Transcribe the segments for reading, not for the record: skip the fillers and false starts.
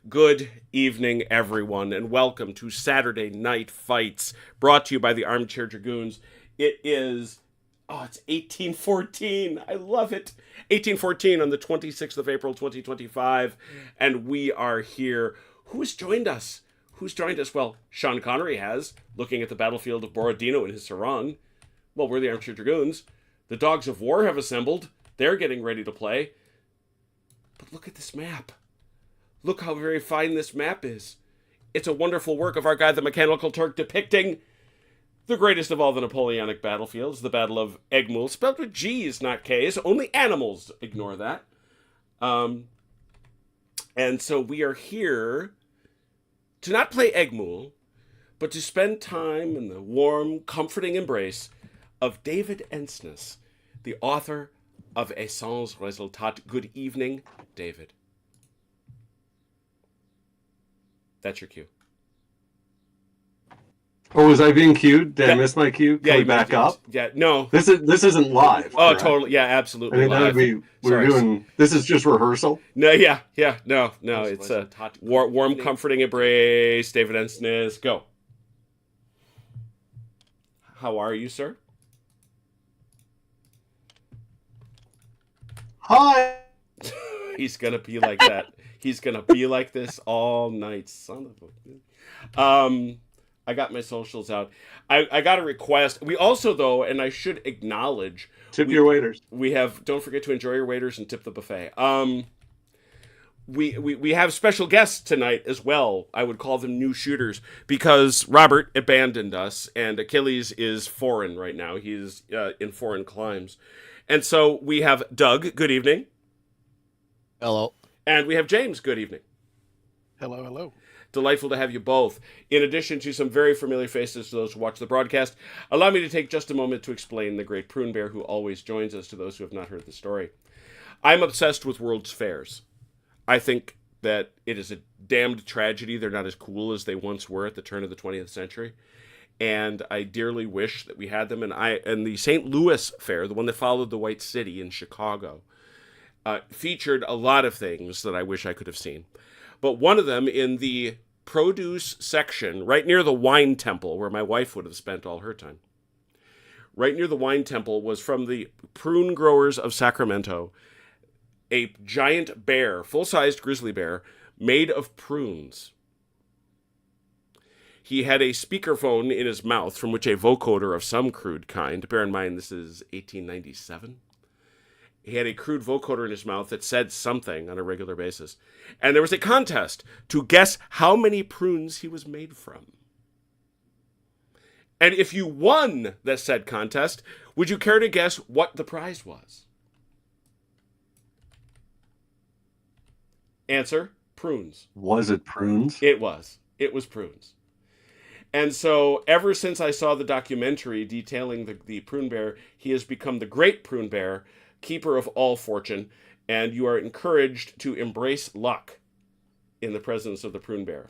Good evening, everyone, and welcome to Saturday Night Fights, brought to you by the Armchair Dragoons. It's 1814. I love it. 1814 on the 26th of April, 2025, and we are here. Who's joined us? Well, Sean Connery has, looking at the battlefield of Borodino in his sarong. Well, we're the Armchair Dragoons. The Dogs of War have assembled. They're getting ready to play. But look at this map. Look how very fine this map is. It's a wonderful work of our guy, the Mechanical Turk, depicting the greatest of all the Napoleonic battlefields, the Battle of Egmul, spelled with G's, not K's. Only animals ignore that. And so we are here to not play Egmul, but to spend time in the warm, comforting embrace of David Ensness, the author of Essence Resultat. Good evening, David. That's your cue. Oh, was I being cued? Did I miss my cue? Can we back up? Yeah, no. This isn't live. Oh, correct? totally. Yeah, absolutely. I mean, that would be, this is just rehearsal? No, no. It's a warm, comforting embrace. David Ensness, go. How are you, sir? Hi. He's going to be like that. He's going to be like this all night, son of a... I got my socials out. I got a request. We also, though, and I should acknowledge... Tip your waiters. We have... Don't forget to enjoy your waiters and tip the buffet. We have special guests tonight as well. I would call them new shooters, because Robert abandoned us, and Achilles is foreign right now. He's in foreign climes. And so we have Doug. Good evening. Hello. And we have James. Good evening. Hello. Delightful to have you both. In addition to some very familiar faces to those who watch the broadcast, allow me to take just a moment to explain the great prune bear who always joins us to those who have not heard the story. I'm obsessed with World's Fairs. I think that it is a damned tragedy they're not as cool as they once were at the turn of the 20th century. And I dearly wish that we had them. And the St. Louis Fair, the one that followed the White City in Chicago, featured a lot of things that I wish I could have seen. But one of them in the produce section, right near the wine temple, where my wife would have spent all her time. Right near the wine temple was from the prune growers of Sacramento, a giant bear, full-sized grizzly bear, made of prunes. He had a speakerphone in his mouth from which a vocoder of some crude kind, bear in mind this is 1897, he had a crude vocoder in his mouth that said something on a regular basis. And there was a contest to guess how many prunes he was made from. And if you won that said contest, would you care to guess what the prize was? Answer, prunes. Was it prunes? It was. It was prunes. And so ever since I saw the documentary detailing the prune bear, he has become the great prune bear, keeper of all fortune, and you are encouraged to embrace luck in the presence of the prune bear.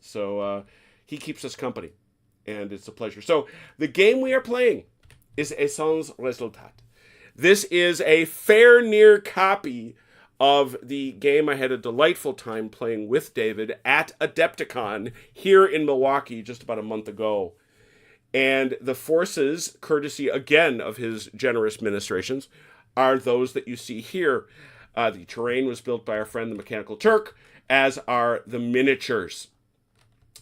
So he keeps us company, and it's a pleasure. So the game we are playing is Essence Resultat. This is a fair near copy of the game I had a delightful time playing with David at Adepticon here in Milwaukee just about a month ago. And the forces, courtesy again of his generous ministrations, are those that you see here. The terrain was built by our friend the Mechanical Turk, as are the miniatures.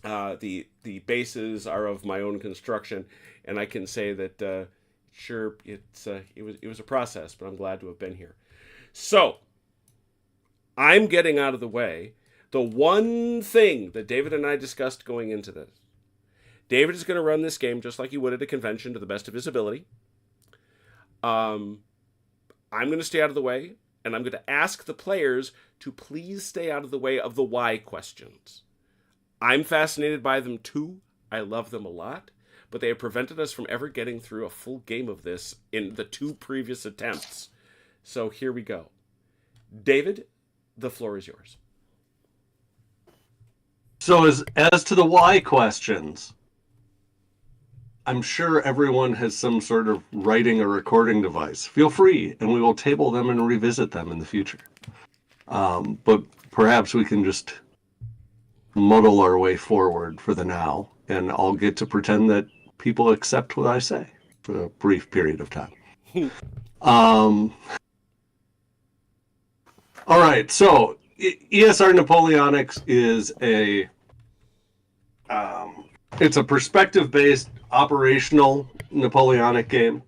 The bases are of my own construction, and I can say that sure it was a process, but I'm glad to have been here. So I'm getting out of the way the one thing that David and I discussed going into this. David is going to run this game just like he would at a convention to the best of his ability. I'm going to stay out of the way, and I'm going to ask the players to please stay out of the way of the why questions. I'm fascinated by them too. I love them a lot, but they have prevented us from ever getting through a full game of this in the two previous attempts. So here we go. David, the floor is yours. So as to the why questions, I'm sure everyone has some sort of writing or recording device. Feel free, and we will table them and revisit them in the future. But perhaps we can just muddle our way forward for the now, and I'll get to pretend that people accept what I say for a brief period of time. All right, so ESR Napoleonics is it's a perspective-based operational Napoleonic game.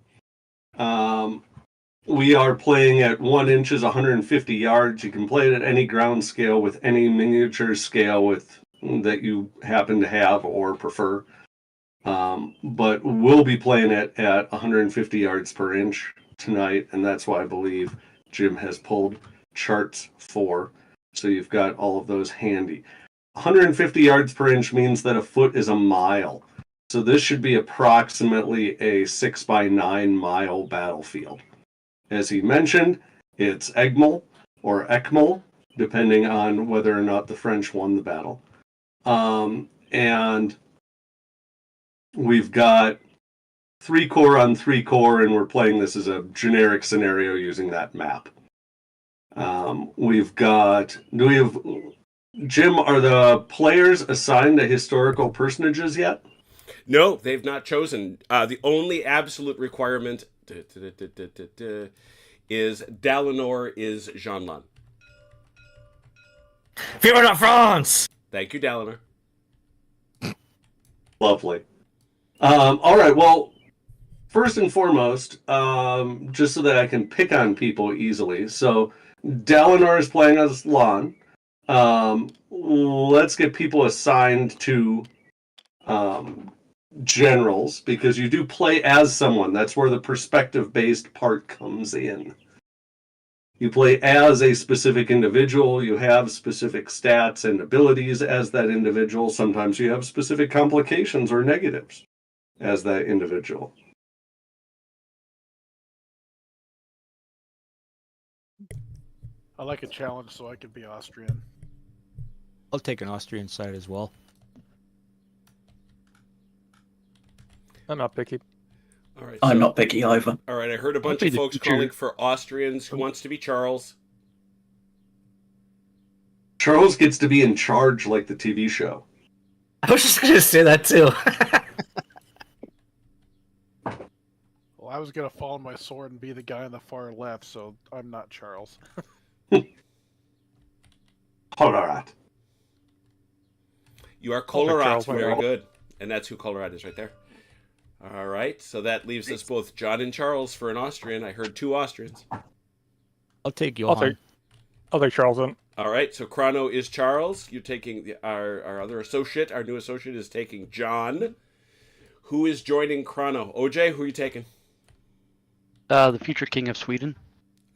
We are playing at 1 inch is 150 yards. You can play it at any ground scale with any miniature scale that you happen to have or prefer. But we'll be playing it at 150 yards per inch tonight, and that's why I believe Jim has pulled charts for. So you've got all of those handy. 150 yards per inch means that a foot is a mile. So this should be approximately a 6x9 mile battlefield. As he mentioned, it's Egmont or Ekmol, depending on whether or not the French won the battle. And we've got 3 core on 3 core, and we're playing this as a generic scenario using that map. Jim, are the players assigned to historical personages yet? No, they've not chosen. The only absolute requirement is Dalinor is Jeanlin. Vive la France! Thank you, Dalinor. Lovely. All right, well, first and foremost, just so that I can pick on people easily, so Dalinor is playing as Lon. Let's get people assigned to generals, because you do play as someone. That's where the perspective-based part comes in. You play as a specific individual. You have specific stats and abilities as that individual. Sometimes you have specific complications or negatives as that individual. I like a challenge, so I could be Austrian. I'll take an Austrian side as well. I'm not picky. All right. I'm not picky either. All right. I heard a bunch be of the folks teacher. calling for Austrians. Who wants to be Charles? Charles gets to be in charge like the TV show. I was just gonna say that too. Well, I was going to fall on my sword and be the guy on the far left, so I'm not Charles. All right. You are Charles Colorat. Very Manuel. good. And that's who Colorat is right there. All right. So that leaves us both John and Charles for an Austrian. I heard 2 Austrians. I'll take I'll Johan. take Charles in. All right. So Chrono is Charles. You're taking our other associate. Our new associate is taking John. Who is joining Chrono? OJ, who are you taking? The future king of Sweden.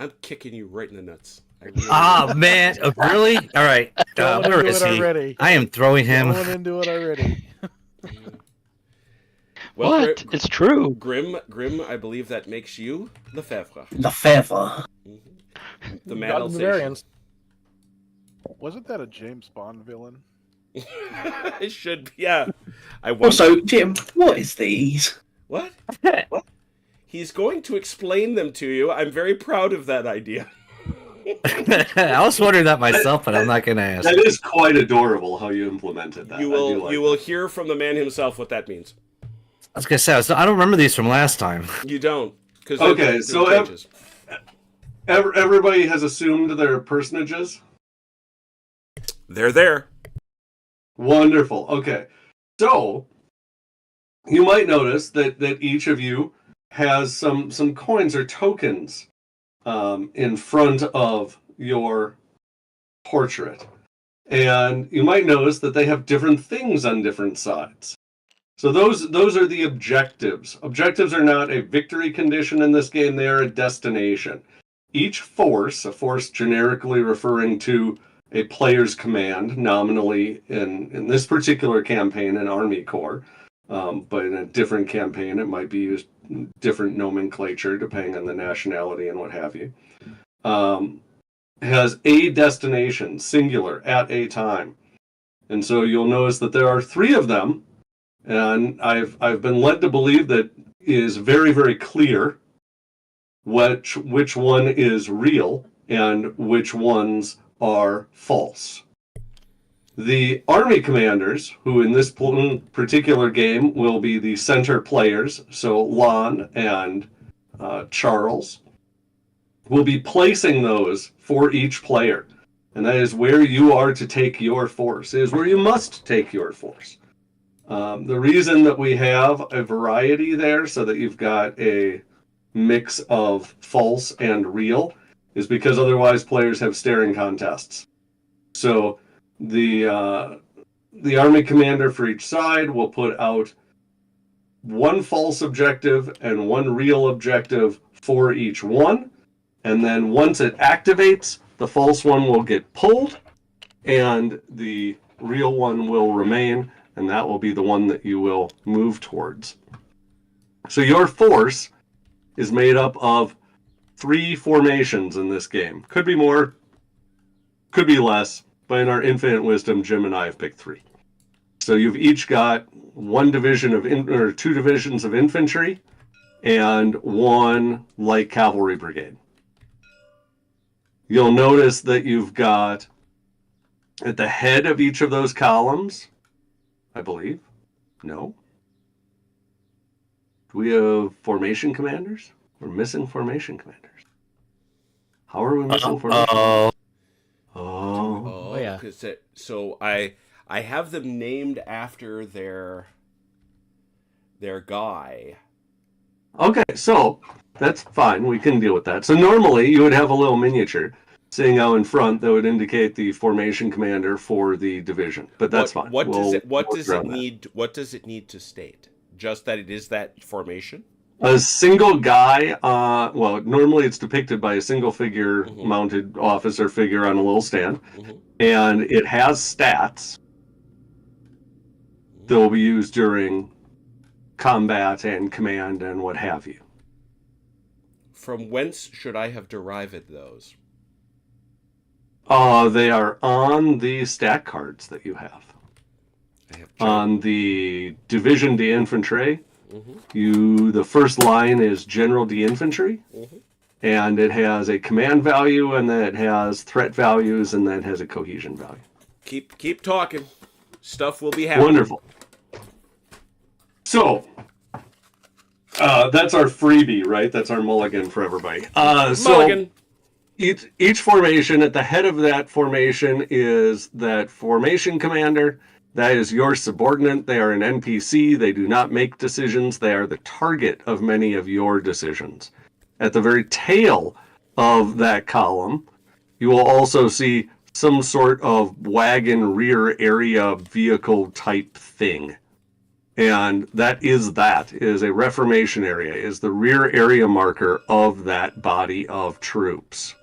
I'm kicking you right in the nuts. I really Ah, man. Really? All right. Going Where into is it he? already. I am throwing him. Going into it already. Well, What? It's true. Grim, I believe that makes you Lefebvre. Lefebvre. The man Got the Alsatian. variants. Wasn't that a James Bond villain? It should be, yeah. I wonder. Also, Jim, what is these? What? He's going to explain them to you. I'm very proud of that idea. I was wondering that myself, but I'm not gonna ask. That is quite adorable how you implemented that. You I do will like you will hear from the man himself what that means. I was gonna say I don't remember these from last time. You don't, because Okay, so everybody has assumed their personages. they're there. Wonderful. Okay, so you might notice that each of you has some coins or tokens in front of your portrait, and you might notice that they have different things on different sides. So those are the objectives. Objectives are not a victory condition in this game; they are a destination. Each force, a force generically referring to a player's command, nominally in this particular campaign, an army corps, but in a different campaign, it might be used different nomenclature depending on the nationality and what have you. Has a destination, singular, at a time. And so you'll notice that there are 3 of them, and I've been led to believe that it is very, very clear which one is real and which ones are false. The army commanders, who in this particular game will be the center players, so Lon and Charles, will be placing those for each player. And that is where you are to take your force. It is where you must take your force. The reason that we have a variety there, so that you've got a mix of false and real, is because otherwise players have staring contests. So the army commander for each side will put out one false objective and one real objective for each one. And then once it activates, the false one will get pulled and the real one will remain, and that will be the one that you will move towards. So your force is made up of 3 formations in this game. Could be more, could be less, but in our infinite wisdom, Jim and I have picked 3. So you've each got 1 division of or 2 divisions of infantry and 1 light cavalry brigade. You'll notice that you've got at the head of each of those columns, I believe. No. Do we have formation commanders? We're missing formation commanders. How are we missing formation commanders? Oh, yeah. So I have them named after their guy. Okay, so that's fine. We can deal with that. So normally you would have a little miniature sitting out in front that would indicate the formation commander for the division, but that's fine. What does it need to state? Just that it is that formation? A single guy, well, normally it's depicted by a single figure mounted officer figure on a little stand, and it has stats that will be used during combat and command and what have you. From whence should I have derived those? They are on the stat cards that you have. On the Division d'Infanterie, the first line is General d'Infanterie, and it has a command value, and then it has threat values, and then it has a cohesion value. Keep talking. Stuff will be happening. Wonderful. So, that's our freebie, right? That's our mulligan for everybody. Mulligan. Each formation, at the head of that formation is that formation commander. That is your subordinate. They are an NPC. They do not make decisions. They are the target of many of your decisions. At the very tail of that column, you will also see some sort of wagon rear area vehicle type thing. And that is a reformation area, is the rear area marker of that body of troops.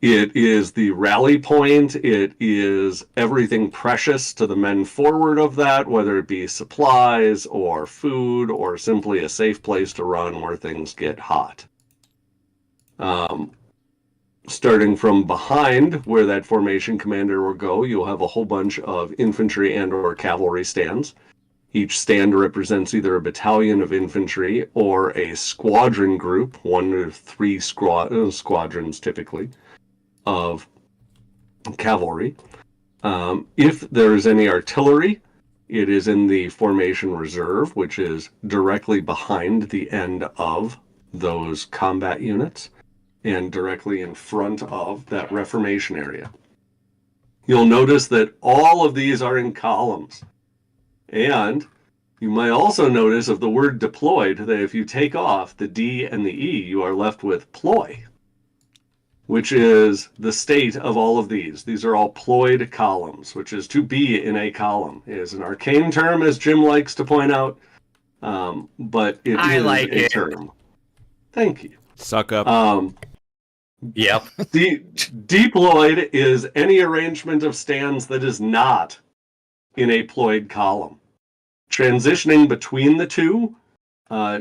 It is the rally point. It is everything precious to the men forward of that, whether it be supplies or food or simply a safe place to run where things get hot. Starting from behind where that formation commander will go, you'll have a whole bunch of infantry and or cavalry stands. Each stand represents either a battalion of infantry or a squadron group, 1 to 3 squadrons typically, of cavalry. If there is any artillery, it is in the formation reserve, which is directly behind the end of those combat units and directly in front of that reformation area. You'll notice that all of these are in columns. And you might also notice of the word deployed that if you take off the D and the E, you are left with ploy, which is the state of all of these. These are all ployed columns, which is to be in a column. It is an arcane term, as Jim likes to point out, but it is a term. Thank you. Suck up. Yep. Deployed is any arrangement of stands that is not in a ployed column. Transitioning between the two,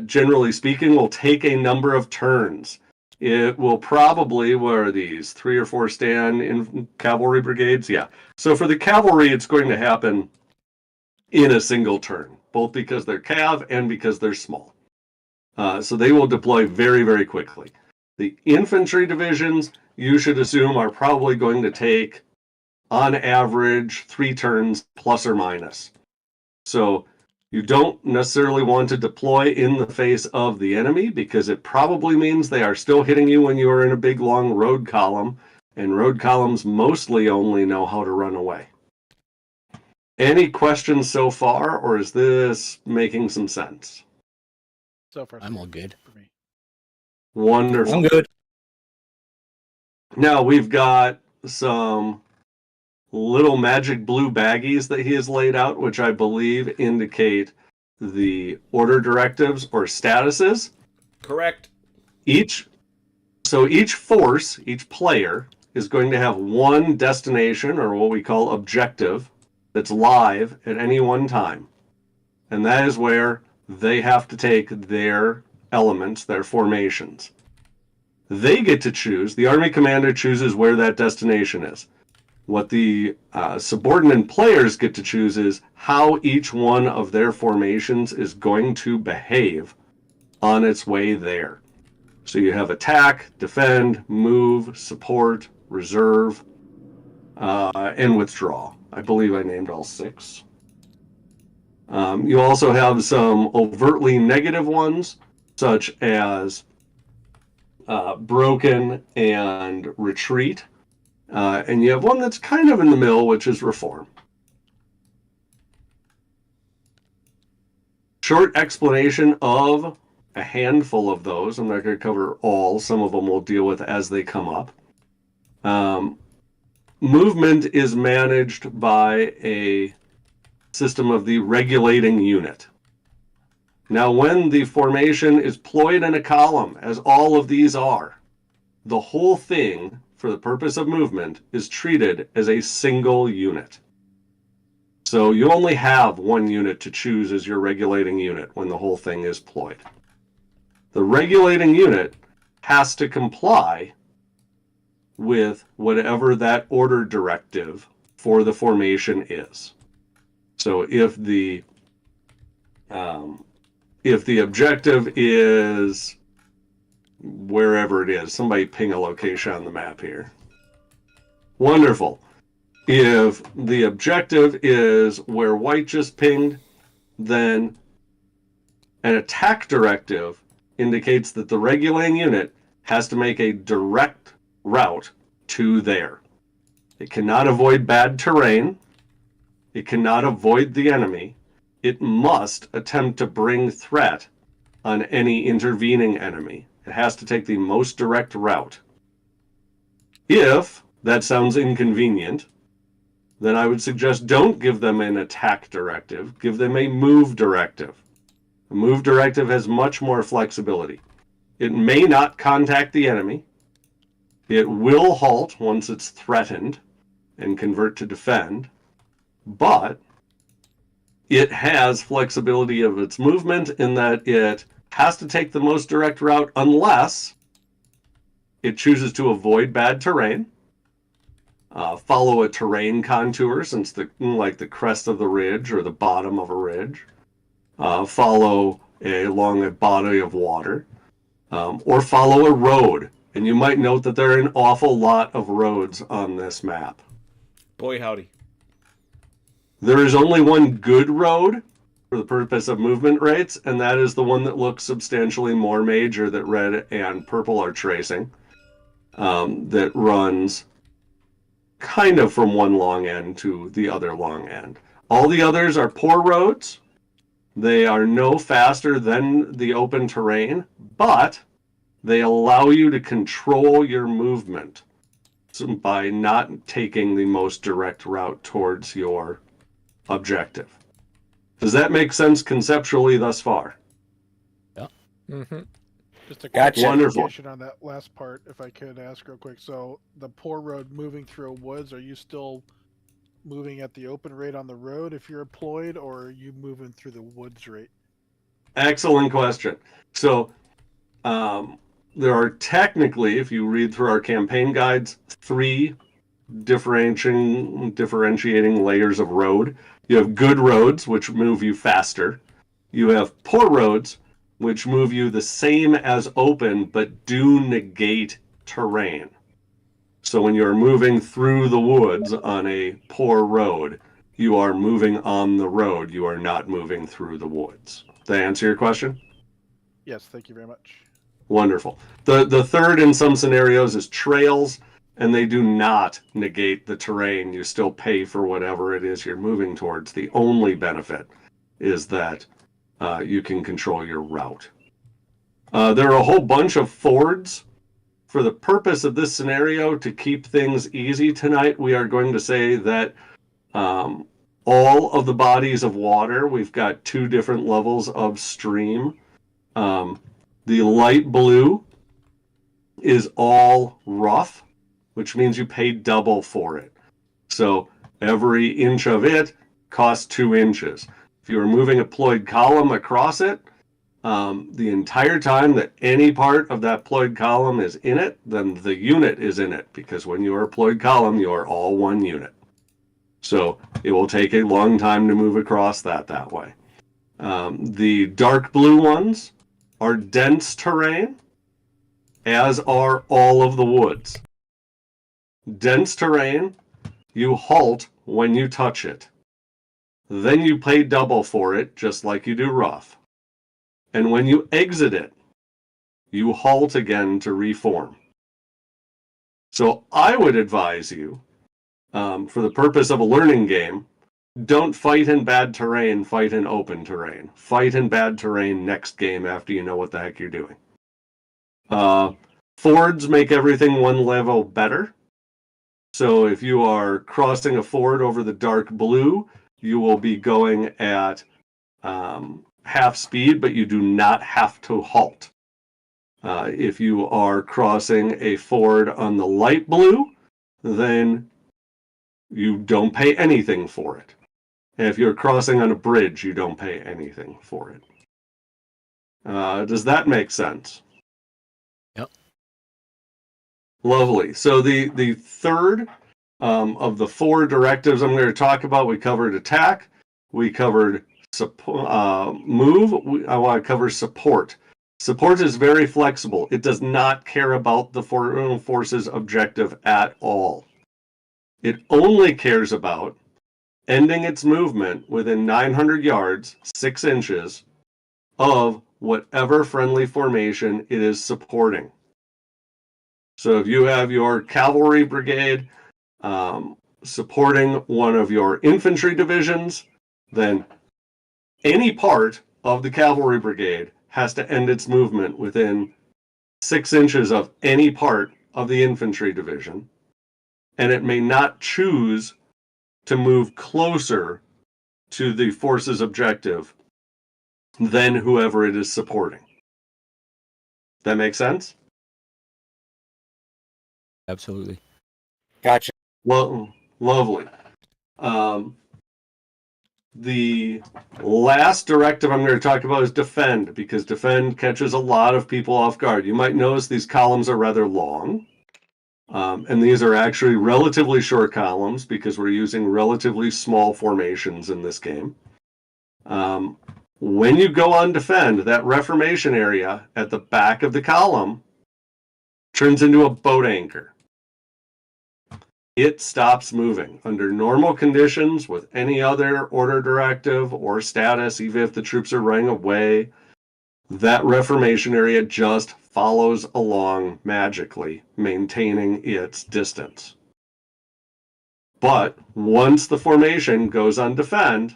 generally speaking, will take a number of turns. It will probably, what are these, 3 or 4 stand in cavalry brigades? Yeah. So for the cavalry, it's going to happen in a single turn, both because they're cav and because they're small. So they will deploy very, very quickly. The infantry divisions, you should assume, are probably going to take on average 3 turns plus or minus. So you don't necessarily want to deploy in the face of the enemy because it probably means they are still hitting you when you are in a big long road column, and road columns mostly only know how to run away. Any questions so far, or is this making some sense? So far, I'm all good. for me. Wonderful. I'm good. Now we've got some little magic blue baggies that he has laid out, which I believe indicate the order directives or statuses. Correct. Each force, each player, is going to have one destination, or what we call objective, that's live at any one time. And that is where they have to take their elements, their formations. They get to choose, the army commander chooses where that destination is. What the subordinate players get to choose is how each one of their formations is going to behave on its way there. So you have attack, defend, move, support, reserve, and withdraw. I believe I named all 6. You also have some overtly negative ones, such as broken and retreat. And you have one that's kind of in the middle, which is reform. Short explanation of a handful of those. I'm not going to cover all. Some of them we'll deal with as they come up. Movement is managed by a system of the regulating unit. Now, when the formation is ployed in a column, as all of these are, the whole thing, for the purpose of movement, is treated as a single unit. So you only have one unit to choose as your regulating unit when the whole thing is ployed. The regulating unit has to comply with whatever that order directive for the formation is. So if the objective is wherever it is, somebody ping a location on the map here. Wonderful. If the objective is where white just pinged, then an attack directive indicates that the regulating unit has to make a direct route to there. It cannot avoid bad terrain. It cannot avoid the enemy. It must attempt to bring threat on any intervening enemy. It has to take the most direct route. If that sounds inconvenient, then I would suggest don't give them an attack directive. Give them a move directive. A move directive has much more flexibility. It may not contact the enemy. It will halt once it's threatened and convert to defend, but it has flexibility of its movement in that it has to take the most direct route unless it chooses to avoid bad terrain, follow a terrain contour, since like the crest of the ridge or the bottom of a ridge, follow along a body of water, or follow a road. And you might note that there are an awful lot of roads on this map. Boy, howdy. There is only one good road for the purpose of movement rates, and that is the one that looks substantially more major that red and purple are tracing, that runs kind of from one long end to the other long end. All the others are poor roads. They are no faster than the open terrain, but they allow you to control your movement by not taking the most direct route towards your objective. Does that make sense conceptually thus far? Mm-hmm. Just a quick Gotcha. Wonderful. clarification on that last part, if I could ask real quick. So the poor road moving through woods, are you still moving at the open rate on the road if you're employed, or are you moving through the woods rate? Excellent question. So there are technically, if you read through our campaign guides, 3 differentiating layers of road. You have good roads, which move you faster. You have poor roads, which move you the same as open, but do negate terrain. So when you're moving through the woods on a poor road, you are moving on the road. You are not moving through the woods. Did that answer your question? Yes, thank you very much. Wonderful. The third in some scenarios is trails, and they do not negate the terrain. You still pay for whatever it is you're moving towards. The only benefit is that you can control your route. There are a whole bunch of fords. For the purpose of this scenario, to keep things easy tonight, we are going to say that all of the bodies of water, we've got 2 different levels of stream. The light blue is all rough, which means you pay double for it. So every inch of it costs 2 inches. If you are moving a ployed column across it, the entire time that any part of that ployed column is in it, then the unit is in it, because when you are a ployed column, you are all one unit. So it will take a long time to move across that way. The dark blue ones are dense terrain, as are all of the woods. Dense terrain, you halt when you touch it. Then you pay double for it, just like you do rough. And when you exit it, you halt again to reform. So I would advise you, for the purpose of a learning game, don't fight in bad terrain, fight in open terrain. Fight in bad terrain next game after you know what the heck you're doing. Fords make everything one level better. So if you are crossing a ford over the dark blue, you will be going at half speed, but you do not have to halt. If you are crossing a ford on the light blue, then you don't pay anything for it. And if you're crossing on a bridge, you don't pay anything for it. Does that make sense? Yep. Lovely. So the third of the 4 directives I'm going to talk about, we covered attack, we covered move, I want to cover support. Support is very flexible. It does not care about the force's objective at all. It only cares about ending its movement within 900 yards, 6 inches, of whatever friendly formation it is supporting. So if you have your cavalry brigade supporting one of your infantry divisions, then any part of the cavalry brigade has to end its movement within 6 inches of any part of the infantry division, and it may not choose to move closer to the force's objective than whoever it is supporting. That make sense? Absolutely. Gotcha. Well, lovely. The last directive I'm going to talk about is defend, because defend catches a lot of people off guard. You might notice these columns are rather long, and these are actually relatively short columns because we're using relatively small formations in this game. When you go on defend, that reformation area at the back of the column turns into a boat anchor. It stops moving. Under normal conditions, with any other order directive or status, even if the troops are running away, that reformation area just follows along magically, maintaining its distance. But once the formation goes on defend,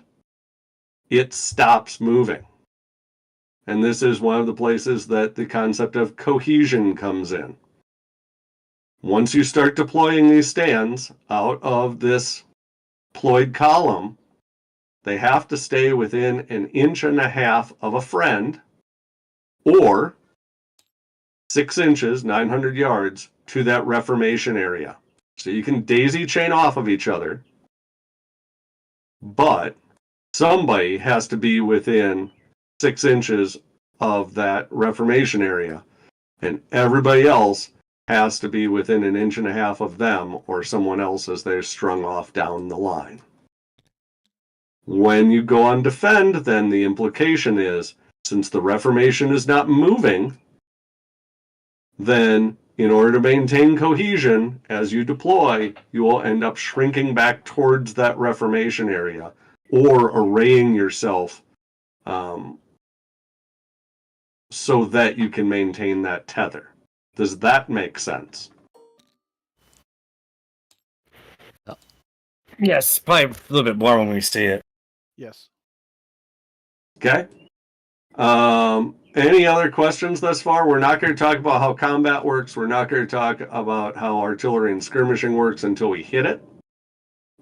it stops moving. And this is one of the places that the concept of cohesion comes in. Once you start deploying these stands out of this ployed column, they have to stay within 1.5 inches of a friend, or 6 inches, 900 yards, to that reformation area. So you can daisy chain off of each other, but somebody has to be within 6 inches of that reformation area, and everybody else has to be within 1.5 inches of them or someone else as they're strung off down the line. When you go on defend, then the implication is, since the reformation is not moving, then In order to maintain cohesion, as you deploy, you will end up shrinking back towards that reformation area or arraying yourself so that you can maintain that tether. Does that make sense? Yes, probably a little bit more when we see it. Yes. Okay. Any other questions thus far? We're not going to talk about how combat works. We're not going to talk about how artillery and skirmishing works until we hit it.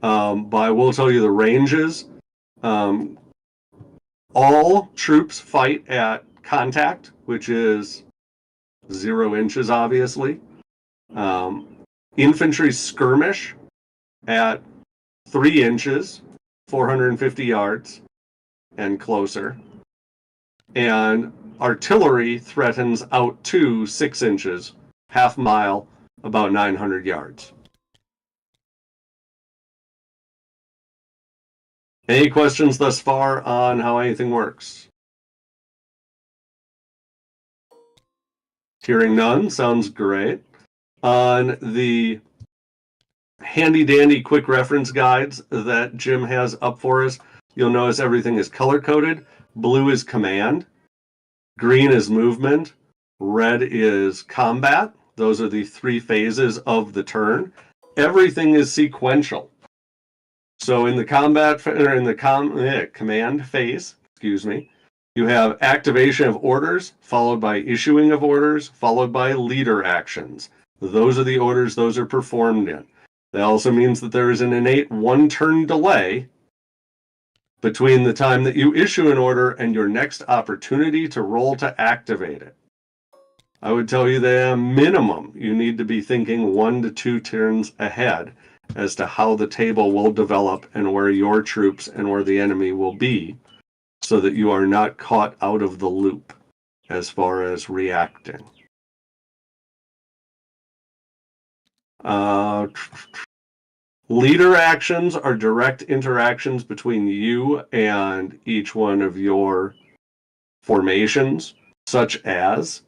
But I will tell you the ranges. All troops fight at contact, which is 0 inches, obviously. Infantry skirmish at 3 inches, 450 yards, and closer. And artillery threatens out to 6 inches, half mile, about 900 yards. Any questions thus far on how anything works? Hearing none, sounds great. On the handy-dandy quick reference guides that Jim has up for us, you'll notice everything is color-coded. Blue is command, green is movement, red is combat. Those are the 3 phases of the turn. Everything is sequential. So in the command phase, you have activation of orders, followed by issuing of orders, followed by leader actions. Those are the orders those are performed in. That also means that there is an innate 1-turn delay between the time that you issue an order and your next opportunity to roll to activate it. I would tell you that at minimum, you need to be thinking 1 to 2 turns ahead as to how the table will develop and where your troops and where the enemy will be, so that you are not caught out of the loop as far as reacting. Leader actions are direct interactions between you and each one of your formations, such as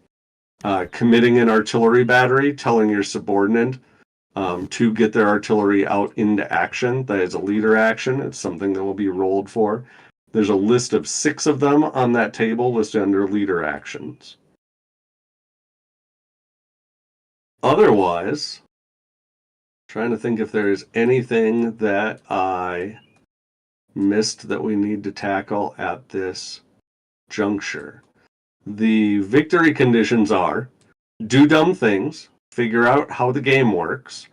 committing an artillery battery, telling your subordinate to get their artillery out into action. That is a leader action. It's something that will be rolled for. There's a list of 6 of them on that table listed under leader actions. Otherwise, trying to think if there is anything that I missed that we need to tackle at this juncture. The victory conditions are do dumb things, figure out how the game works,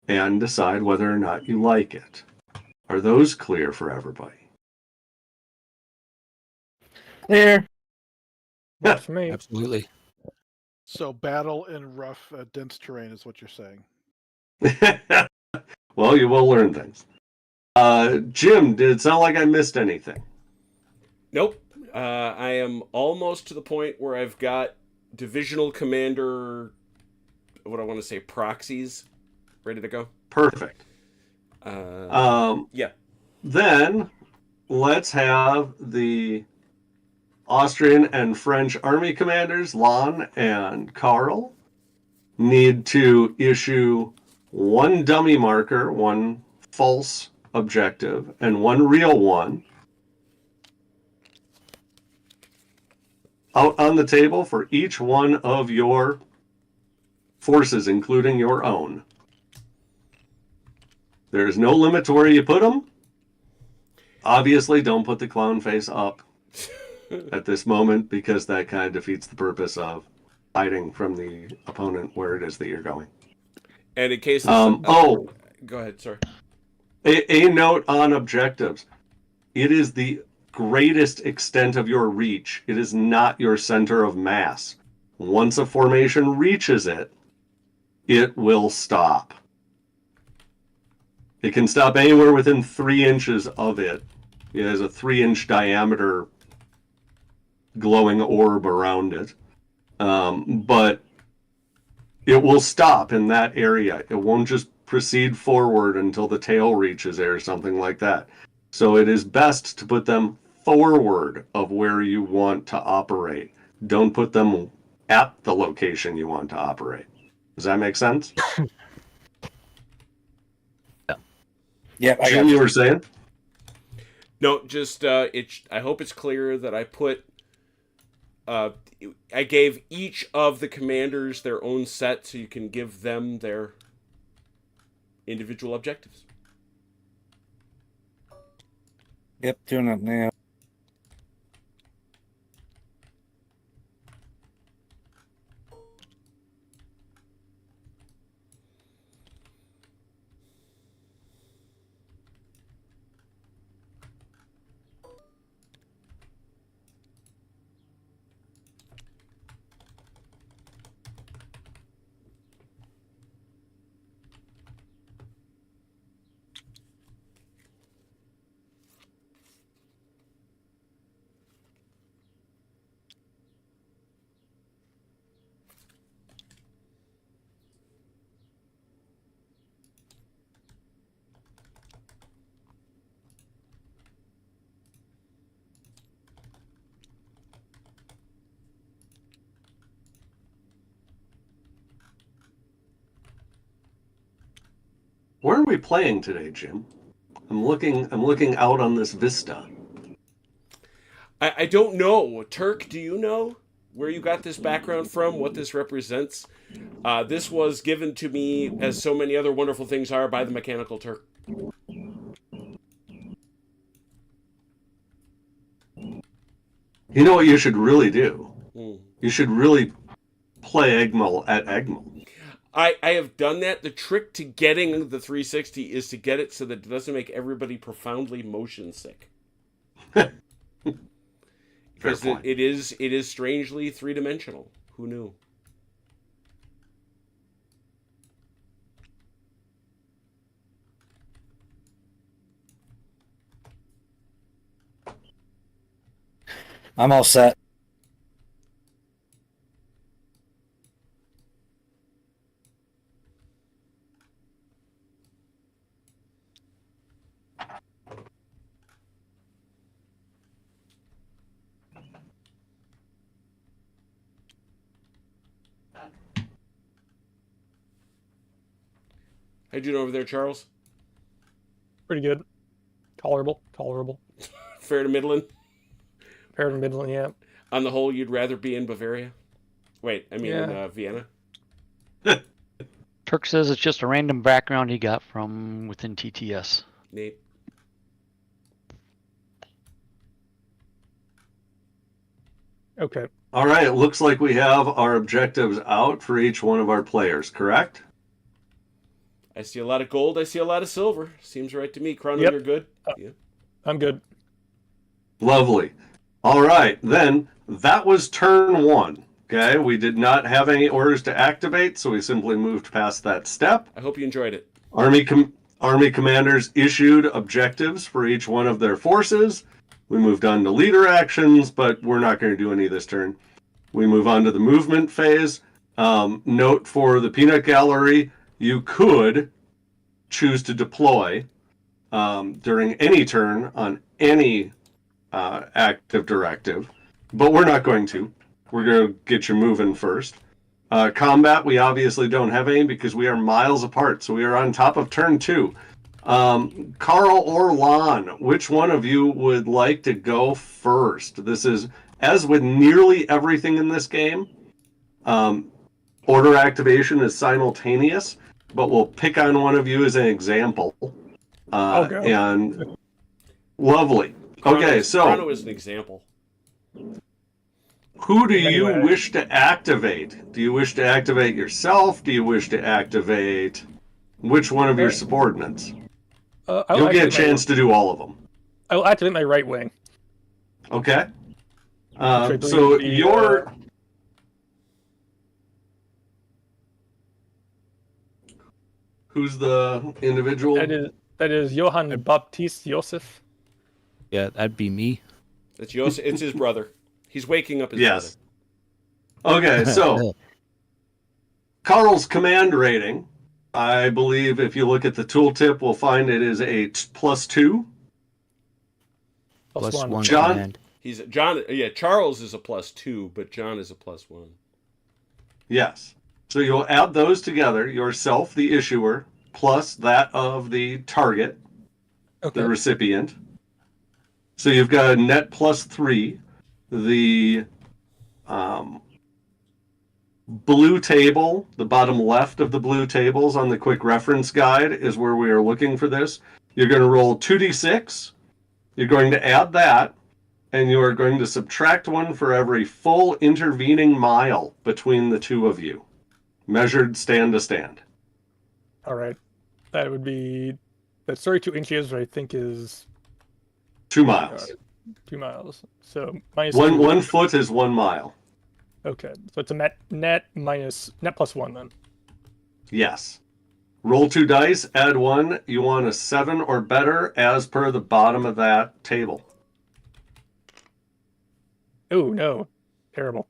and decide whether or not you like it. Are those clear for everybody? There. Not for me. Absolutely. So battle in rough, dense terrain is what you're saying. Well, you will learn things. Jim, did it sound like I missed anything? Nope. I am almost to the point where I've got divisional commander, what I want to say, proxies ready to go. Perfect. Yeah. Then let's have the Austrian and French army commanders, Lon and Karl, need to issue 1 dummy marker, 1 false objective, and 1 real one out on the table for each one of your forces, including your own. There's no limit to where you put them. Obviously, don't put the clown face up at this moment, because that kind of defeats the purpose of hiding from the opponent where it is that you're going. And in case go ahead, sorry. A note on objectives. It is the greatest extent of your reach. It is not your center of mass. Once a formation reaches it, it will stop. It can stop anywhere within 3 inches of it. It has a 3-inch diameter glowing orb around it. But it will stop in that area. It won't just proceed forward until the tail reaches it or something like that. So it is best to put them forward of where you want to operate. Don't put them at the location you want to operate. Does that make sense? Yep, I Jim, got you you. were saying? No, just I hope it's clear that I put. I gave each of the commanders their own set, so you can give them their individual objectives. Yep, doing it now. Where are we playing today, Jim? I'm looking out on this vista. I don't know. Turk, do you know where you got this background from? What this represents? This was given to me, as so many other wonderful things are, by the Mechanical Turk. You know what you should really do? Hmm. You should really play Egmel at Egmel. I have done that. The trick to getting the 360 is to get it so that it doesn't make everybody profoundly motion sick. Because it is strangely three-dimensional. Who knew? I'm all set. How you doing over there, Charles? Pretty good. Tolerable. Fair to middling? Fair to middling, yeah. On the whole, you'd rather be in Bavaria? Wait, I mean Yeah. Vienna? Turk says it's just a random background he got from within TTS. Nate? Okay. All right, it looks like we have our objectives out for each one of our players, correct? I see a lot of gold. I see a lot of silver. Seems right to me. Chrono, Yep. you're good? Yeah. I'm good. Lovely. All right, then that was turn one. Okay, we did not have any orders to activate, so we simply moved past that step. I hope you enjoyed it. Army commanders issued objectives for each one of their forces. We moved on to leader actions, but we're not going to do any this turn. We move on to the movement phase. Note for the peanut gallery, you could choose to deploy during any turn on any active directive, but we're not going to. We're going to get you moving first. Combat, we obviously don't have any because we are miles apart, so we are on top of turn two. Carl or Lon, which one of you would like to go first? This is, as with nearly everything in this game, order activation is simultaneous, but we'll pick on one of you as an example. I'll go. And lovely. Okay, so Chrono is an example. who do you Anyway. wish to activate? Do you wish to activate yourself? Do you wish to activate which one of your subordinates? I'll You'll get a activate chance to do all of them. I'll activate my right wing. Okay. I believe So would be, your who's the individual? That is Johann Baptist Joseph. Yeah, that'd be me. It's it's his brother. He's waking up his Yes. Okay, so Carl's command rating, I believe if you look at the tooltip, we'll find it is a +2. Plus Plus one. one John? command. He's John. Yeah, Charles is a +2, but John is a +1. Yes. So you'll add those together, yourself, the issuer, plus that of the target, Okay. the recipient. So you've got a net +3. The blue table, the bottom left of the blue tables on the quick reference guide is where we are looking for this. You're going to roll 2d6. You're going to add that, and you are going to subtract 1 for every full intervening mile between the two of you, measured stand to stand. All right. That would be that's 32 inches, which I think is 2 miles. 2 miles. So minus One 2. 1 foot is 1 mile. Okay, so it's a net plus 1 then. Yes. Roll 2 dice, add 1. You want a 7 or better as per the bottom of that table. Oh no, terrible.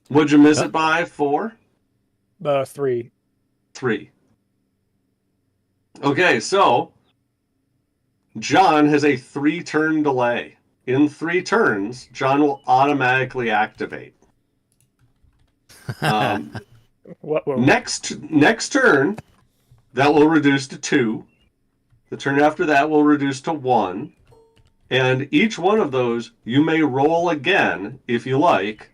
Would you miss it by 4? 3. 3. Okay, so John has a 3-turn delay. In 3 turns, John will automatically activate. What? Whoa. Next turn, that will reduce to 2. The turn after that will reduce to 1. And each one of those, you may roll again if you like,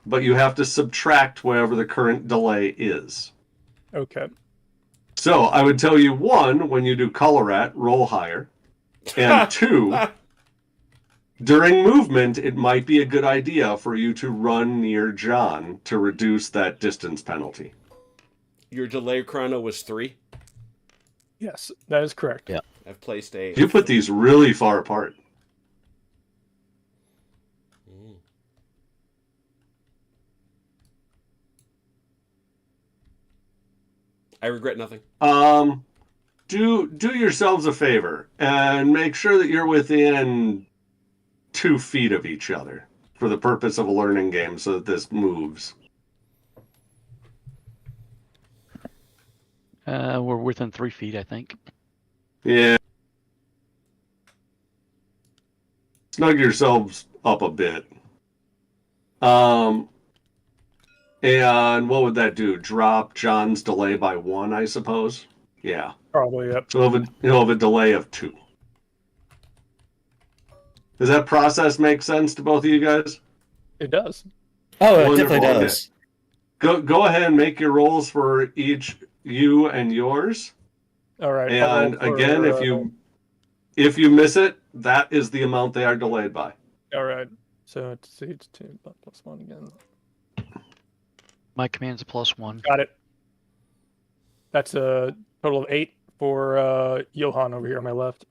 but you have to subtract whatever the current delay is. Okay. So I would tell you, 1, when you do Colorat, roll higher. And 2, during movement, it might be a good idea for you to run near John to reduce that distance penalty. Your delay chrono was 3. Yes, that is correct. Yeah. I've placed a. You put these really far apart. I regret nothing. Do yourselves a favor and make sure that you're within 2 feet of each other for the purpose of a learning game so that this moves. We're within 3 feet, I think. Yeah. Snug yourselves up a bit. And what would that do? Drop John's delay by 1, I suppose? Yeah. Probably, yep. So he'll have a delay of 2. Does that process make sense to both of you guys? It does. Oh, it Wonderful, definitely does. Go ahead and make your rolls for each you and yours. All right. And again, if you miss it, that is the amount they are delayed by. All right. So it's 2 plus 1 again. My command's a +1. Got it. That's a total of 8 for Johan over here on my left.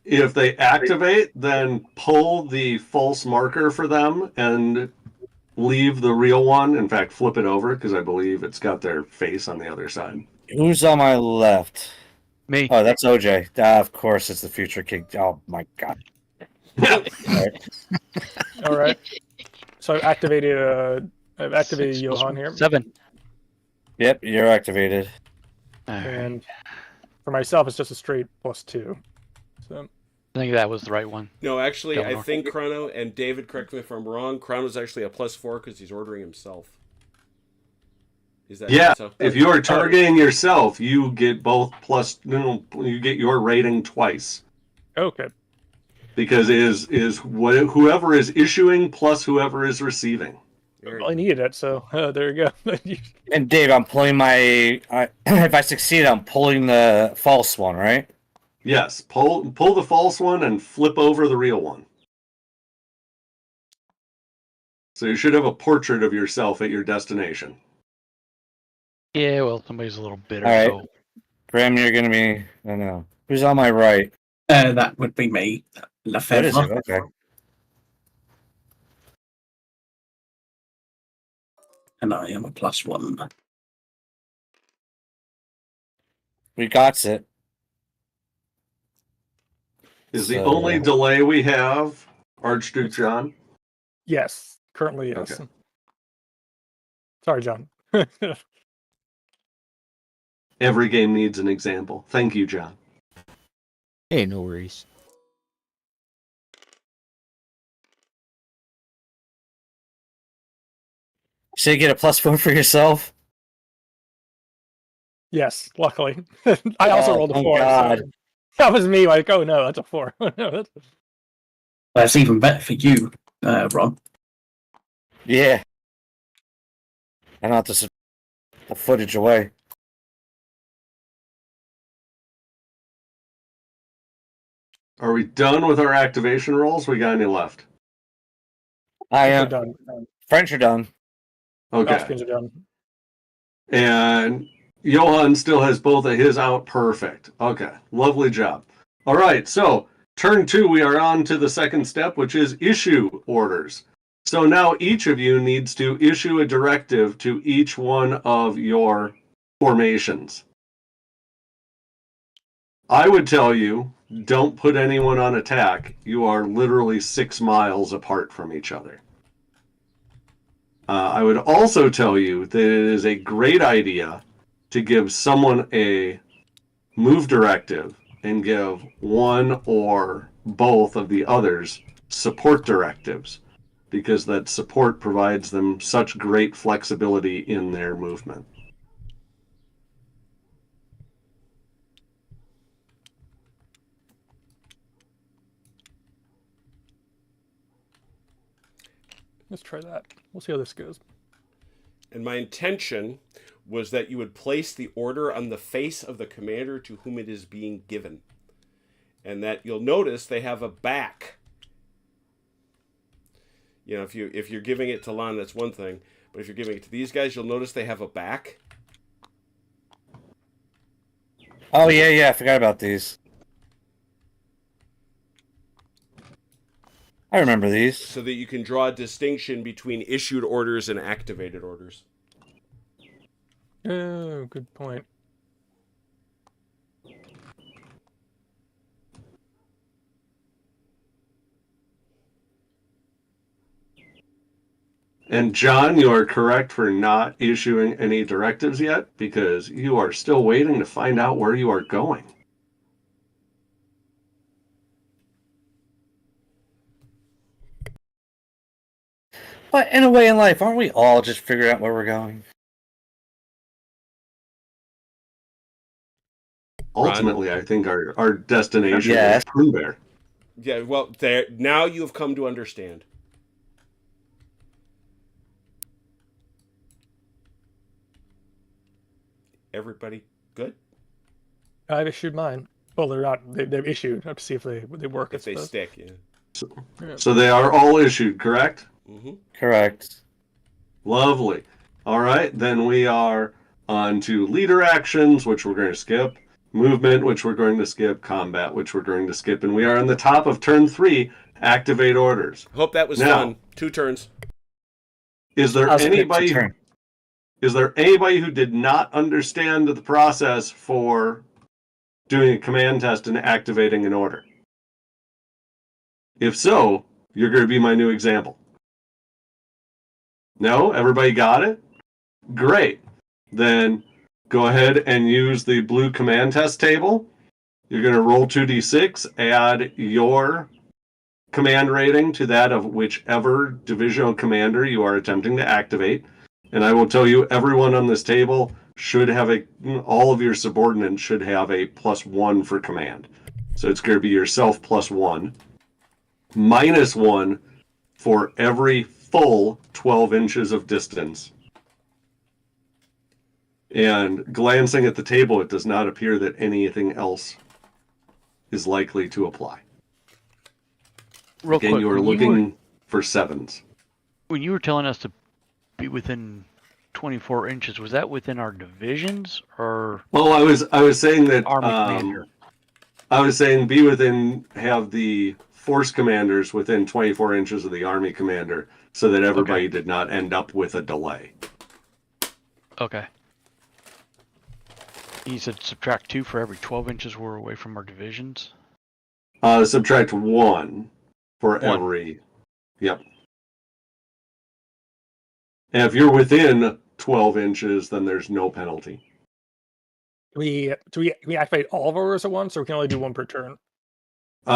If they activate, then pull the false marker for them and leave the real one. In fact, flip it over because I believe it's got their face on the other side. Who's on my left? Me. Oh, that's OJ. Of course, it's the future king. Oh my god. All right. So I've activated Johan here. 7. Yep, you're activated. All right. And for myself, it's just a straight +2. So I think that was the right one. No, actually, Don't I know. think Chrono, and David, correct me if I'm wrong, Chrono's actually a +4 because he's ordering himself. Is that Yeah, so? if you are targeting yourself, you get both you get your rating twice. okay. Because it is whoever is issuing plus whoever is receiving. Well, I needed it, so there you go. And Dave, I'm pulling my. If I succeed, I'm pulling the false one, right? Yes, pull the false one and flip over the real one. So you should have a portrait of yourself at your destination. Yeah, well, somebody's a little bitter, All right. so Graham, you're gonna be. I know. Who's on my right? That would be me. That is it. Lefebvre. Okay. And I am a +1. We got it. Is the So- only delay we have Archduke John? Yes, currently yes. Okay. Sorry, John. Every game needs an example. Thank you, John. Hey, no worries. So you get a +4 for yourself? Yes, luckily. I also Oh, rolled a thank 4. God. So that was me like, oh no, that's a 4. No, that's- That's even better for you, Ron. Yeah. I don't have to the footage away. Are we done with our activation rolls? We got any left? I we're am. done. French are done. Okay. Austrians are done. And Johan still has both of his out perfect. Okay, lovely job. All right, so turn 2, we are on to the second step, which is issue orders. So now each of you needs to issue a directive to each one of your formations. I would tell you, don't put anyone on attack. You are literally 6 miles apart from each other. I would also tell you that it is a great idea to give someone a move directive and give one or both of the others support directives, because that support provides them such great flexibility in their movement. Let's try that. We'll see how this goes. And my intention was that you would place the order on the face of the commander to whom it is being given. And that you'll notice they have a back. You know, if you're giving it to Lon, that's one thing. But if you're giving it to these guys, you'll notice they have a back. Oh, yeah, I forgot about these. I remember these. So that you can draw a distinction between issued orders and activated orders. Oh, good point. And John, you are correct for not issuing any directives yet, because you are still waiting to find out where you are going. But in a way in life, aren't we all just figuring out where we're going? Ultimately, I think our destination Yes. is Prune Bear. Yeah, well, there now you have come to understand. Everybody good? I've issued mine. Well, they're not. They've issued. I have to see if they work. If they stick, yeah. So they are all issued, correct? Mm-hmm. Correct. Lovely. All right, then we are on to leader actions, which we're going to skip, movement, which we're going to skip, combat, which we're going to skip, and we are on the top of turn 3, activate orders. Hope that was Now, fun. 2 turns. Is there anybody who did not understand the process for doing a command test and activating an order? If so, you're going to be my new example. No? Everybody got it? Great. Then go ahead and use the blue command test table. You're going to roll 2d6, add your command rating to that of whichever divisional commander you are attempting to activate. And I will tell you, everyone on this table should have all of your subordinates should have a +1 for command. So it's going to be yourself +1, -1 for every full 12 inches of distance. And glancing at the table, it does not appear that anything else is likely to apply. Real Again, quick, you are looking for 7s. when you were telling us to be within 24 inches, was that within our divisions or Well, I was saying that Army commander? I was saying have the force commanders within 24 inches of the army commander, so that everybody did not end up with a delay. Okay. You said subtract 2 for every 12 inches we're away from our divisions? Subtract 1 for 1. every. Yep. And if you're within 12 inches, then there's no penalty. Do we activate all of ours at once, or we can only do 1 per turn?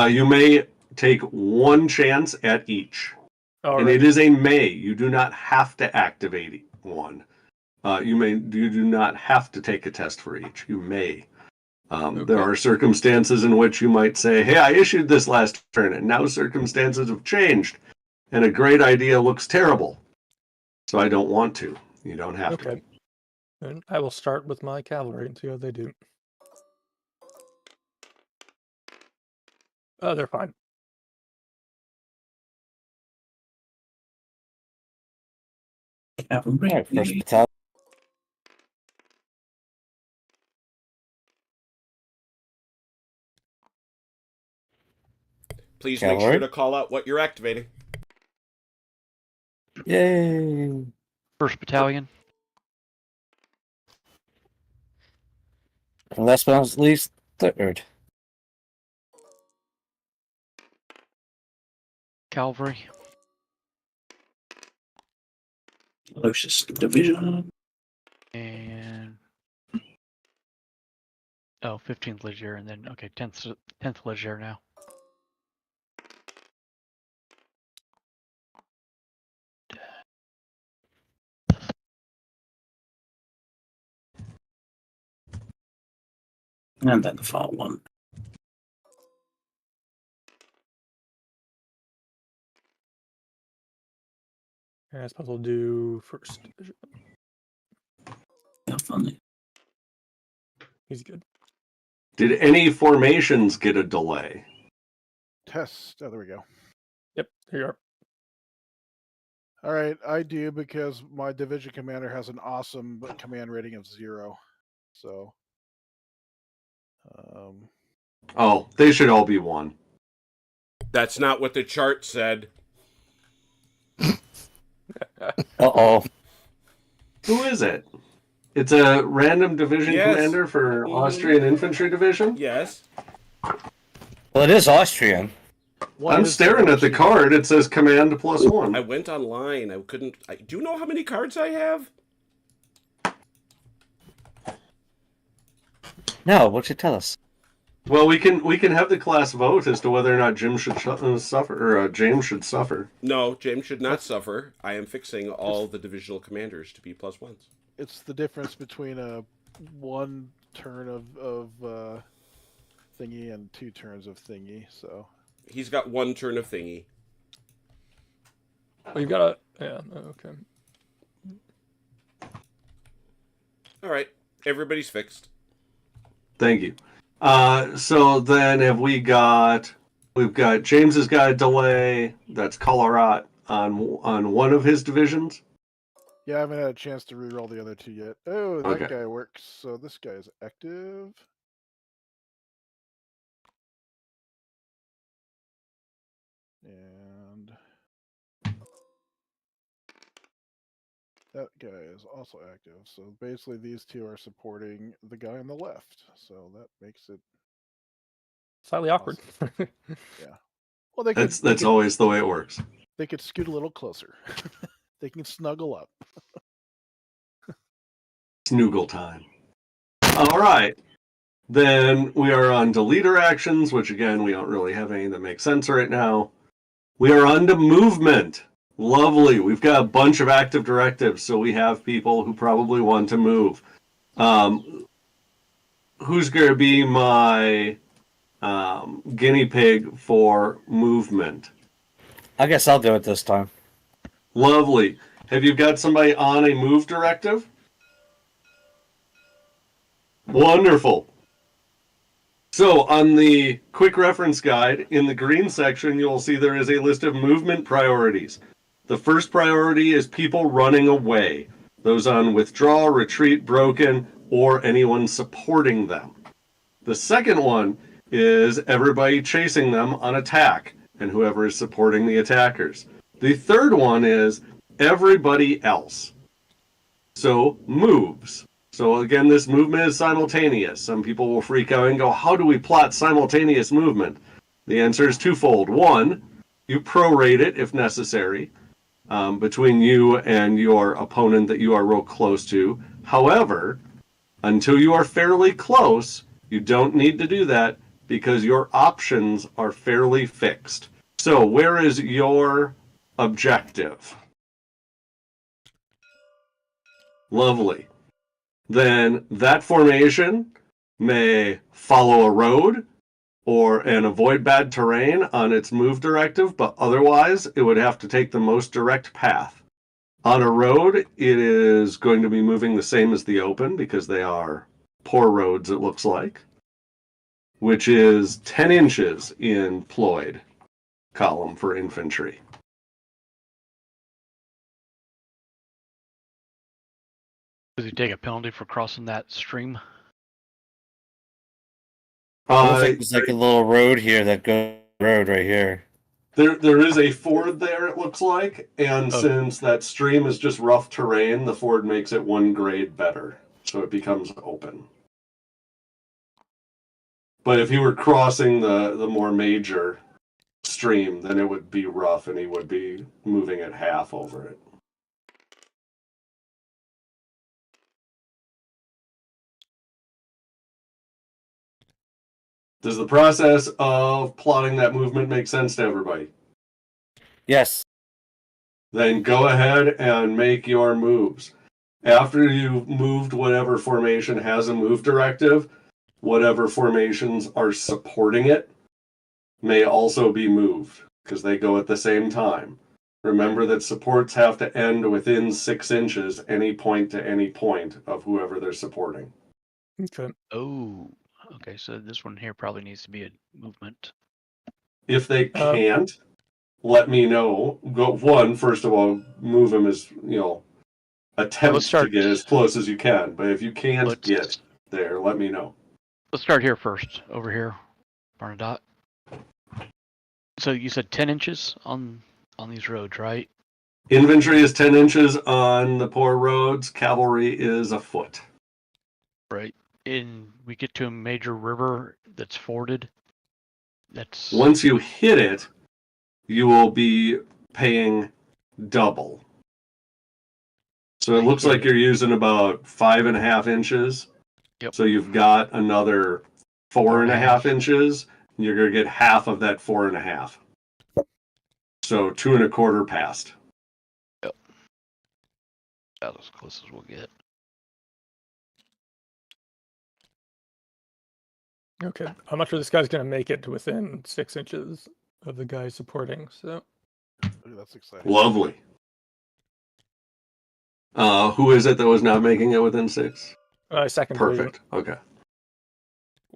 You may take 1 chance at each. All and right. it is a may. You do not have to activate one. You do not have to take a test for each. You may. There are circumstances in which you might say, hey, I issued this last turn, and now circumstances have changed, and a great idea looks terrible. So I don't want to. You don't have to. Okay. And I will start with my cavalry and see how they do. Oh, they're fine. Cavalry. Alright, first battalion. Please make Cavalry. sure to call out what you're activating. Yay! First battalion. And last but not least, third. Cavalry. Closest division. And 15th Legere, and then 10th Legere now. And then the far one. And I suppose we'll do first division. Yeah, funny. He's good. Did any formations get a delay? Test. Oh, there we go. Yep, here you are. All right, I do because my division commander has an awesome command rating of 0. So, Oh, they should all be 1. That's not what the chart said. Uh-oh. Who is it? It's a random division Yes. commander for Austrian Infantry Division? Yes. Well, it is Austrian. one I'm is staring at the actually- card. It says command +1. I went online. I couldn't. Do you know how many cards I have? No, what'd you tell us? Well, we can have the class vote as to whether or not Jim should suffer, or James should suffer. No, James should not suffer. I am fixing all the divisional commanders to be +1s. It's the difference between a 1 turn of thingy and 2 turns of thingy. So He's got 1 turn of thingy. Well, you've got a okay. All right, everybody's fixed. Thank you. So then we've got James has got a delay. That's Colorado on one of his divisions. yeah, I haven't had a chance to reroll the other 2 yet. Oh, that Okay. guy works. So this guy is active. And that guy is also active. So basically these 2 are supporting the guy on the left. So that makes it Slightly awkward. well they That's could always the way it works. they could scoot a little closer. They can snuggle up. Snoogle time. All right. Then we are on to leader actions, which again, we don't really have any that make sense right now. We are on to movement. Lovely. We've got a bunch of active directives, so we have people who probably want to move. Who's going to be my guinea pig for movement? I guess I'll do it this time. Lovely. Have you got somebody on a move directive? Wonderful. So on the quick reference guide, in the green section, you'll see there is a list of movement priorities. The first priority is people running away. Those on withdraw, retreat, broken, or anyone supporting them. The second one is everybody chasing them on attack, and whoever is supporting the attackers. The third one is everybody else. So moves. So again, this movement is simultaneous. Some people will freak out and go, how do we plot simultaneous movement? The answer is twofold. One, you prorate it if necessary between you and your opponent that you are real close to. However, until you are fairly close, you don't need to do that because your options are fairly fixed. So where is your objective? Lovely. Then that formation may follow a road and avoid bad terrain on its move directive, but otherwise it would have to take the most direct path. On a road, it is going to be moving the same as the open because they are poor roads, it looks like, which is 10 inches in ployed column for infantry. Does he take a penalty for crossing that stream? It looks like there's like a little road here that goes road right here. There is a ford there, it looks like, and since that stream is just rough terrain, the ford makes it 1 grade better, so it becomes open. But if he were crossing the more major stream, then it would be rough, and he would be moving at half over it. Does the process of plotting that movement make sense to everybody? Yes. Then go ahead and make your moves. After you've moved whatever formation has a move directive, whatever formations are supporting it may also be moved, because they go at the same time. Remember that supports have to end within 6 inches any point to any point of whoever they're supporting. Okay. Oh, okay. So this one here probably needs to be a movement. If they can't, let me know. First of all, move them as, attempt to get as close as you can. But if you can't get there, let me know. Let's start here first, over here, Barnadotte. So you said 10 inches on these roads, right? Infantry is 10 inches on the poor roads. Cavalry is a foot. Right. And we get to a major river that's forded. That's Once you hit it, you will be paying double. So it looks like you're using about 5.5 inches. Yep. So you've got another 4.5 inches. And you're going to get half of that 4.5. So 2.25 passed. Yep. About as close as we'll get. Okay. I'm not sure this guy's going to make it to within 6 inches of the guy supporting, so. Ooh, that's exciting. Lovely. Who is it that was not making it within 6? Second Perfect. division. Okay.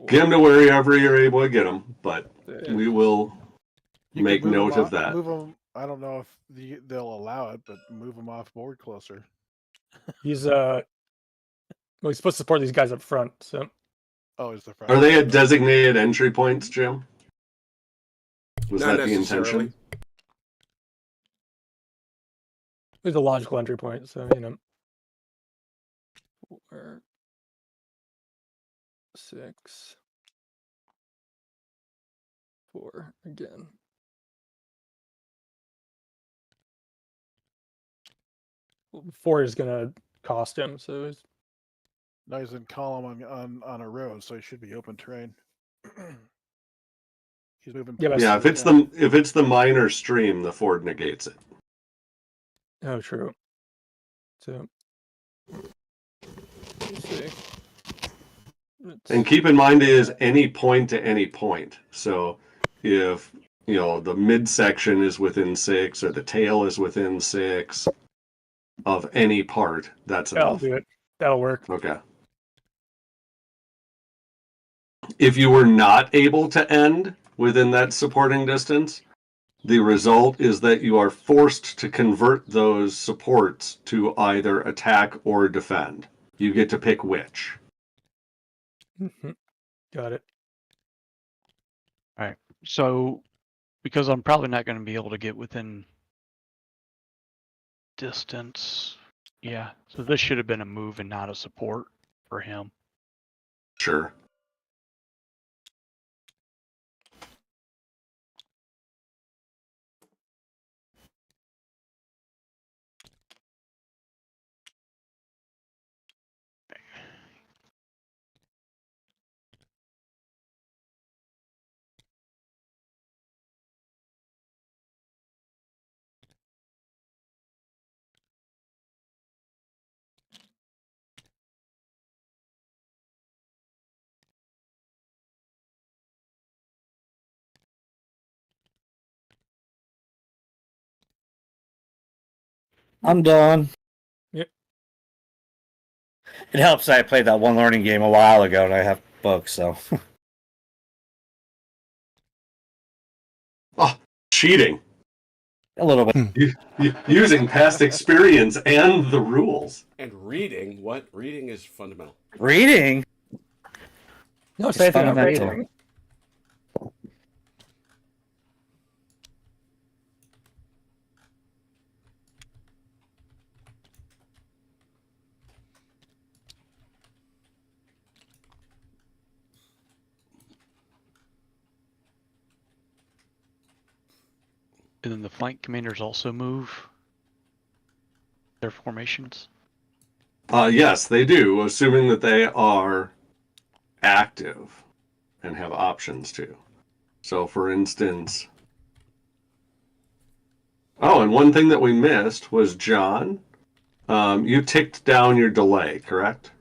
Get him to wherever you're able to get him, but we will make note of that. Move them. I don't know if they'll allow it, but move them off board closer. He's he's supposed to support these guys up front, so. Oh, is the front? Are they at designated entry points, Jim? Was Not that the necessarily. intention? It's a logical entry point, so 4, 6, 4 again. Well, 4 is gonna cost him, so he's... No, he's in column on a road, so he should be open terrain. He's moving. Yeah, if it's the minor stream, the ford negates it. Oh, true. So, let's see. And keep in mind it is any point to any point. So if the midsection is within 6 or the tail is within 6 of any part, that's enough. I'll do it. That'll work. Okay. If you were not able to end within that supporting distance, the result is that you are forced to convert those supports to either attack or defend. You get to pick which. Got it. All right. So, because I'm probably not going to be able to get within distance. Yeah. So this should have been a move and not a support for him. Sure. I'm done. Yep. It helps that I played that one learning game a while ago and I have books, so. Oh, cheating. A little bit. Using past experience and the rules. And reading, what? Reading is fundamental. Reading? No, It's say anything about fundamental. reading. And then the flank commanders also move their formations. Yes, they do, assuming that they are active and have options to. So, for instance, oh, and one thing that we missed was John. You ticked down your delay, correct?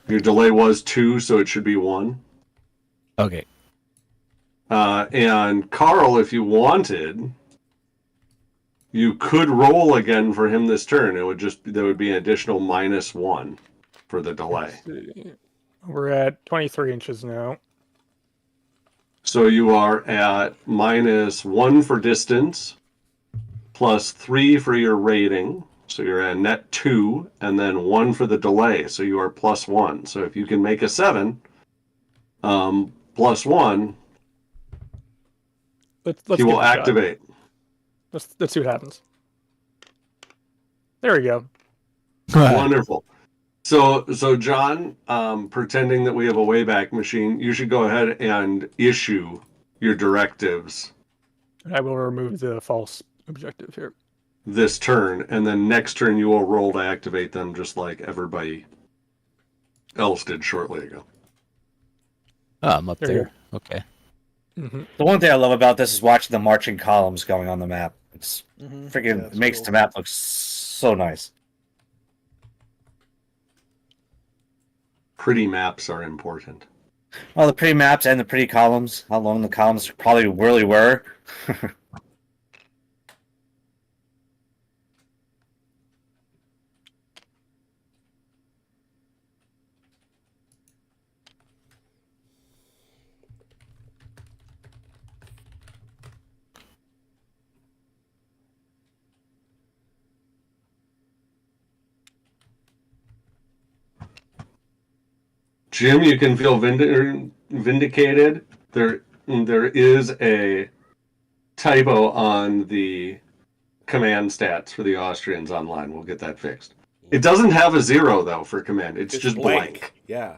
Your delay was 2, so it should be 1. Okay. And Carl, if you wanted, you could roll again for him this turn. There would be an additional -1 for the delay. Let's see. We're at 23 inches now. So you are at -1 for distance, +3 for your rating. So you're at net 2, and then 1 for the delay. So you are +1. So if you can make a 7, +1, Let's he give will it a shot. activate. Let's see what happens. There we go. Wonderful. So John, pretending that we have a Wayback Machine, you should go ahead and issue your directives And I will remove the false objective here. this turn, and then next turn you will roll to activate them, just like everybody else did shortly ago. Oh, I'm up There you there. Okay. Mm-hmm. The one thing I love about this is watching the marching columns going on the map. It's freaking that's it makes cool. the map look so nice. Pretty maps are important. Well, the pretty maps and the pretty columns. How long the columns probably really were. Jim, you can feel vindicated. There is a typo on the command stats for the Austrians online. We'll get that fixed. It doesn't have a 0 though for command. It's just blank. Yeah.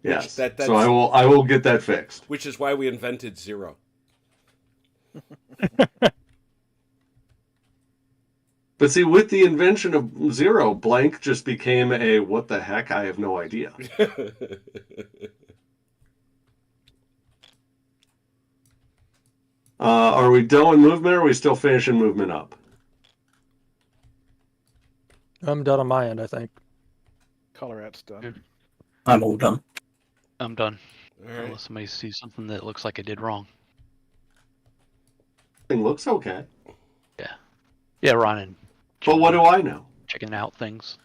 Yes. That's- So I will get that fixed. Which is why we invented 0. But see, with the invention of 0, blank just became a what the heck? I have no idea. Are we done with movement, or are we still finishing movement up? I'm done on my end, I think. Colorat's done. I'm all done. I'm done. All right. Unless somebody sees something that looks like I did wrong. Thing looks okay. Yeah, Ron and But what do I know? checking out things.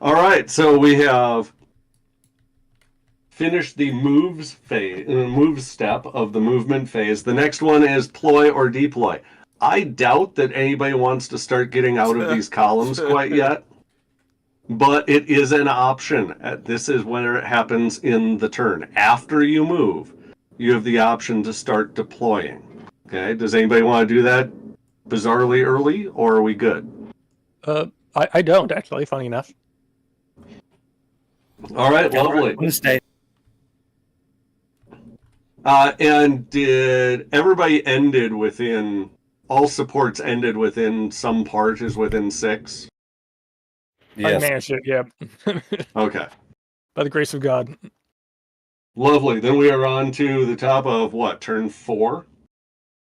All right, so we have finished the moves phase, move step of the movement phase. The next one is ploy or deploy. I doubt that anybody wants to start getting out of these columns quite yet, but it is an option. This is where it happens in the turn. After you move, you have the option to start deploying. Okay, does anybody want to do that bizarrely early, or are we good? I don't actually, funny enough. All right, lovely. I'm stay. And did everybody ended within, all supports ended within some part is within 6? I Yes. managed it, yeah. Okay, By the grace of God. lovely. Then we are on to the top of what, turn 4?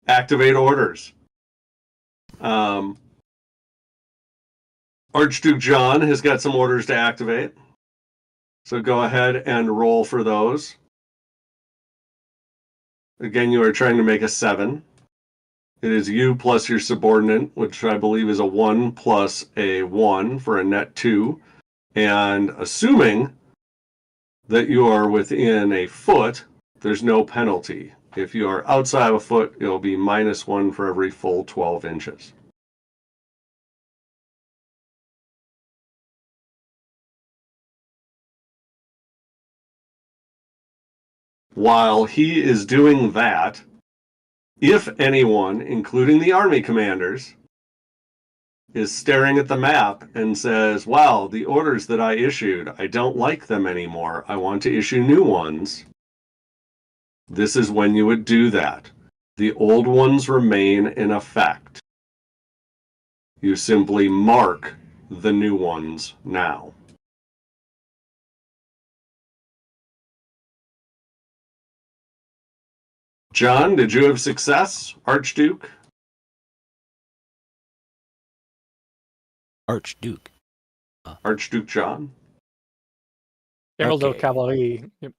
Activate orders. Archduke John has got some orders to activate. So go ahead and roll for those. Again, you are trying to make a 7. It is you plus your subordinate, which I believe is a 1 plus a 1 for a net 2. And assuming that you are within a foot, there's no penalty. If you are outside of a foot, it'll be -1 for every full 12 inches. While he is doing that, if anyone, including the army commanders, is staring at the map and says, wow, the orders that I issued, I don't like them anymore. I want to issue new ones. This is when you would do that. The old ones remain in effect. You simply mark the new ones now. John, did you have success, Archduke? Archduke. Archduke John? General de Okay. Cavalry. Yep.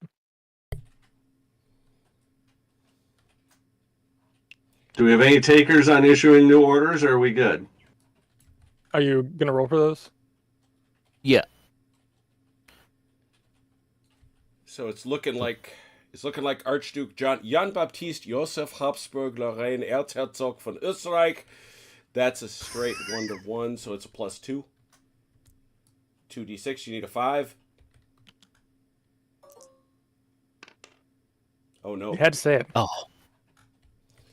Do we have any takers on issuing new orders, or are we good? Are you gonna roll for those? Yeah. So it's looking like Archduke Jan Baptist Joseph Habsburg Lorraine Erzherzog von Österreich. That's a straight 1 to 1, so it's a +2. 2d6. You need a 5. Oh no! You had to say it. Oh.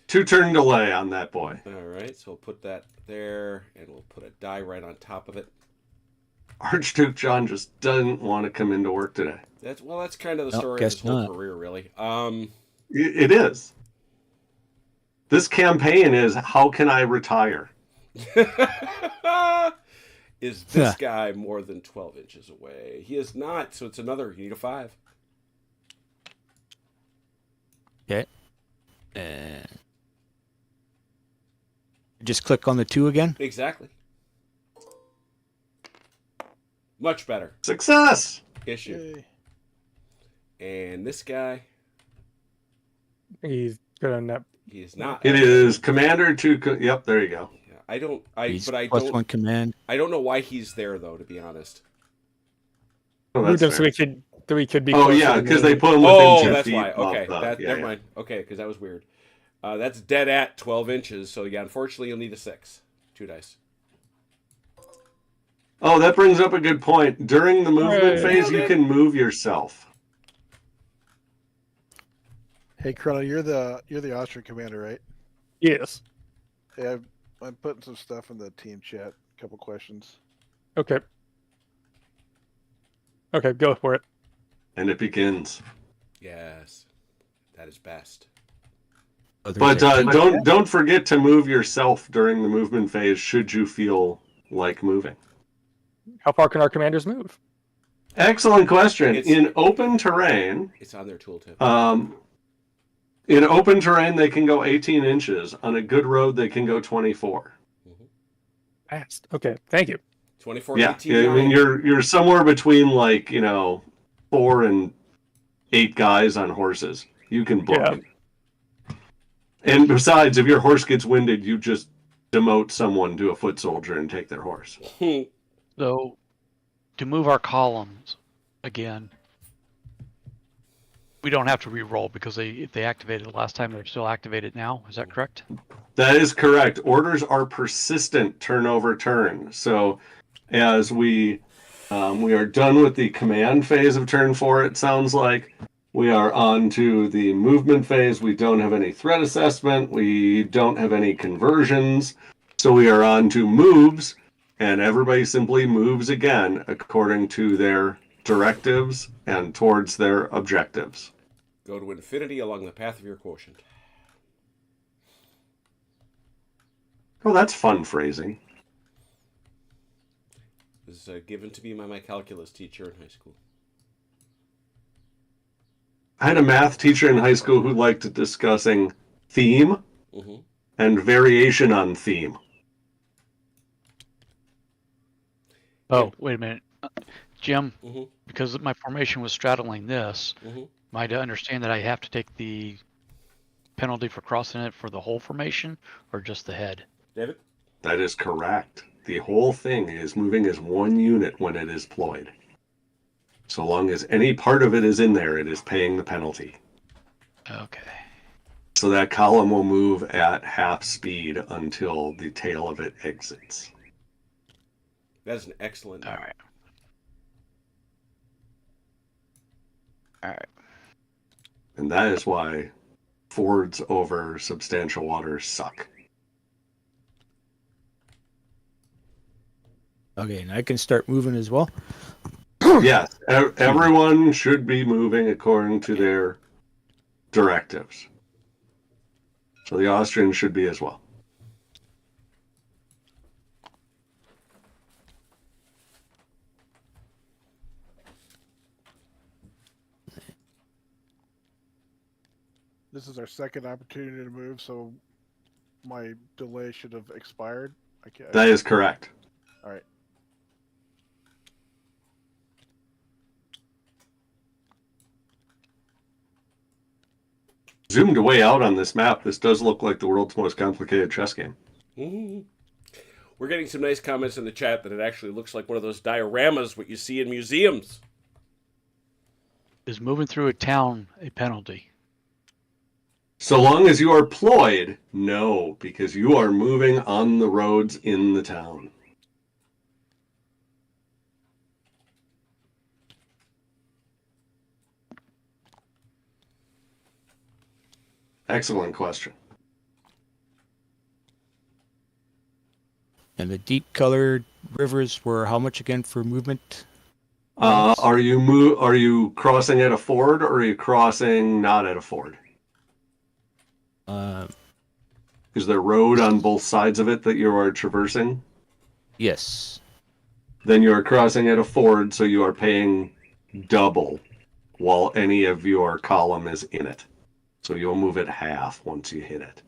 2-turn delay on that boy. All right, so we'll put that there, and we'll put a die right on top of it. Archduke John just doesn't want to come into work today. That's kind of the No, story of guess his whole not. career, really. It is. This campaign is, how can I retire? Is this guy more than 12 inches away? He is not, so it's another. You need a 5. Okay. Just click on the 2 again. Exactly. Much better. Success! Issue. Yay. And this guy, He's gonna net. he is not. It is Commander to... Yep, there you go. Yeah, I don't +1 command. I don't know why he's there though, to be honest. Oh, Moved that's him so fair. we could be. Oh closer yeah, to because the- they put him within Oh, 2 that's feet. why. of Okay, the- never mind. Okay, because that was weird. That's dead at 12 inches. So yeah, unfortunately, you'll need a 6. 2 dice. Oh, that brings up a good point. During the movement Hey. phase, you can move yourself. Hey, Chrono, you're the Austrian commander, right? Yes. Hey, I'm putting some stuff in the team chat. A couple questions. Okay. Okay, go for it. And it begins. Yes, that is best. Oh, there's But a- don't forget to move yourself during the movement phase should you feel like moving. How far can our commanders move? Excellent question. It's- In open terrain, It's on their tooltip. in open terrain they can go 18 inches. On a good road they can go 24. Fast. Okay, thank you. 24, Yeah, 18, I mean 9. you're somewhere between 4 and 8 guys on horses. You can book Yeah. it. And besides, if your horse gets winded, you just demote someone to a foot soldier and take their horse. So, to move our columns again, we don't have to re-roll because if they activated it last time, they're still activated now. Is that correct? That is correct. Orders are persistent turn over turn. So as we are done with the command phase of turn 4, it sounds like. We are on to the movement phase. We don't have any threat assessment. We don't have any conversions. So we are on to moves, and everybody simply moves again according to their directives and towards their objectives. Go to infinity along the path of your quotient. Oh, that's fun phrasing. This is given to me by my calculus teacher in high school. I had a math teacher in high school who liked discussing theme Mm-hmm. and variation on theme. Oh, wait a minute. Jim, Mm-hmm. because my formation was straddling this, Mm-hmm. am I to understand that I have to take the penalty for crossing it for the whole formation or just the head? David? That is correct. The whole thing is moving as one unit when it is deployed. So long as any part of it is in there, it is paying the penalty. Okay. So that column will move at half speed until the tail of it exits. That is an excellent. All right. All right. And that is why fords over substantial waters suck. Okay, and I can start moving as well. Yes, everyone should be moving according to their directives. So the Austrians should be as well. This is our second opportunity to move, so my delay should have expired. That is correct. All right. Zoomed way out on this map, this does look like the world's most complicated chess game. Mm-hmm. We're getting some nice comments in the chat that it actually looks like one of those dioramas what you see in museums. Is moving through a town a penalty? So long as you are ployed, no, because you are moving on the roads in the town. Excellent question. And the deep colored rivers were how much again for movement? Are you crossing at a ford or are you crossing not at a ford? Is there road on both sides of it that you are traversing? Yes. Then you are crossing at a ford, so you are paying double while any of your column is in it. So you'll move it half once you hit it.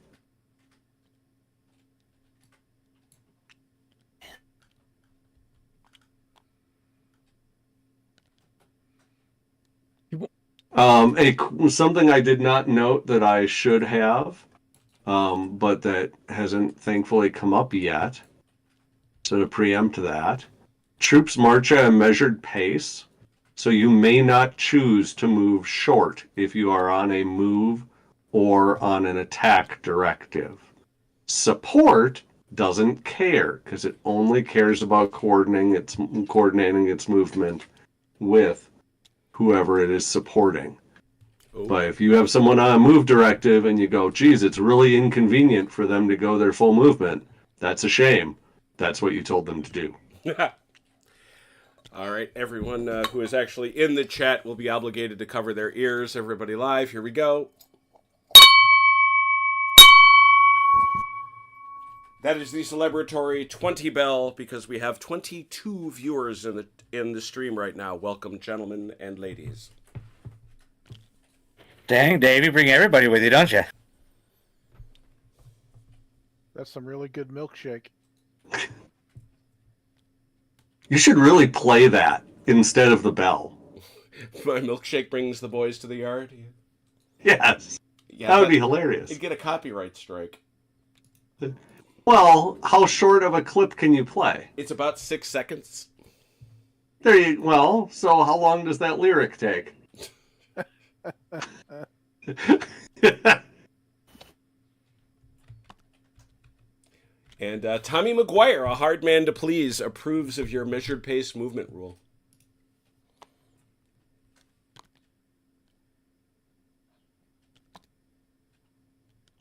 Something I did not note that I should have, but that hasn't thankfully come up yet. So to preempt that, troops march at a measured pace, so you may not choose to move short if you are on a move or on an attack directive. Support doesn't care because it only cares about coordinating its movement with whoever it is supporting. Ooh. But if you have someone on a move directive and you go, geez, it's really inconvenient for them to go their full movement, that's a shame. That's what you told them to do. All right, everyone who is actually in the chat will be obligated to cover their ears. Everybody live, here we go. That is the celebratory 20 bell because we have 22 viewers in the stream right now. Welcome, gentlemen and ladies. Dang, Dave, you bring everybody with you, don't you? That's some really good milkshake. You should really play that instead of the bell. My milkshake brings the boys to the yard. Yes. Yeah, that would be hilarious. You'd get a copyright strike. Well, how short of a clip can you play? It's about 6 seconds. Well, so how long does that lyric take? And Tommy McGuire, a hard man to please, approves of your measured pace movement rule.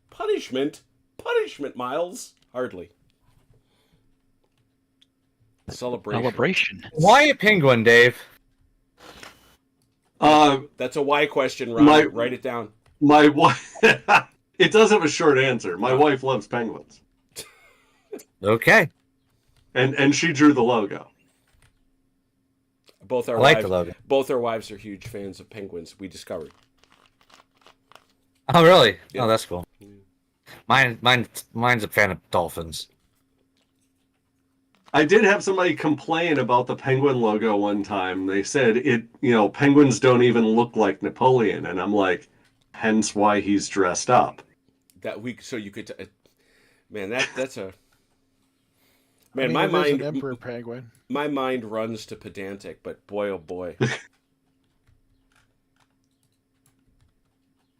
Punishment? Punishment, Miles? Hardly. Celebration. Why a penguin, Dave? That's a why question, Ron. Write it down. My wife. It does have a short answer. My wife loves penguins. Okay. And she drew the logo. Both our I like wives, the logo. Both our wives are huge fans of penguins. We discovered. Oh, really? Yeah. Oh, that's cool. Mine's a fan of dolphins. I did have somebody complain about the penguin logo one time. They said penguins don't even look like Napoleon, and I'm like, hence why he's dressed up. That week, so you could. Man, that's a. I Man, mean, it is an emperor penguin. my mind runs to pedantic, but boy, oh boy.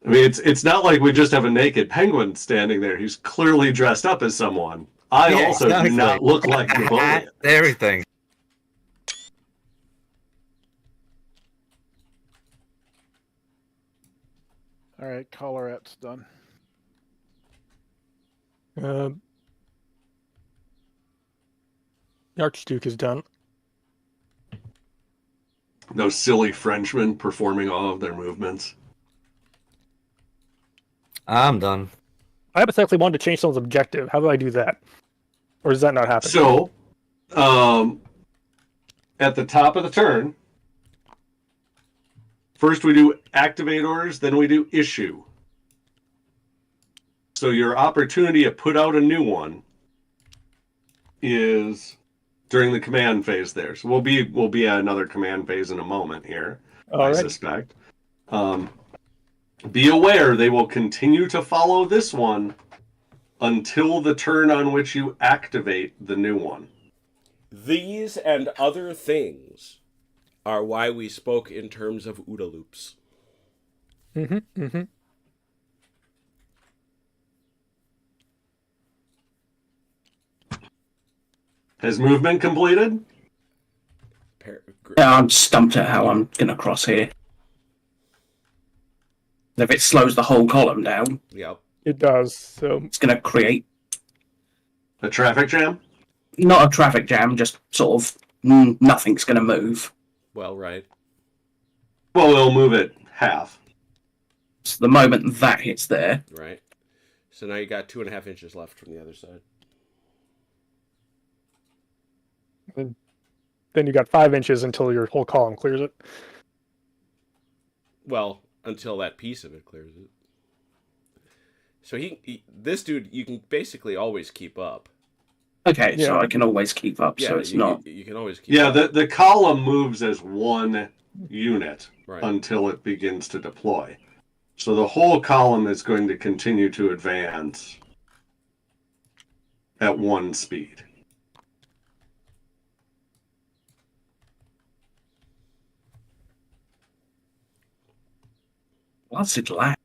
I mean, it's not like we just have a naked penguin standing there. He's clearly dressed up as someone. I Yeah, also do not exactly. look like Napoleon. Everything. All right, Colorette's done. The Archduke is done. Those silly Frenchmen performing all of their movements. I'm done. I hypothetically wanted to change someone's objective. How do I do that? Or does that not happen? So, at the top of the turn, first we do activate orders, then we do issue. So your opportunity to put out a new one is during the command phase there. So we'll be at another command phase in a moment here, I suspect. Be aware they will continue to follow this one until the turn on which you activate the new one. These and other things are why we spoke in terms of OODA loops. Mm-hmm. Mm-hmm. Has movement completed? Yeah, I'm stumped at how I'm going to cross here. If it slows the whole column down, Yep. It does. So it's going to create A traffic jam? not a traffic jam, just sort of nothing's going to move. Well, right. Well, it'll move it half. So the moment that hits there, Right. So now you got 2.5 inches left from the other side. then you got 5 inches until your whole column clears it. Well, until that piece of it clears it. So this dude, you can basically always keep up. okay, Yeah. so I can always keep up. Yeah, So it's you, not. You can always keep Yeah, up. the column moves as one unit Right. until it begins to deploy. So the whole column is going to continue to advance at one speed. What's it like?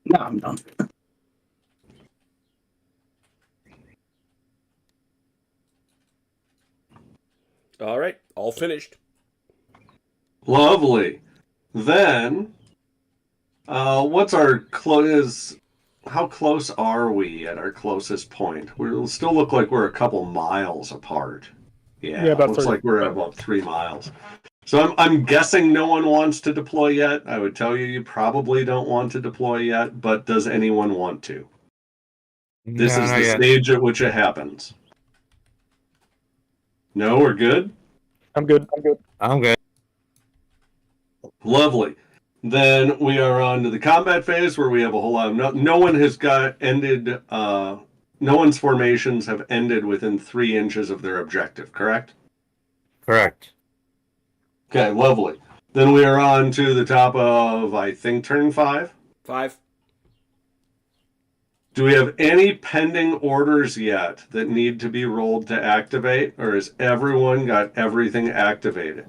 No, I'm done. All right. All finished. Lovely. Then, what's our close? How close are we at our closest point? We'll still look like we're a couple miles apart. Yeah, about looks 30. like we're at about 3 miles. So I'm guessing no one wants to deploy yet. I would tell you probably don't want to deploy yet, but does anyone want to? This is the stage at which it happens. No, we're good? I'm good. I'm good. Lovely. Then we are on to the combat phase where we have a whole lot of no one has got ended. No one's formations have ended within 3 inches of their objective. Correct. Correct. Okay, lovely. Then we are on to the top of, I think, turn 5. 5. Do we have any pending orders yet that need to be rolled to activate, or has everyone got everything activated?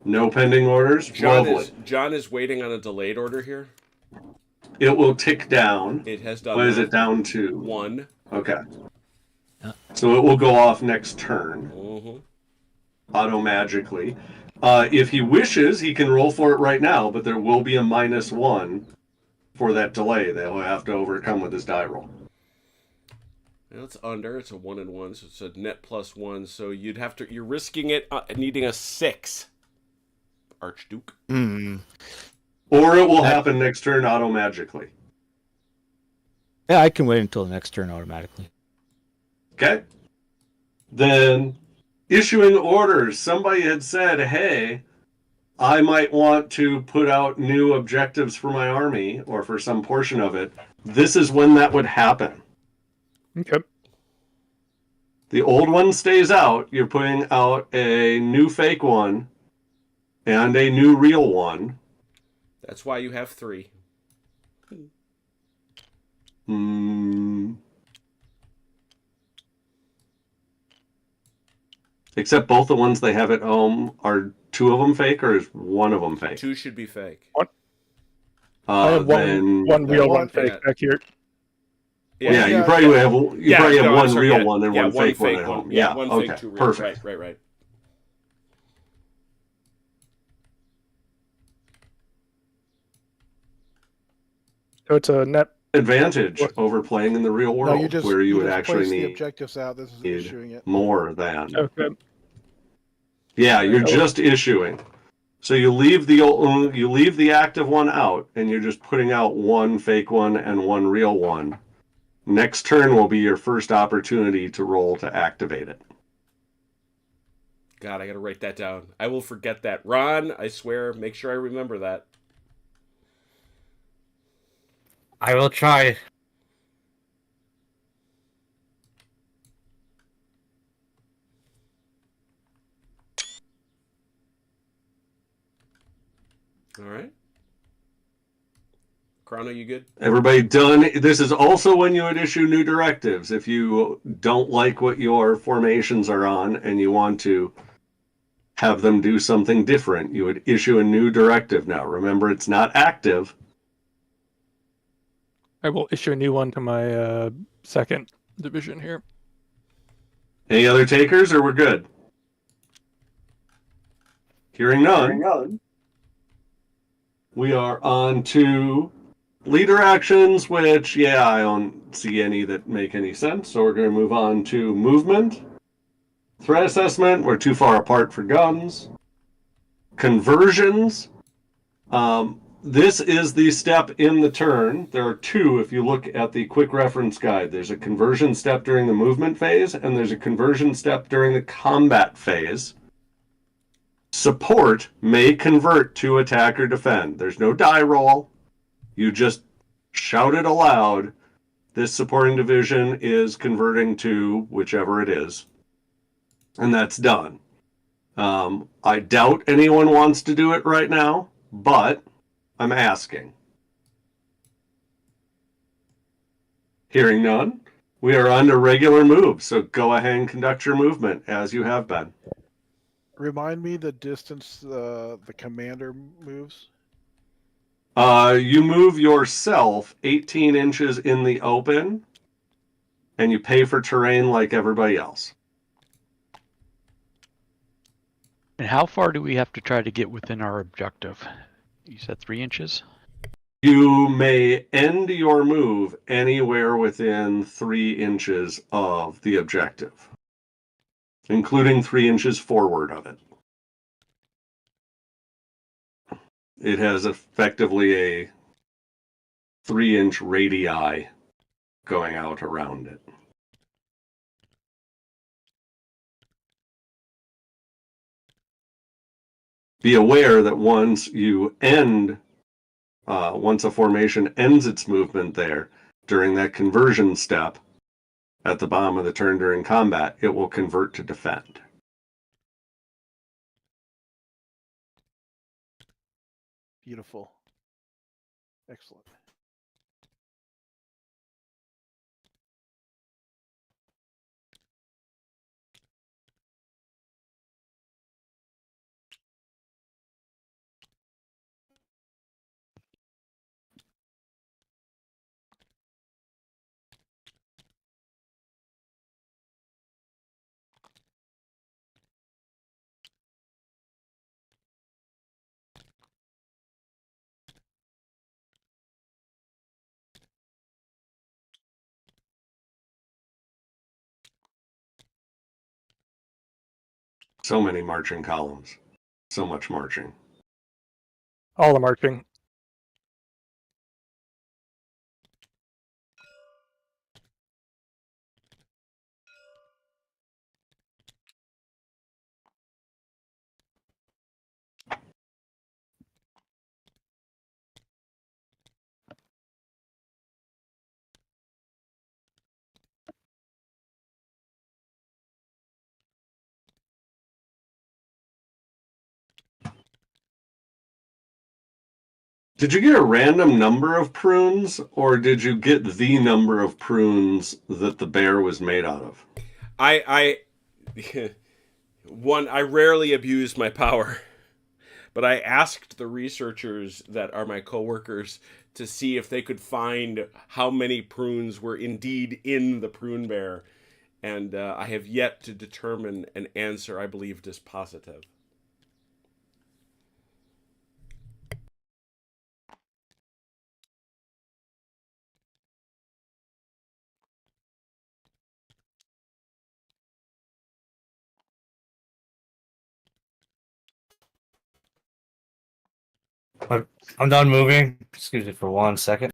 No pending orders? Lovely. John is waiting on a delayed order here. It will tick down. It has done. What is that. it down to? 1. Okay. So it will go off next turn, Mm-hmm. auto-magically. If he wishes, he can roll for it right now, but there will be a -1 for that delay that he'll have to overcome with his die roll. Well, it's under. It's a 1 and 1, so it's a net +1. So you'd have to. You're risking it needing a 6, Archduke. Hmm. Or it will happen next turn auto-magically. Yeah, I can wait until the next turn automatically. Okay? Then, issuing orders. Somebody had said, hey, I might want to put out new objectives for my army, or for some portion of it. This is when that would happen. Okay. The old one stays out. You're putting out a new fake one and a new real one. That's why you have 3. Except both the ones they have at home, are 2 of them fake, or is one of them fake? 2 should be fake. I have one real, one fake yeah. back here. Yeah, you probably have one sorry, real one and one fake one at one. home. Yeah, one okay, fake, 2 real. perfect. Right. So it's a net. Advantage over playing in the real world, No, you just where you would just actually place the need objectives out. This is issuing it. more than. Okay. Yeah, you're just issuing. So you leave the active one out, and you're just putting out one fake one and one real one. Next turn will be your first opportunity to roll to activate it. God, I gotta write that down. I will forget that. Ron, I swear, make sure I remember that. I will try. All right. Chrono, you good? Everybody done? This is also when you would issue new directives. If you don't like what your formations are on and you want to have them do something different, you would issue a new directive now. Remember, it's not active. I will issue a new one to my second division here. Any other takers, or we're good? Hearing none. We are on to leader actions, which, I don't see any that make any sense. So we're going to move on to movement. Threat assessment, we're too far apart for guns. Conversions. This is the step in the turn. There are 2 if you look at the quick reference guide. There's a conversion step during the movement phase, and there's a conversion step during the combat phase. Support may convert to attack or defend. There's no die roll. You just shout it aloud. This supporting division is converting to whichever it is. And that's done. I doubt anyone wants to do it right now, but I'm asking. Hearing none, we are on to regular moves, so go ahead and conduct your movement as you have been. Remind me the distance the commander moves. You move yourself 18 inches in the open, and you pay for terrain like everybody else. And how far do we have to try to get within our objective? You said 3 inches? You may end your move anywhere within 3 inches of the objective, including 3 inches forward of it. It has effectively a 3-inch radii going out around it. Be aware that once a formation ends its movement there, during that conversion step, at the bottom of the turn during combat, it will convert to defend. Beautiful. Excellent. So many marching columns. So much marching. All the marching. Did you get a random number of prunes, or did you get the number of prunes that the bear was made out of? I I rarely abuse my power, but I asked the researchers that are my coworkers to see if they could find how many prunes were indeed in the prune bear, and I have yet to determine an answer I believe dispositive. I'm done moving. Excuse me for 1 second.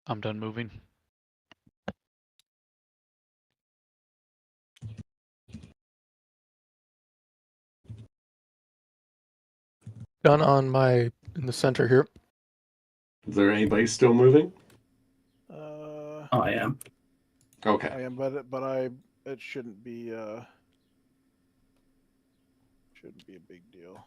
I'm done moving. Done on my in the center here. Is there anybody still moving? I am. Okay. I am, but it shouldn't be a big deal.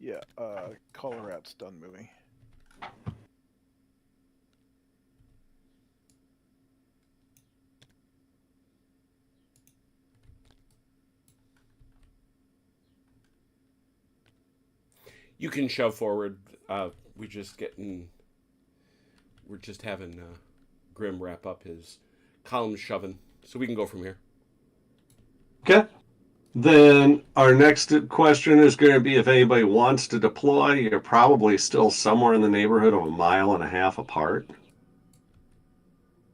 Yeah, Colorad's done moving. You can shove forward. We're just having Grim wrap up his column shoving, so we can go from here. Okay. Then our next question is going to be if anybody wants to deploy. You're probably still somewhere in the neighborhood of 1.5 miles apart.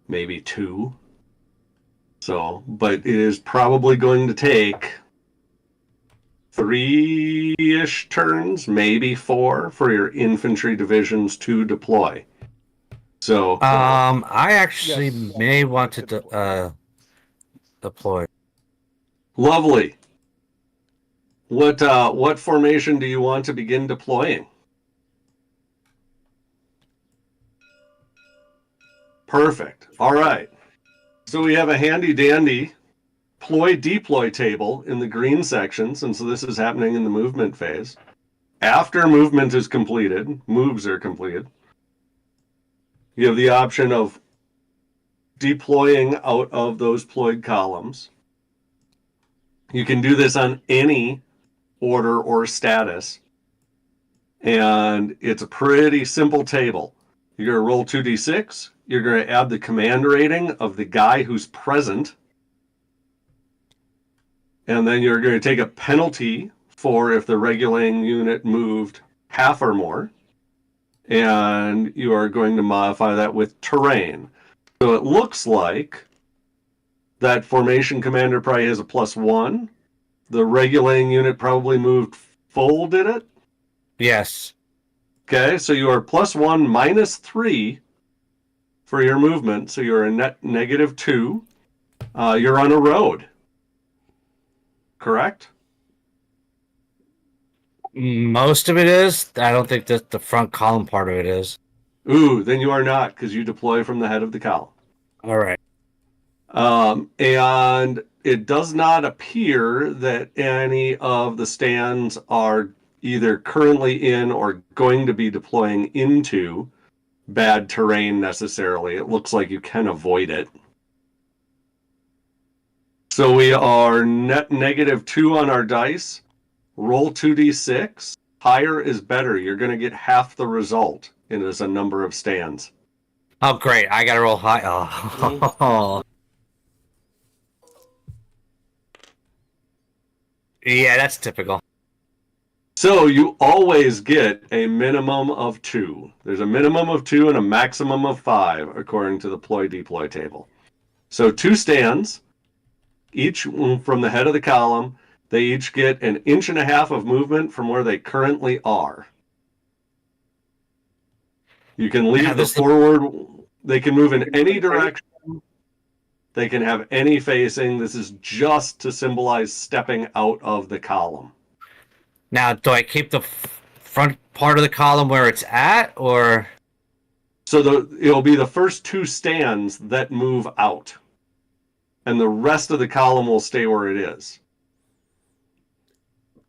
Maybe 2. So, but it is probably going to take 3-ish turns, maybe 4, for your infantry divisions to deploy. So, I actually Yes. may want to deploy. lovely. What formation do you want to begin deploying? Perfect. All right. So we have a handy dandy deploy table in the green sections, and so this is happening in the movement phase. After movement is completed, moves are completed, you have the option of deploying out of those deployed columns. You can do this on any order or status, and it's a pretty simple table. You're going to roll 2d6. You're going to add the command rating of the guy who's present, and then you're going to take a penalty for if the regulating unit moved half or more, and you are going to modify that with terrain. So it looks like that formation commander probably has a +1. The regulating unit probably moved full, did it? Yes. Okay, so you are +1 -3 for your movement, so you're a net -2. You're on a road, correct? Most of it is. I don't think that the front column part of it is. Ooh, then you are not, because you deploy from the head of the column. All right. And it does not appear that any of the stands are either currently in or going to be deploying into bad terrain necessarily. It looks like you can avoid it. So we are net -2 on our dice. Roll 2d6. Higher is better. You're going to get half the result as a number of stands. Oh, great. I got to roll high. Oh. Yeah, that's typical. So you always get a minimum of 2. There's a minimum of 2 and a maximum of 5, according to the ploy-deploy table. So 2 stands, each from the head of the column. They each get 1.5 inches of movement from where they currently are. You can leave the forward. They can move in any direction. They can have any facing. This is just to symbolize stepping out of the column. Now, do I keep the front part of the column where it's at, or? So it'll be the first 2 stands that move out, and the rest of the column will stay where it is.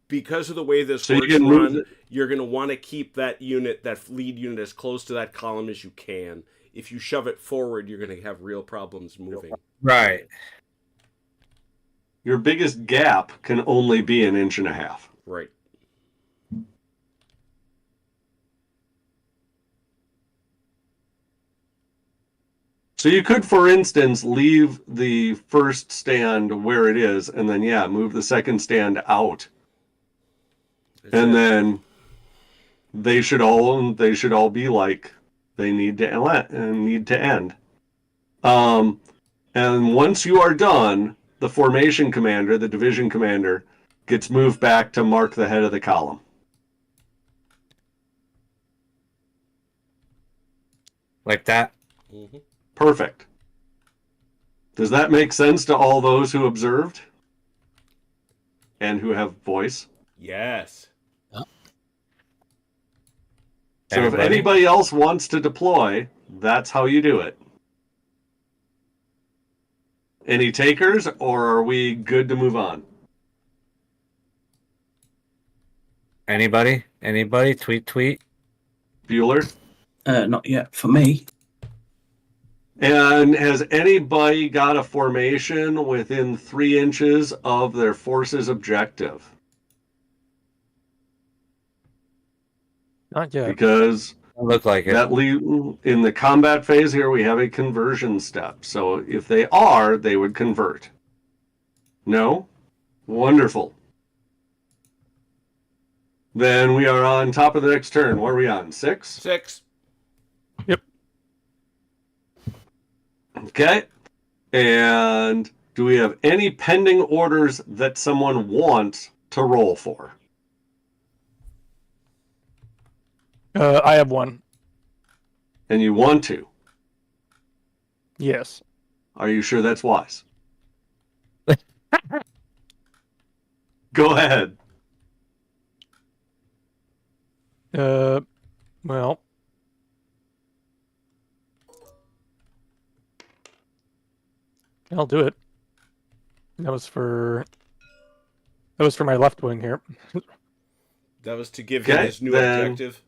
Because of the way this So works, you can Ron, you're going to want to keep that unit, that lead unit, as close to that column as you can. If you shove it forward, you're going to have real problems moving. Right. Your biggest gap can only be 1.5 inches. Right. So you could, for instance, leave the first stand where it is, and then move the second stand out, then they should all be like they need to end. And once you are done, the formation commander, the division commander, gets moved back to mark the head of the column. Like that? Mm-hmm. Perfect. Does that make sense to all those who observed and who have voice? Yes. So if anybody else wants to deploy, that's how you do it. Any takers, or are we good to move on? Anybody? Tweet. Bueller? Not yet for me. And has anybody got a formation within 3 inches of their force's objective? Not yet. Because Look like it. in the combat phase here, we have a conversion step. So if they are, they would convert. No? Wonderful. Then we are on top of the next turn. What are we on? 6? 6. Yep. Okay. And do we have any pending orders that someone wants to roll for? I have one. And you want to? Yes. Are you sure that's wise? Go ahead. Well. I'll do it. That was for my left wing here. That was to give him his new objective?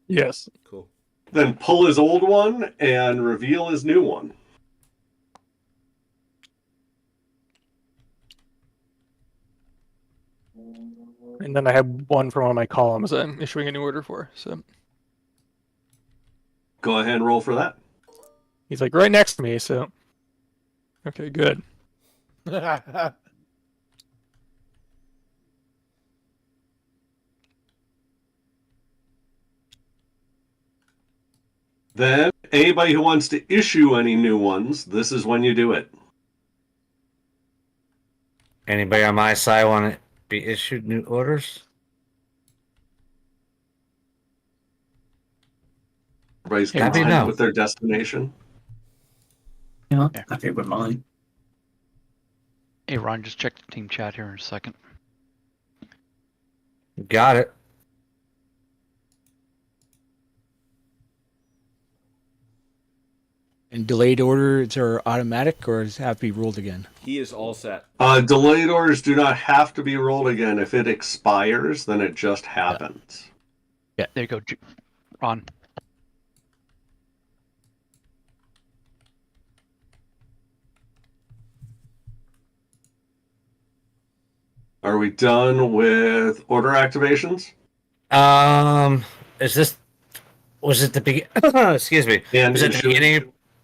Yes. Cool. Then pull his old one and reveal his new one. And then I have one from one of my columns I'm issuing a new order for. So go ahead and roll for that. He's like right next to me, so okay, good. Then, anybody who wants to issue any new ones, this is when you do it. Anybody on my side want to be issued new orders? Everybody's Happy content now. with their destination. Yeah, happy with mine. Hey, Ron, just check the team chat here in a second. Got it. And delayed orders are automatic, or does it have to be rolled again? He is all set. Delayed orders do not have to be rolled again. If it expires, then it just happens. There you go, Ron. Are we done with order activations? Was it the beginning? Excuse me. And Was it the issuing- beginning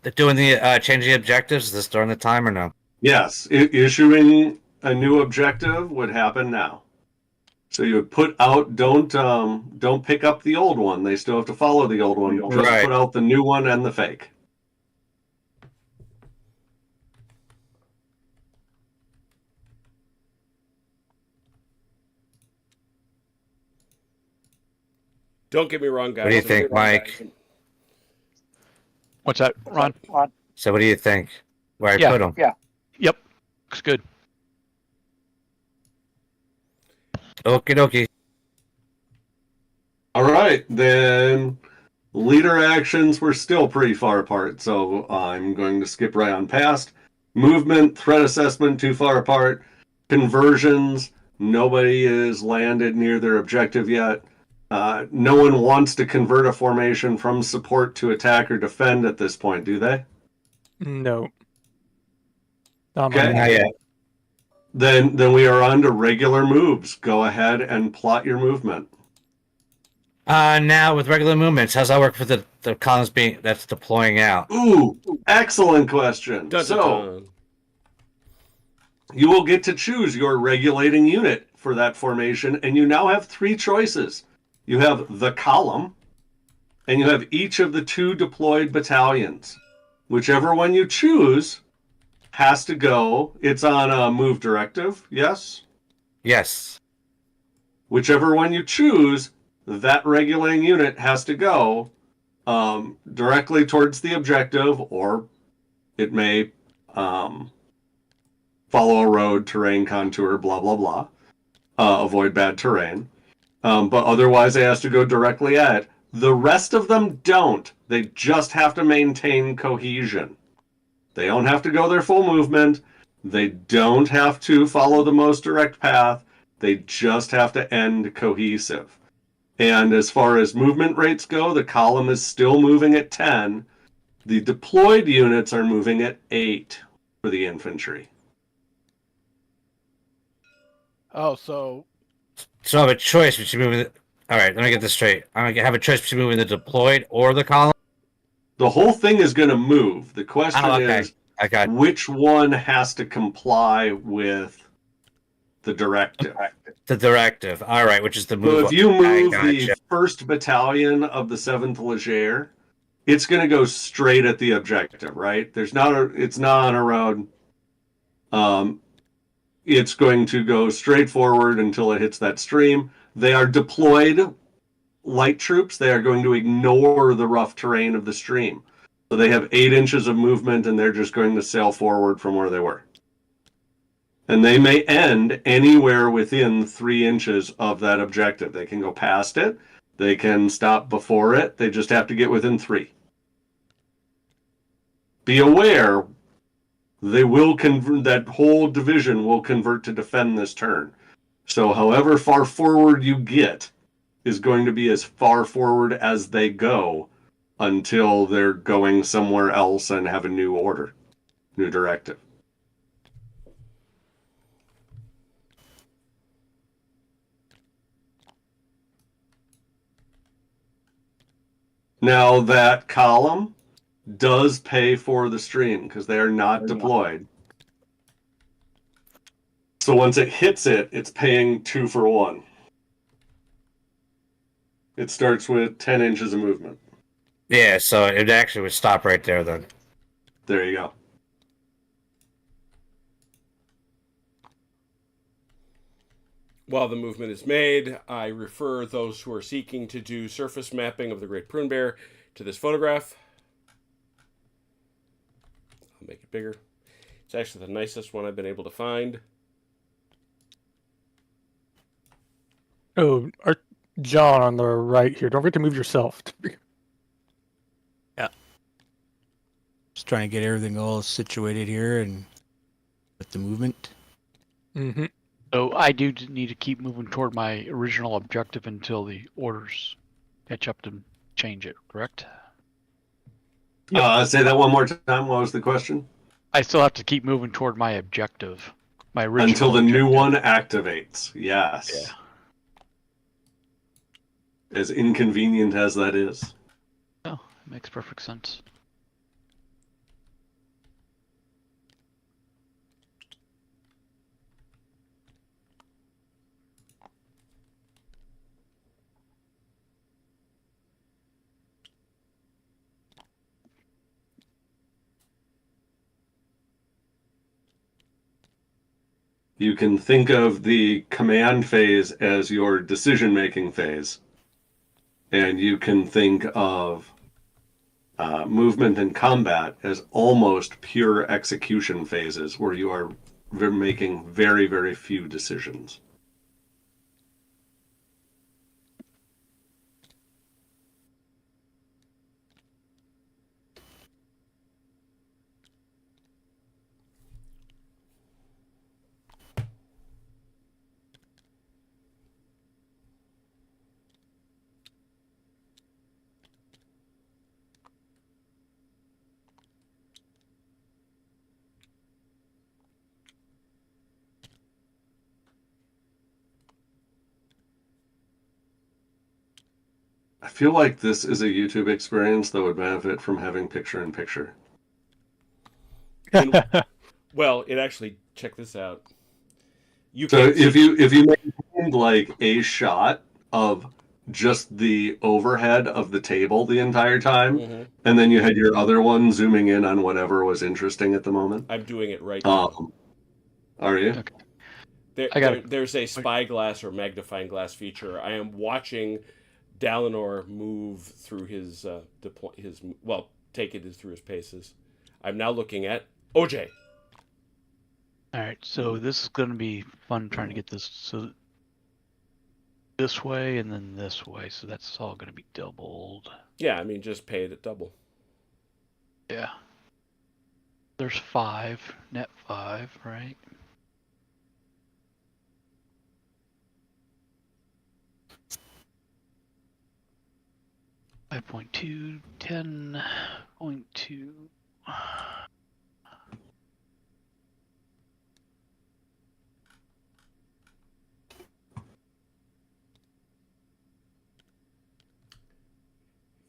of doing the changing objectives? Is this during the time or no? Yes, issuing a new objective would happen now. So you would put out, don't pick up the old one. They still have to follow the old one. Just Right. put out the new one and the fake. Don't get me wrong, guys. What do you think, Mike? What's that, Ron? So what do you think? Where I Yeah, put them? Yep. Looks good. Okie dokie. All right, then leader actions were still pretty far apart, so I'm going to skip right on past. Movement, threat assessment, too far apart. Conversions, nobody is landed near their objective yet. No one wants to convert a formation from support to attack or defend at this point, do they? No. Okay. Not yet. Then we are on to regular moves. Go ahead and plot your movement. Now with regular movements, how's that work for the columns that's deploying out? Ooh, excellent question. Dun, dun, So dun. you will get to choose your regulating unit for that formation, and you now have 3 choices. You have the column, and you have each of the 2 deployed battalions. Whichever one you choose has to go. It's on a move directive, yes? Yes. Whichever one you choose, that regulating unit has to go directly towards the objective, or it may follow a road, terrain, contour, blah, blah, blah. Avoid bad terrain. But otherwise, it has to go directly at it. The rest of them don't. They just have to maintain cohesion. They don't have to go their full movement. They don't have to follow the most direct path. They just have to end cohesive. And as far as movement rates go, the column is still moving at 10. The deployed units are moving at 8 for the infantry. Oh, so So I have a choice between moving. All right, let me get this straight. I have a choice between moving the deployed or the column. The whole thing is going to move. The question is, I got. which one has to comply with the directive? The directive. All right, which is the move. So if you move I the gotcha. 1st Battalion of the 7th Leger, it's going to go straight at the objective, right? It's not on a road. It's going to go straight forward until it hits that stream. They are deployed light troops. They are going to ignore the rough terrain of the stream. So they have 8 inches of movement, and they're just going to sail forward from where they were. And they may end anywhere within 3 inches of that objective. They can go past it. They can stop before it. They just have to get within 3. Be aware, they will convert. That whole division will convert to defend this turn. So however far forward you get is going to be as far forward as they go until they're going somewhere else and have a new order, new directive. Now that column does pay for the stream because they are not deployed. So once it hits it, it's paying 2 for 1. It starts with 10 inches of movement. Yeah, so it actually would stop right there then. There you go. While the movement is made, I refer those who are seeking to do surface mapping of the Great Prune Bear to this photograph. I'll make it bigger. It's actually the nicest one I've been able to find. Oh, John on the right here. Don't forget to move yourself. Just trying to get everything all situated here and with the movement. Mm-hmm. So I do need to keep moving toward my original objective until the orders catch up to change it, correct? Say that one more time. What was the question? I still have to keep moving toward my objective, my original Until the new objective. one activates. Yes. Yeah. As inconvenient as that is. Oh, it makes perfect sense. You can think of the command phase as your decision-making phase. And you can think of movement and combat as almost pure execution phases where you are making very, very few decisions. I feel like this is a YouTube experience that would benefit from having picture-in-picture. Well, it actually, check this out. You So can't if you maintained like a shot of just the overhead of the table the entire time, Mhm. and then you had your other one zooming in on whatever was interesting at the moment. I'm doing it right now. Are you? Okay. There's a spyglass or magnifying glass feature. I am watching Dalinor move through his take it through his paces. I'm now looking at OJ. All right, so this is going to be fun trying to get this so this way and then this way. So that's all going to be doubled. Yeah, I mean, just pay it at double. Yeah. There's 5, net 5, right? $5.2, 10.2.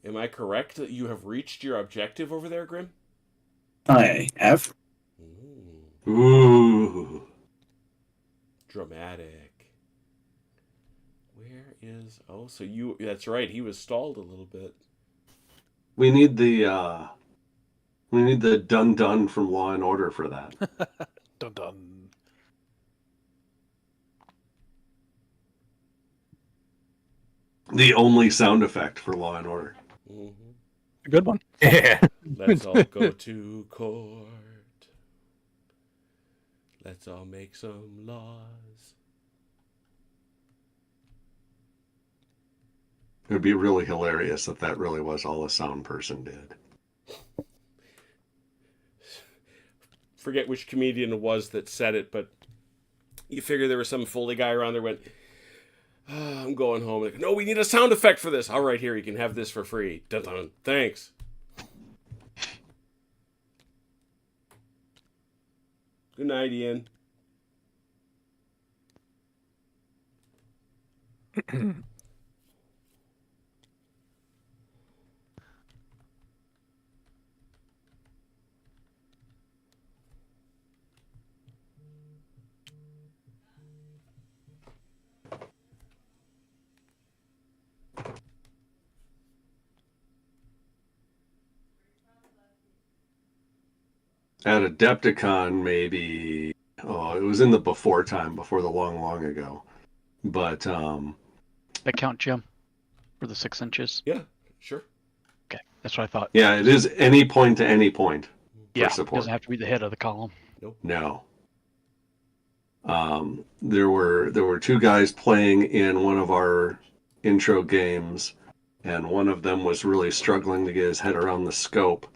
Am I correct that you have reached your objective over there, Grim? I have. Ooh. Dramatic. Where is... Oh, so you... That's right, he was stalled a little bit. We need the dun-dun from Law and Order for that. Dun dun. The only sound effect for Law and Order. Mm-hmm. A good one. Yeah. Let's all go to court. Let's all make some laws. It would be really hilarious if that really was all a sound person did. Forget which comedian it was that said it, but you figure there was some Foley guy around there went, I'm going home. Like, no, we need a sound effect for this. All right, here, you can have this for free. Dun-dun. Thanks. Good night, Ian. At Adepticon, maybe... Oh, it was in the before time, before the long, long ago. But, That count, Jim? For the 6 inches? Yeah, sure. Okay, that's what I thought. yeah, it is any point to any point for Yeah, it support. doesn't have to be the head of the column. No. There were 2 guys playing in one of our intro games, and one of them was really struggling to get his head around the scope.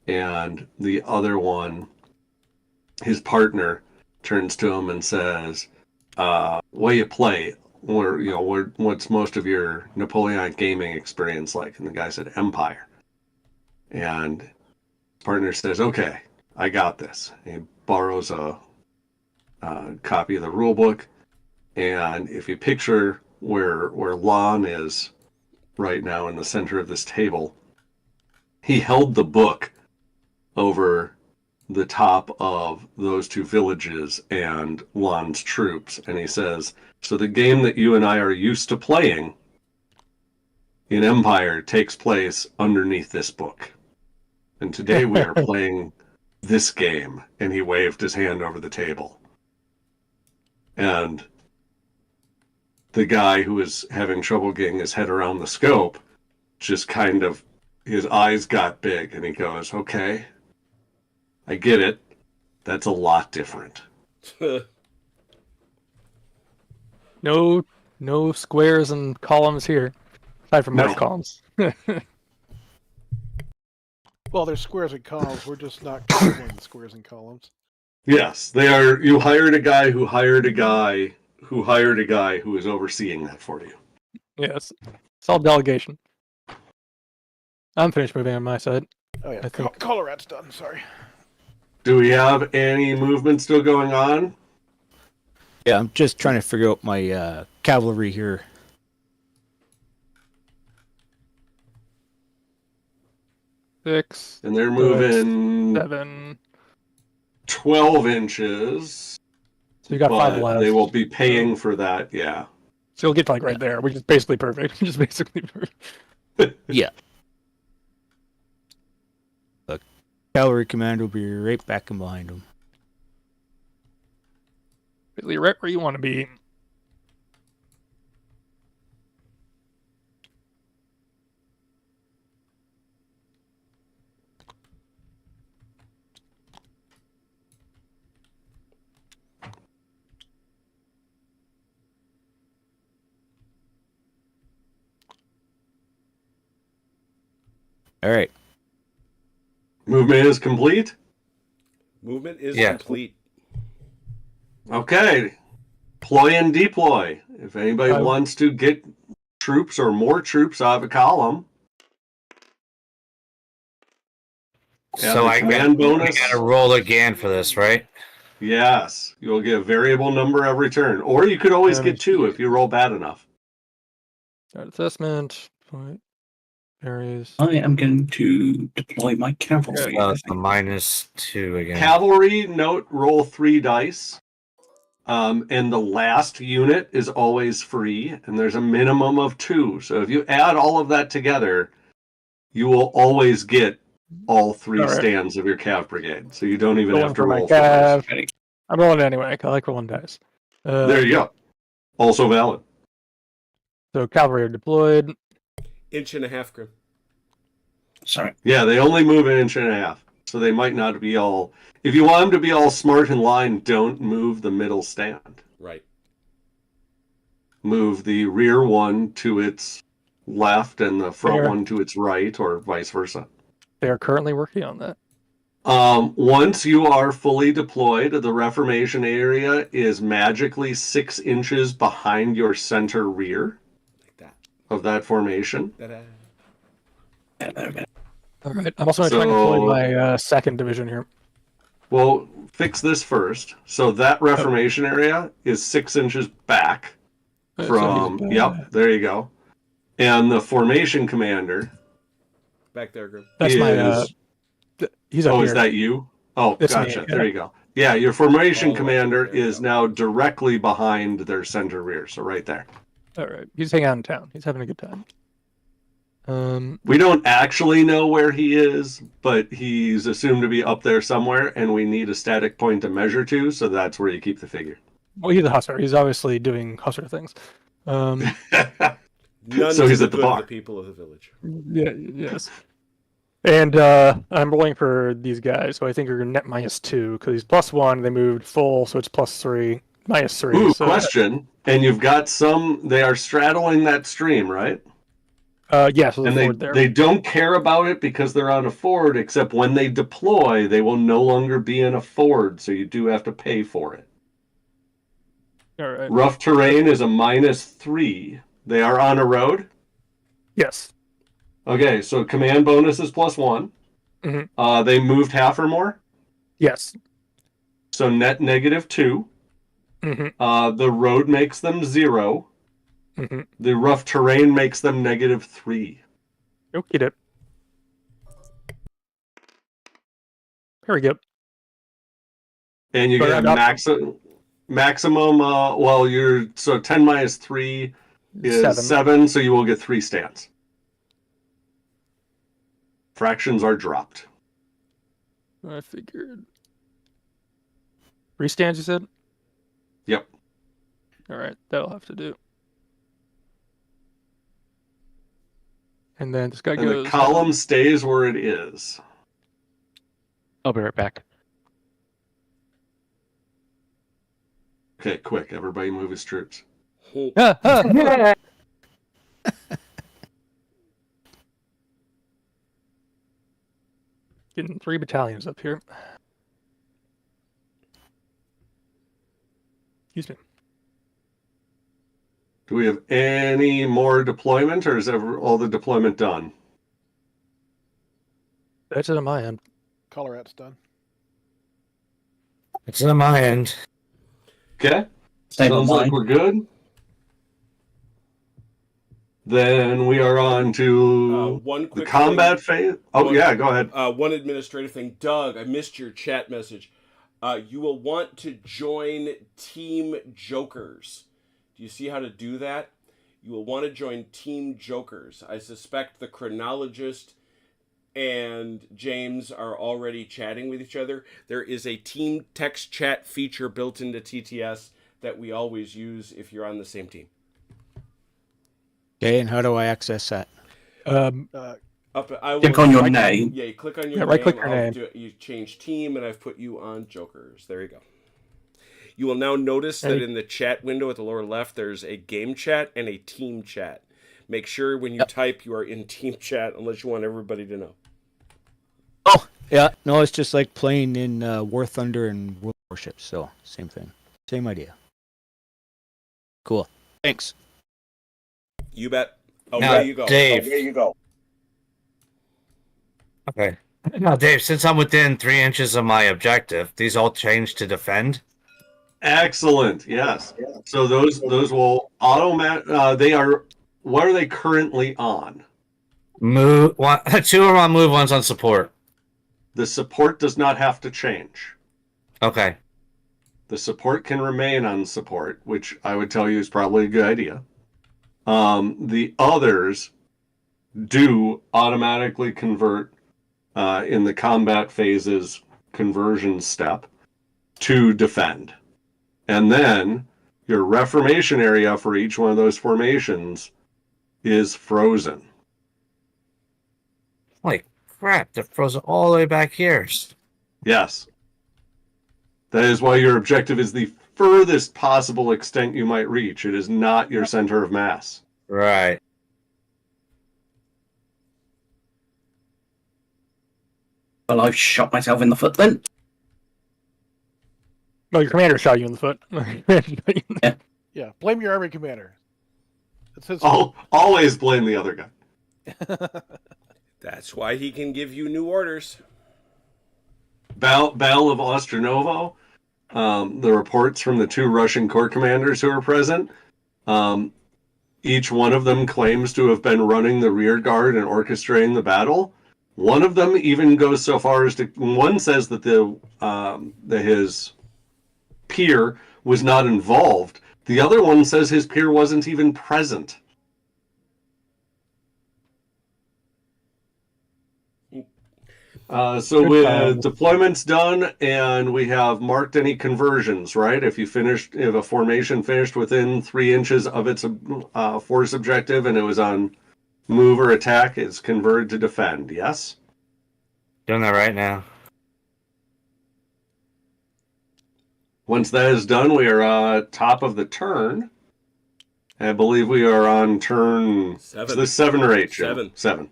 and the other one, his partner, turns to him and says, "What do you play? What's most of your Napoleonic gaming experience like?" And the guy said, "Empire." And his partner says, "Okay, I got this." And he borrows a copy of the rule book, and if you picture where Lon is right now in the center of this table, he held the book over the top of those two villages and Lon's troops, and he says, "So the game that you and I are used to playing in Empire takes place underneath this book. And today we are playing this game." And he waved his hand over the table. And the guy who was having trouble getting his head around the scope just kind of, his eyes got big, and he goes, "Okay, I get it. That's a lot different." No squares and columns here, aside from No. marked columns. Well, there's squares and columns. We're just not controlling the squares and columns. Yes, they are. You hired a guy who hired a guy who hired a guy who is overseeing that for you. Yes, it's all delegation. I'm finished moving on my side. Oh yeah, I think- Colorad's done. Sorry. Do we have any movement still going on? Yeah, I'm just trying to figure out my cavalry here. Six, And they're moving 7. 12 inches. So you got 5 But left. they will be paying for that, yeah. So you'll get like right there, which is basically perfect. Which is basically perfect. Yeah. The cavalry commander will be right back in behind him. Basically right where you want to be. All right. Movement is complete? Movement is Yeah. complete. Okay. Ploy and deploy. If anybody wants to get troops or more troops out of a column. So the I command bonus. gotta roll again for this, right? Yes. You'll get a variable number every turn. Or you could always get 2 if you roll bad enough. Start assessment. Point. Areas. I am going to deploy my cavalry. It's the -2 again. Cavalry, note, roll 3 dice. And the last unit is always free, and there's a minimum of 2. So if you add all of that together, you will always get all 3 All right. stands of your cav brigade. So you don't even Rolling have to for my roll for those. cav. I'm rolling anyway. I like rolling dice. There you go. Also valid. So cavalry are deployed. Inch and a half, Grim. Sorry. Yeah, they only move 1.5 inches. So they might not be all... If you want them to be all smart in line, don't move the middle stand. Right. Move the rear one to its left and the front Fair. one to its right, or vice versa. They are currently working on that. Once you are fully deployed, the Reformation area is magically 6 inches behind your center rear Like that. of that formation. Ta-da. All right. I'm also going to try and deploy So- my second division here. Well, fix this first. So that Reformation area is 6 inches back from... Yep, there you go. And the formation commander Back there, Grim. That's is... my. He's up Oh, here. is that you? Oh, It's me, gotcha. yeah. There you go. Yeah, your formation Oh, commander there you is go. now directly behind their center rear. So right there. All right. He's hanging out in town. He's having a good time. We don't actually know where he is, but he's assumed to be up there somewhere, and we need a static point to measure to, so that's where you keep the figure. Well, he's a hustler. He's obviously doing hustler things. None So to he's the at the good bar. of the people of the village. Yeah. Yes. And I'm rolling for these guys, so I think you're net -2 because he's +1. They moved full, so it's +3, -3. Ooh, so question. And you've got some, they are straddling that stream, right? Yeah, so the And forward there. they don't care about it because they're on a forward, except when they deploy, they will no longer be in a forward, so you do have to pay for it. All right. Rough terrain is a -3. They are on a road. Yes. Okay, so command bonus is +1. Mhm. They moved half or more, Yes. so net -2. Mm-hmm. The road makes them 0. Mm-hmm. The rough terrain makes them -3. Okay, it. Here we go. And you But get a maximum. Well, you're so 10 minus 3 is 7, so you will get 3 stands. Fractions are dropped. I figured. 3 stands, you said? Yep. All right, that'll have to do. And then this guy And goes. the column stays where it is. I'll be right back. Okay, quick. Everybody move his troops. Getting 3 battalions up here. Excuse me. Do we have any more deployment, or is all the deployment done? That's it on my end. Colorat's done. It's on my end. Okay. Same on Sounds like mine. we're good. Then we are on to One the quick combat phase. Oh, One- yeah, go ahead. One administrative thing. Doug, I missed your chat message. You will want to join Team Jokers. Do you see how to do that? You will want to join Team Jokers. I suspect the chronologist and James are already chatting with each other. There is a team text chat feature built into TTS that we always use if you're on the same team. Okay, and how do I access that? Click on your name. Yeah, you click on your name. Right-click your name. You change team, and I've put you on Jokers. There you go. You will now notice that in the chat window at the lower left, there's a game chat and a team chat. Make sure when you type, you are in team chat, unless you want everybody to know. Oh, yeah. No, it's just like playing in War Thunder and World Warships. So, same thing. Same idea. Cool. Thanks. You bet. Oh, Now, there you go. Dave. There you go. Okay. Now, Dave, since I'm within 3 inches of my objective, these all change to defend? Excellent. Yes. So those will they are. What are they currently on? Move. 2 are on move, 1's on support. The support does not have to change. Okay. The support can remain on support, which I would tell you is probably a good idea. The others do automatically convert in the combat phases conversion step to defend. And then your reformation area for each one of those formations is frozen. Holy crap, they're frozen all the way back here. Yes. That is why your objective is the furthest possible extent you might reach. It is not your center of mass. Right. Well, I've shot myself in the foot then. Well, your commander shot you in the foot. Yeah, blame your army commander. It's his Always blame the other guy. That's why he can give you new orders. Battle of Ostronovo, the reports from the 2 Russian corps commanders who are present, each one of them claims to have been running the rear guard and orchestrating the battle. One of them even goes so far as to, one says that his peer was not involved. The other one says his peer wasn't even present. So with deployments done, and we have marked any conversions, right? If a formation finished within 3 inches of its force objective and it was on move or attack, it's converted to defend, yes? Doing that right now. Once that is done, we are top of the turn. I believe we are on turn 7. Is this 7 or 8, Jim? 7. 7.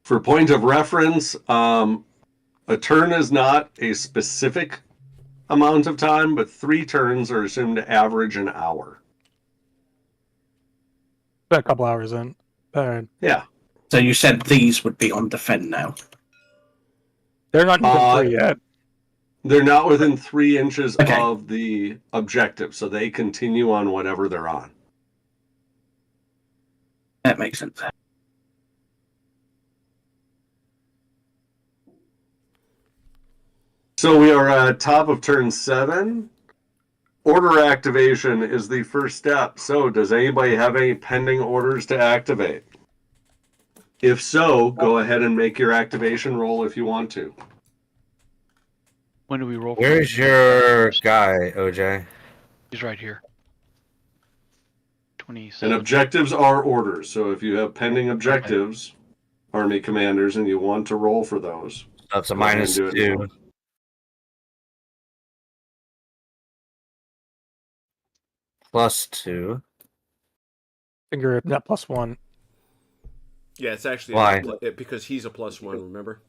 For point of reference, a turn is not a specific amount of time, but 3 turns are assumed to average an hour. A couple hours in. Yeah. So you said these would be on defend now. They're not even 3 yet. They're not within 3 inches Okay. of the objective, so they continue on whatever they're on. That makes sense. So we are at top of turn 7. Order activation is the first step. So does anybody have any pending orders to activate? If so, go ahead and make your activation roll if you want to. When do we roll? for Where's the- your guy, OJ? He's right here. 27. And objectives are orders. So if you have pending objectives, Army commanders, and you want to roll for those, That's a go ahead and minus do it 2. now. Plus 2. I think you're net +1. Yeah, it's actually Why? because he's a +1. Remember?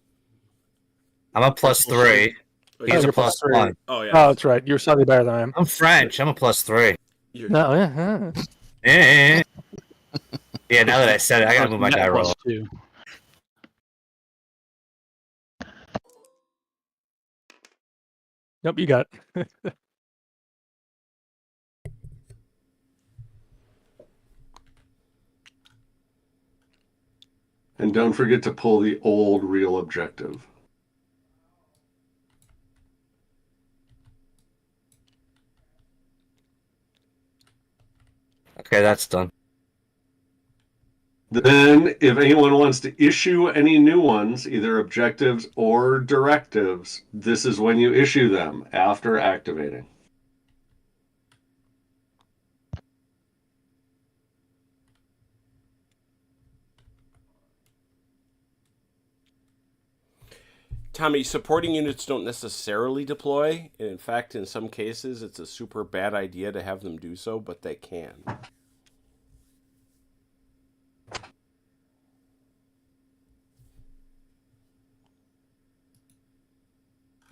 I'm a plus 3. Oh, He's you're a plus +3. 1. Oh yeah. Oh, that's right. You're slightly better than I am. I'm French. I'm a plus 3. You're- No, yeah. Eh. Yeah, now that I said it, I gotta move my Net die roll. +2. Nope, you got it. And don't forget to pull the old real objective. Okay, that's done. Then, if anyone wants to issue any new ones, either objectives or directives, this is when you issue them after activating. Tommy, supporting units don't necessarily deploy. In fact, in some cases, it's a super bad idea to have them do so, but they can.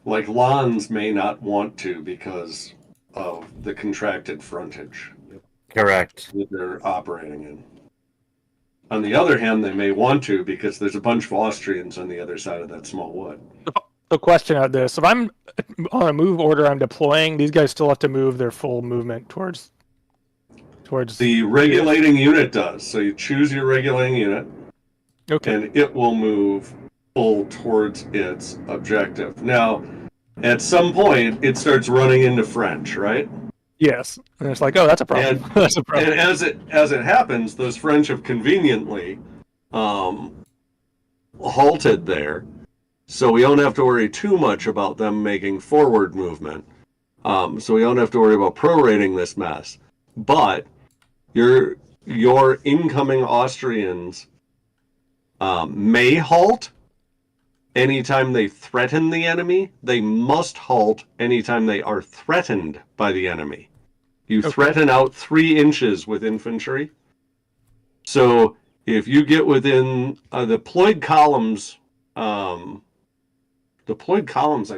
Like Lons may not want to because of the contracted frontage Correct. that they're operating in. On the other hand, they may want to because there's a bunch of Austrians on the other side of that small wood. The question out this: if I'm on a move order, I'm deploying. These guys still have to move their full movement towards. The regulating unit does. So you choose your regulating unit, Okay. and it will move full towards its objective. Now, at some point, it starts running into French, right? Yes. And it's like, oh, that's a problem. And- That's a problem. And as it happens, those French have conveniently halted there, so we don't have to worry too much about them making forward movement. So we don't have to worry about prorating this mess. But your incoming Austrians may halt anytime they threaten the enemy. They must halt anytime they are threatened by the enemy. You threaten out 3 inches with infantry. So if you get within deployed columns, I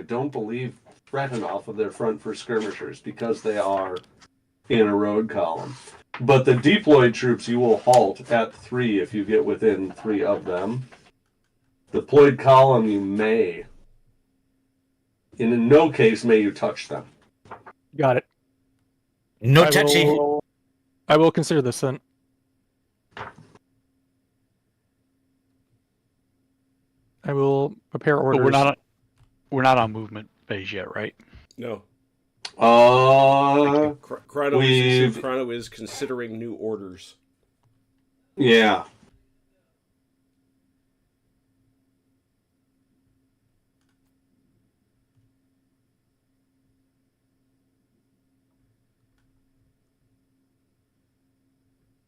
don't believe threaten off of their front for skirmishers because they are in a road column. But the deployed troops you will halt at 3 if you get within 3 of them. Deployed column you may. In no case may you touch them. Got it. No I touchy. I will consider this then. I will prepare orders. But we're not on movement phase yet, right? No. Uh, Chrono we've- Chrono is considering new orders. yeah.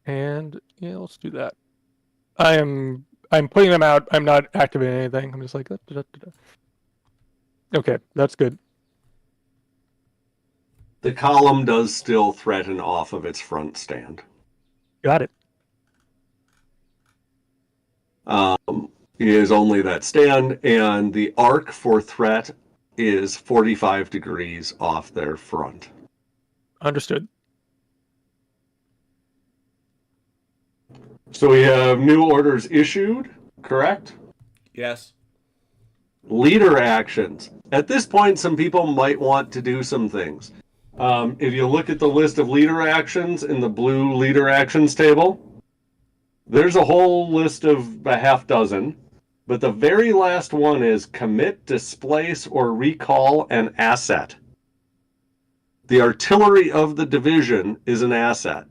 And yeah, let's do that. I'm putting them out. I'm not activating anything. I'm just like, okay, that's good. The column does still threaten off of its front stand. Got it. It is only that stand, and the arc for threat is 45 degrees off their front. Understood. So we have new orders issued, correct? Yes. Leader actions. At this point, some people might want to do some things. If you look at the list of leader actions in the blue leader actions table, there's a whole list of a half dozen, but the very last one is commit, displace, or recall an asset. The artillery of the division is an asset.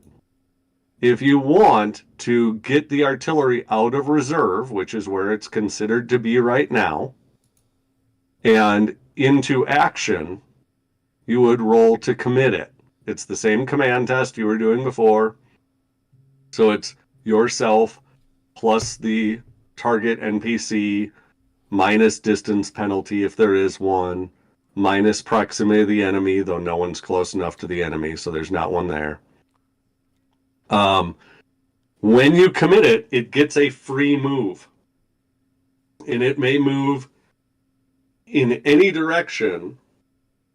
If you want to get the artillery out of reserve, which is where it's considered to be right now, and into action, you would roll to commit it. It's the same command test you were doing before. So it's yourself plus the target NPC minus distance penalty if there is one, minus proximity to the enemy, though no one's close enough to the enemy, so there's not one there. When you commit it, it gets a free move. And it may move in any direction.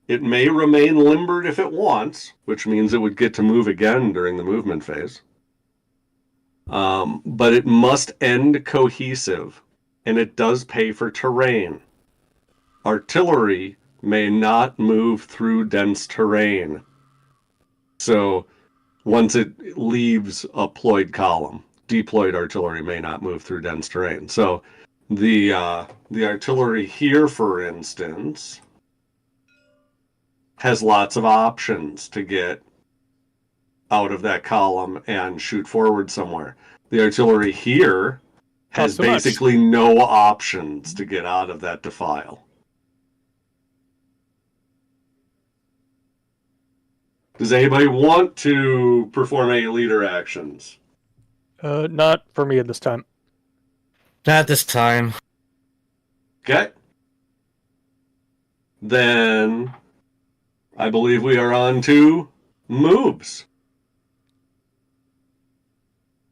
It may remain limbered if it wants, which means it would get to move again during the movement phase. But it must end cohesive, and it does pay for terrain. Artillery may not move through dense terrain. So once it leaves a ployed column, deployed artillery may not move through dense terrain. So the artillery here, for instance, has lots of options to get out of that column and shoot forward somewhere. The artillery here has Not so much. basically no options to get out of that defile. Does anybody want to perform any leader actions? Not for me at this time. Not at this time. Okay. Then I believe we are on to moves.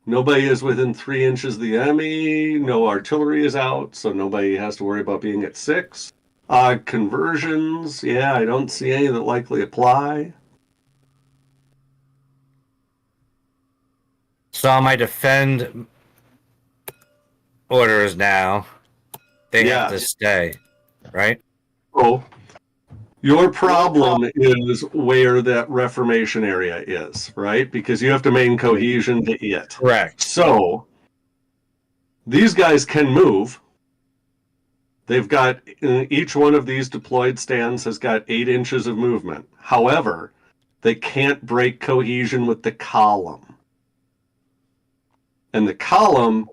Nobody is within 3 inches of the enemy. No artillery is out, so nobody has to worry about being at 6. Odd conversions. Yeah, I don't see any that likely apply. So on my defend orders now, they have to Yes. stay, right? Oh, your problem is where that reformation area is, right? Because you have to maintain cohesion to it. Correct. So these guys can move. They've got each one of these deployed stands has got 8 inches of movement. However, they can't break cohesion with the column. And the column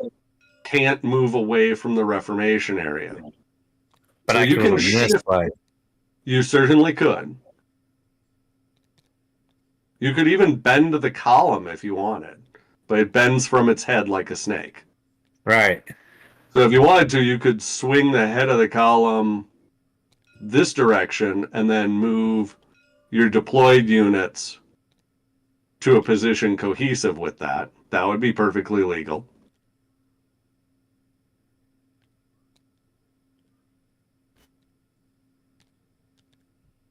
can't move away from the reformation area. But So I you can can move this shift. way. You certainly could. You could even bend the column if you wanted, but it bends from its head like a snake. Right. So if you wanted to, you could swing the head of the column this direction and then move your deployed units to a position cohesive with that. That would be perfectly legal.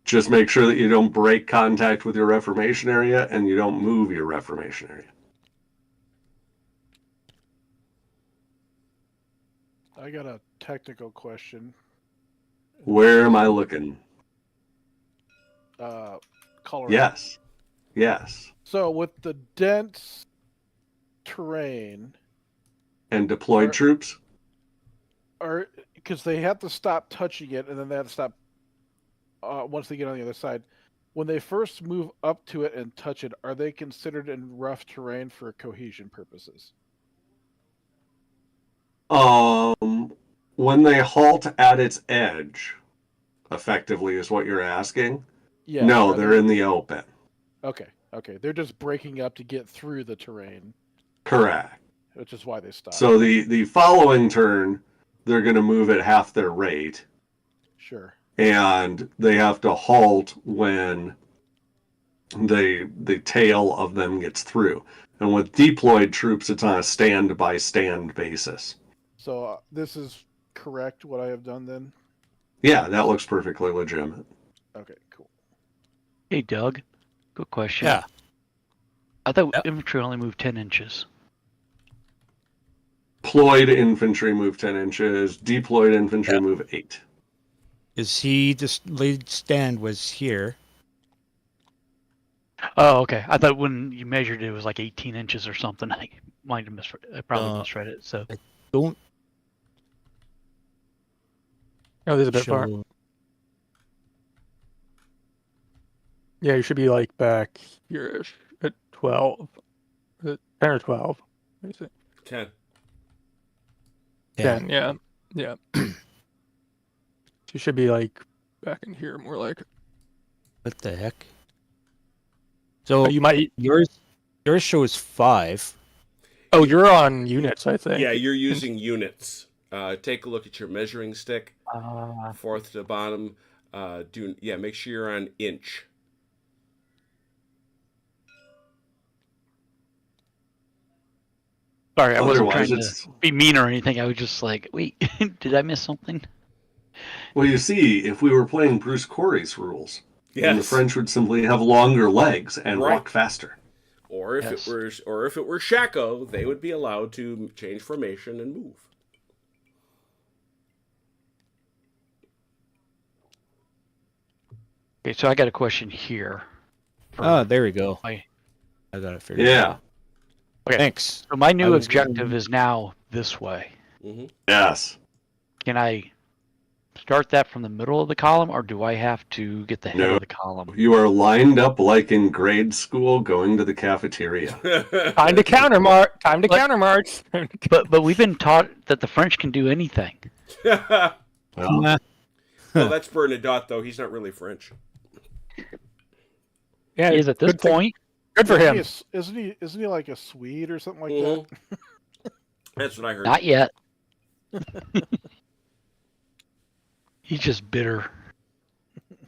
Just make sure that you don't break contact with your reformation area and you don't move your reformation area. I got a technical question. Where am I looking? Colorado. Yes. Yes. So with the dense terrain, And deployed troops? are because they have to stop touching it, and then they have to stop once they get on the other side. When they first move up to it and touch it, are they considered in rough terrain for cohesion purposes? When they halt at its edge, effectively is what you're asking. Yeah. No, are they're they- in the open. Okay. They're just breaking up to get through the terrain, Correct. which is why they stop. So the following turn, they're going to move at half their rate, Sure. and they have to halt when the tail of them gets through. And with deployed troops, it's on a stand-by-stand basis. So this is correct, what I have done then? Yeah, that looks perfectly legitimate. Okay, cool. Hey, Doug. Good question. Yeah. I thought Yep. infantry only moved 10 inches. Deployed infantry move 10 inches. Deployed infantry Yeah. move 8. Is he the lead stand was here? Oh, okay. I thought when you measured it was like 18 inches or something. I might have misread. I probably misread it. So Don't Oh, this is a bit far. show. Yeah, you should be like back here at 12. 10 or 12. What is it? 10. 10, yeah. Yeah. You should be like back in here more like. What the heck? So Oh, you might. yours shows 5. Oh, you're on units, I think. Yeah, you're using units. Take a look at your measuring stick. Fourth to bottom. Make sure you're on inch. sorry, I wasn't Otherwise, trying it's to be mean or anything. I was just like, wait, did I miss something? well. You see, if we were playing Bruce Corey's rules, then the Yes. French would simply have longer legs and Right. walk faster. Or if Yes. it were Shako, they would be allowed to change formation and move. Okay, so I got a question here. Oh, there we go. my- I got it figured Yeah. out. Thanks. So my I new was objective wondering- is now this way. Hmm. Yes. Can I start that from the middle of the column, or do I have to get the head No. of the column? You are lined up like in grade school going to the cafeteria. Time to countermarch. Time to But- countermarch. But we've been taught that the French can do anything. Well, Nah. Well, that's Bernadotte, though. He's not really French. Yeah, He is at this good thing- point. Good for him. Isn't he like a Swede or something like Mhm. that? That's what I heard. Not yet. He's just bitter.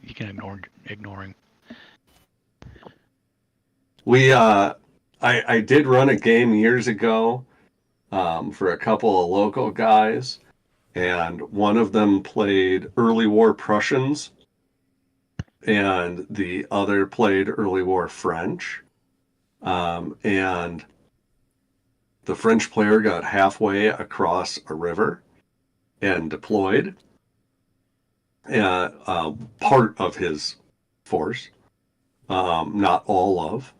You can ignore him. I did run a game years ago for a couple of local guys, and one of them played early war Prussians, and the other played early war French. And the French player got halfway across a river and deployed part of his force, not all of.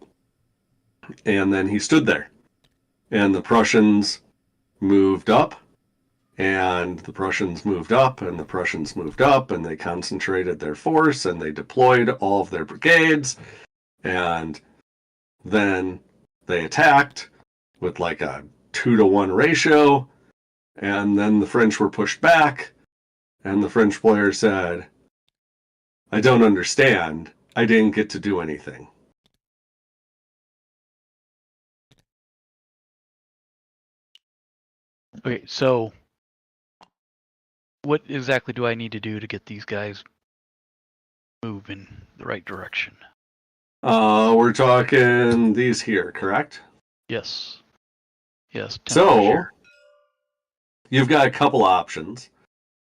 And then he stood there. And the Prussians moved up, and the Prussians moved up, and the Prussians moved up, and they concentrated their force, and they deployed all of their brigades, and then they attacked with like a 2-to-1 ratio, and then the French were pushed back, and the French player said, "I don't understand. I didn't get to do anything." Okay, so what exactly do I need to do to get these guys move in the right direction? We're talking these here, correct? Yes. Yes. So, temperature. you've got a couple options,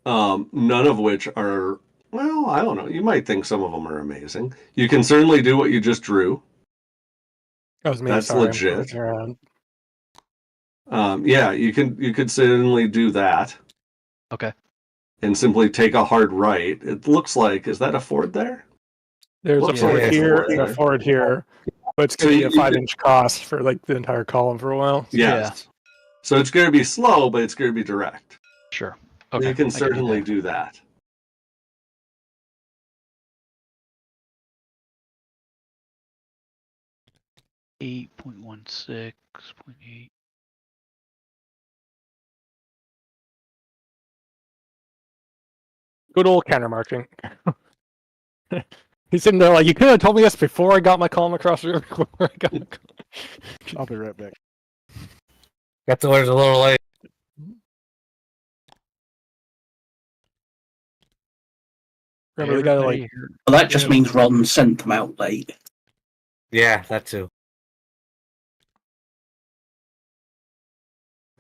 none of which are, well, I don't know. You might think some of them are amazing. You can certainly do what you just drew. That was me. That's sorry, I'm legit. moving around. Yeah, you could certainly do that Okay. and simply take a hard right. It looks like, is that a ford there? There's a Looks fort like it's here a fort and a there. fort here, but it's So going to be you a 5-inch cost for like the entire column for a while. Yes. So it's going to be slow, but it's going to be direct. Sure. So Okay. you can I certainly do do that. 8.16.8. Good old countermarching. He's sitting there like, you could have told me this before I got my column across the river. Before I got my I'll be right back. Got the orders a little late. Remember, we gotta Everybody like here. Well, that just means Ron sent them out late. Yeah, that too.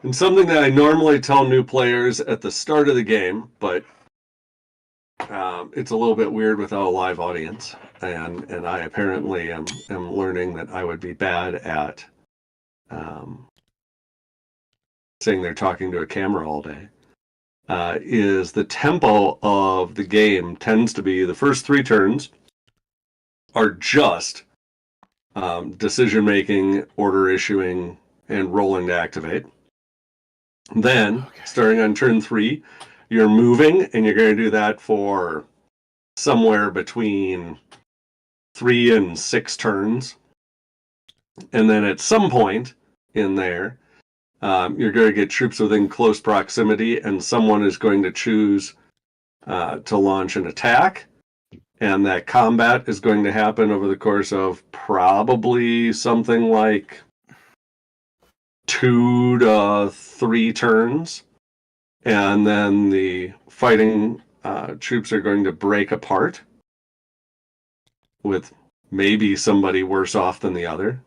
And something that I normally tell new players at the start of the game, but it's a little bit weird without a live audience, and I apparently am learning that I would be bad at saying they're talking to a camera all day. Is the tempo of the game tends to be the first 3 turns are just decision making, order issuing, and rolling to activate. Then, starting on turn 3, you're moving, and you're going to do that for somewhere between 3 and 6 turns. And then at some point in there, you're going to get troops within close proximity, and someone is going to choose to launch an attack. And that combat is going to happen over the course of probably something like 2 to 3 turns. And then the fighting troops are going to break apart, with maybe somebody worse off than the other.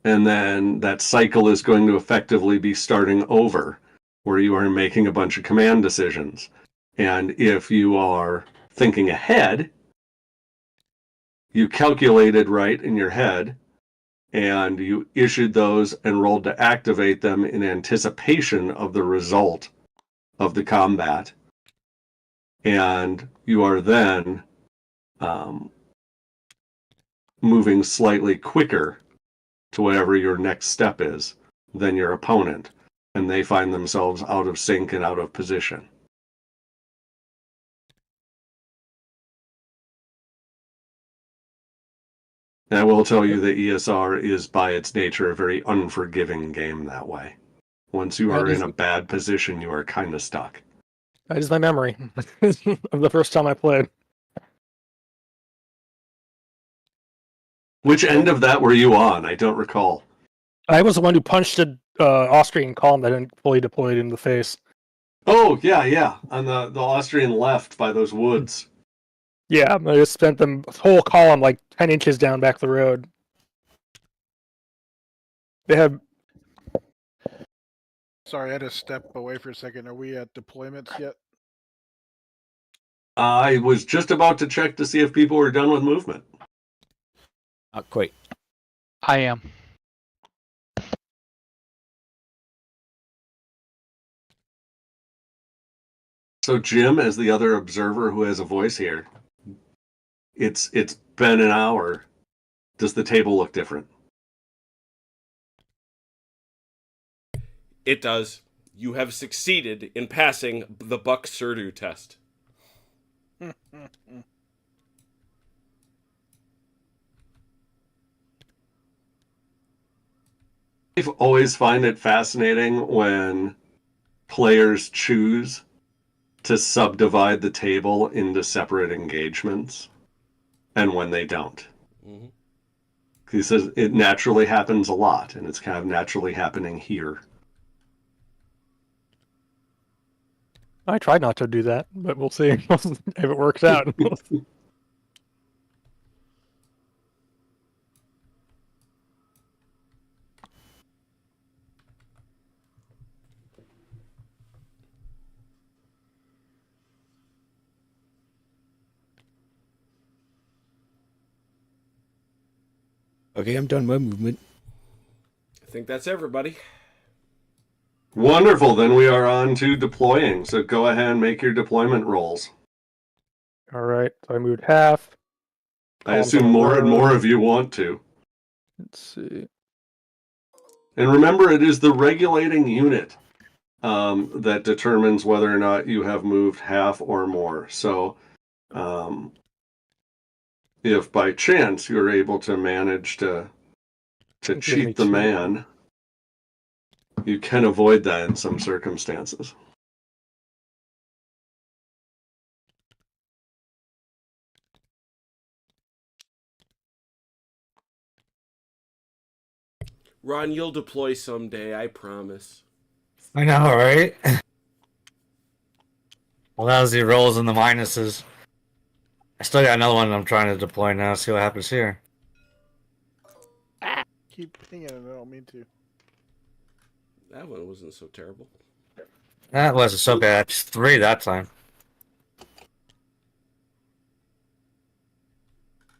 And then that cycle is going to effectively be starting over, where you are making a bunch of command decisions. And if you are thinking ahead, you calculated right in your head, and you issued those and rolled to activate them in anticipation of the result of the combat. And you are then moving slightly quicker to whatever your next step is than your opponent, and they find themselves out of sync and out of position. And I will tell you that ESR is by its nature a very unforgiving game that way. Once you are in a bad position, you are kind of stuck. That is my memory of the first time I played. Which end of that were you on? I don't recall. I was the one who punched an Austrian column that hadn't fully deployed in the face. Oh, yeah. On the Austrian left by those woods. Yeah, I just spent the whole column like 10 inches down back the road. They had... Sorry, I had to step away for a second. Are we at deployments yet? I was just about to check to see if people were done with movement. Not quite. I am. So Jim, as the other observer who has a voice here, it's been an hour. Does the table look different? It does. You have succeeded in passing the Buck-Surdu test. I always find it fascinating when players choose to subdivide the table into separate engagements, and when they don't. Mm-hmm. He says it naturally happens a lot, and it's kind of naturally happening here. I tried not to do that, but we'll see if it works out. Okay, I'm done my movement. I think that's everybody. Wonderful. Then we are on to deploying. So go ahead and make your deployment rolls. All right, so I moved half. I assume more and more of you want to. Let's see. And remember, it is the regulating unit that determines whether or not you have moved half or more. So if by chance you're able to manage to cheat the man, you can avoid that in some circumstances. Ron, you'll deploy someday, I promise. I know, right? Well, that was the rolls and the minuses. I still got another one I'm trying to deploy now. See what happens here. Keep pinging it. I don't mean to. That one wasn't so terrible. That wasn't so bad. Just 3 that time.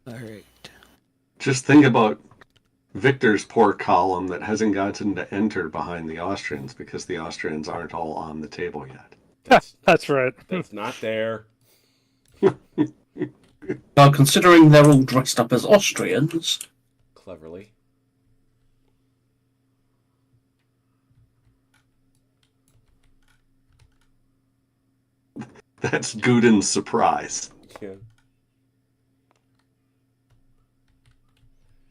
All right. Just think about Victor's poor column that hasn't gotten to enter behind the Austrians because the Austrians aren't all on the table yet. That's right. That's not there. Well, considering they're all dressed up as Austrians, Cleverly. That's Gudin's surprise. Yeah.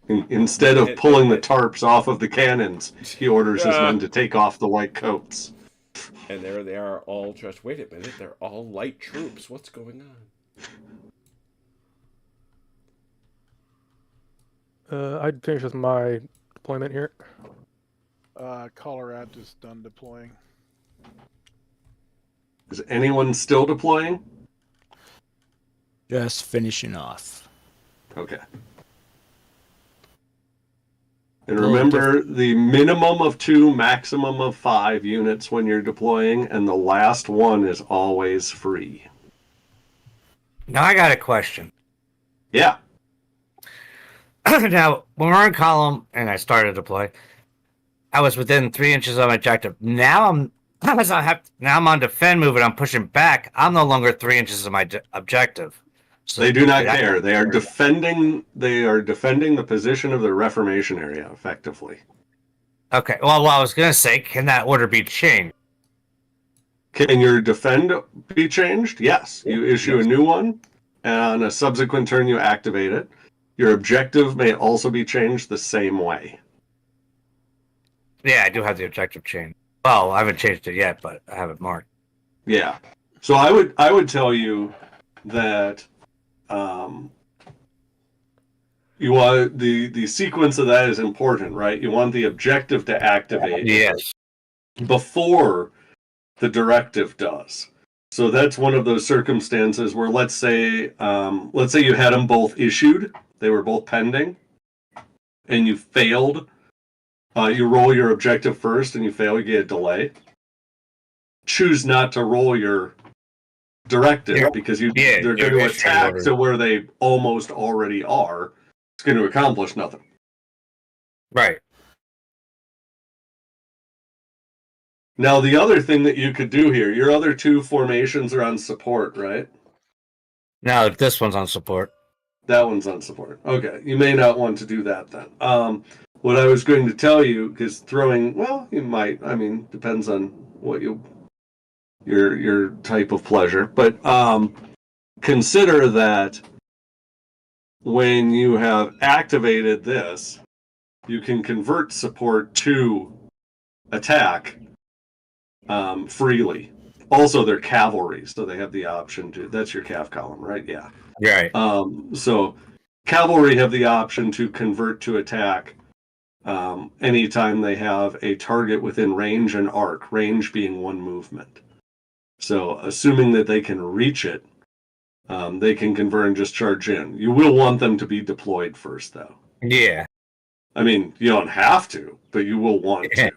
Instead of pulling the tarps off of the cannons, he orders his men to take off the white coats. And there they are all dressed. Wait a minute, they're all light troops. What's going on? I'd finish with my deployment here. Colorado is done deploying. Is anyone still deploying? Just finishing off. Okay. And remember, the minimum of 2, maximum of 5 units when you're deploying, and the last one is always free. Now I got a question. Yeah. Now, when we're in column and I started to deploy, I was within 3 inches of my objective. Now I'm on defend move and I'm pushing back. I'm no longer 3 inches of my objective. So They do not care. They are defending. They are defending the position of the Reformation area effectively. Okay. Well, I was gonna say, can that order be changed? Can your defend be changed? Yes. You issue a new one, and on a subsequent turn you activate it. Your objective may also be changed the same way. Yeah, I do have the objective changed. Well, I haven't changed it yet, but I have it marked. Yeah. So I would tell you that you want the sequence of that is important, right? You want the objective to activate Yes. before the directive does. So that's one of those circumstances where let's say you had them both issued, they were both pending, and you failed. You roll your objective first and you fail, you get a delay. Choose not to roll your directive because they're going to attack to where they almost already are. It's going to accomplish nothing. Right. Now, the other thing that you could do here, your other 2 formations are on support, right? Now this one's on support. That one's on support. Okay, you may not want to do that then. What I was going to tell you, because you might. I mean, depends on what your type of pleasure. But consider that when you have activated this, you can convert support to attack freely. Also, they're cavalry, so they have the option to. That's your cav column, right? Yeah. Right. So cavalry have the option to convert to attack anytime they have a target within range and arc, range being 1 movement. So assuming that they can reach it, they can convert and just charge in. You will want them to be deployed first, though. Yeah. I mean, you don't have to, but you will want to.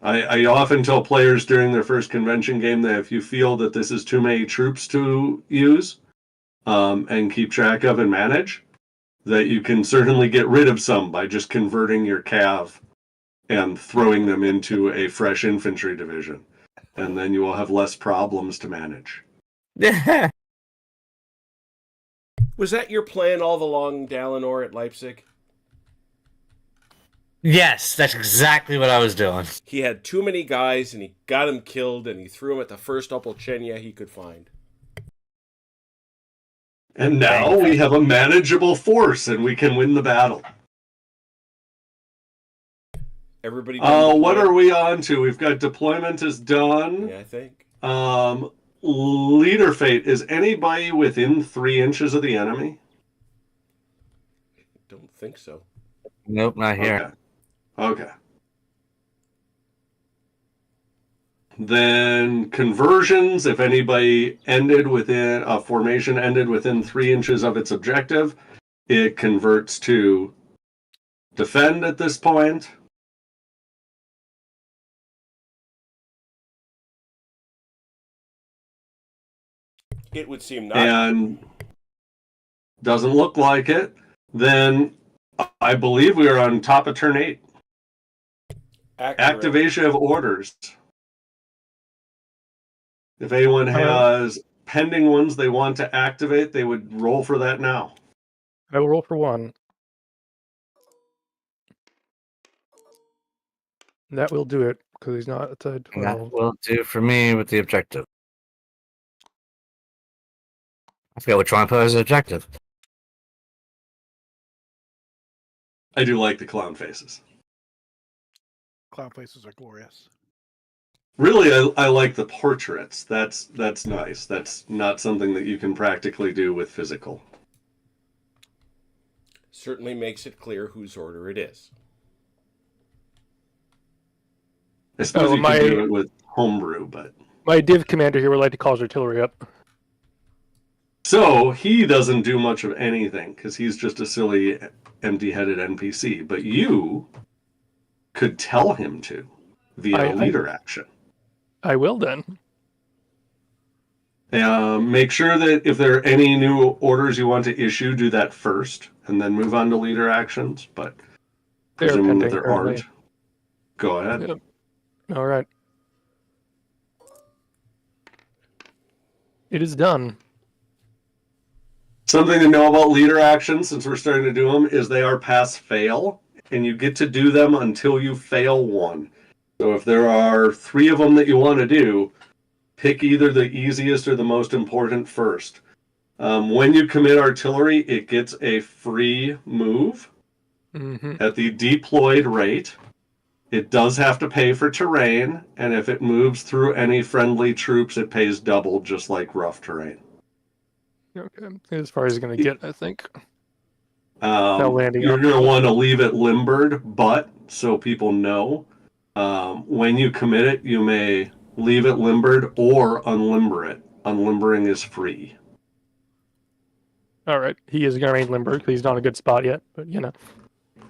I often tell players during their first convention game that if you feel that this is too many troops to use and keep track of and manage, that you can certainly get rid of some by just converting your cav and throwing them into a fresh infantry division. And then you will have less problems to manage. Was that your plan all along, Dalinor, at Leipzig? Yes, that's exactly what I was doing. He had too many guys, and he got them killed, and he threw them at the first Opolchenia he could find. And now we have a manageable force, and we can win the battle. Everybody. What are we on to? We've got deployment is done. Yeah, I think. Leader fate. Is anybody within 3 inches of the enemy? Don't think so. Nope, not here. Okay. Then conversions, if anybody ended within a formation ended within 3 inches of its objective, it converts to defend at this point. It would seem not. And doesn't look like it. Then I believe we are on top of turn 8. Accurate. Activation of orders. If anyone has pending ones they want to activate, they would roll for that now. I will roll for 1. That will do it because he's not at And that 12. will do for me with the objective. I forget which one I put as an objective. I do like the clown faces. Clown faces are glorious. Really, I like the portraits. That's nice. That's not something that you can practically do with physical. Certainly makes it clear whose order it is. I suppose you could do it with homebrew, but... My div commander here would like to call his artillery up. So, he doesn't do much of anything, because he's just a silly, empty-headed NPC. But you could tell him to, via leader action. I will then. Make sure that if there are any new orders you want to issue, do that first, and then move on to leader actions. But presuming that there aren't, go ahead. Yep. All right. It is done. Something to know about leader actions, since we're starting to do them, is they are pass-fail, and you get to do them until you fail one. So if there are 3 of them that you want to do, pick either the easiest or the most important first. When you commit artillery, it gets a free move at the deployed rate. It does have to pay for terrain, and if it moves through any friendly troops, it pays double, just like rough terrain. Okay, as far as he's going to get, I think. You're going to want to leave it limbered, but so people know, when you commit it, you may leave it limbered or unlimber it. Unlimbering is free. All right, he is going to remain limbered because he's not in a good spot yet, but you know.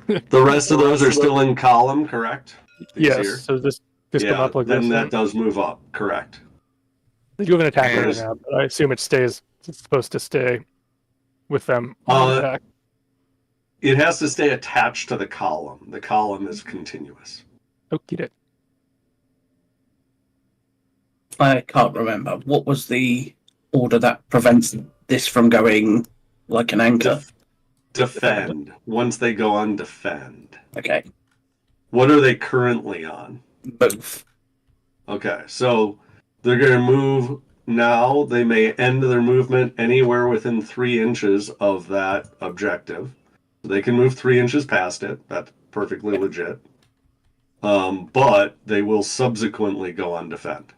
The rest of those are still in column, correct? Yes, so this come up like then this. That does move up, correct. They do have an attack right now, but I assume it stays. It's supposed to stay with them on attack. It has to stay attached to the column. The column is continuous. Okie doke. I can't remember. What was the order that prevents this from going like an anchor? Defend. Once they go on defend. Okay. What are they currently on? Both. Okay, so they're going to move now. They may end their movement anywhere within 3 inches of that objective. They can move 3 inches past it. That's perfectly legit. But they will subsequently go on defend.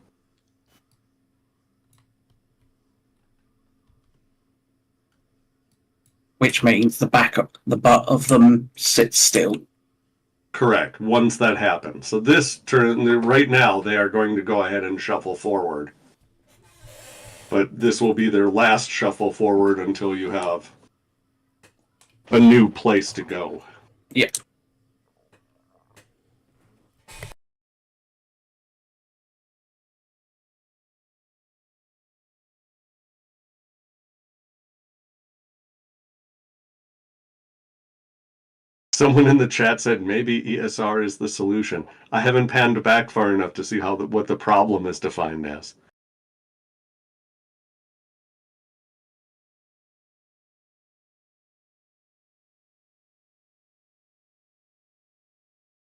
Which means the butt of them sits still. Correct. Once that happens. So this turn, right now, they are going to go ahead and shuffle forward. But this will be their last shuffle forward until you have a new place to go. Yeah. Someone in the chat said maybe ESR is the solution. I haven't panned back far enough to see what the problem is defined as.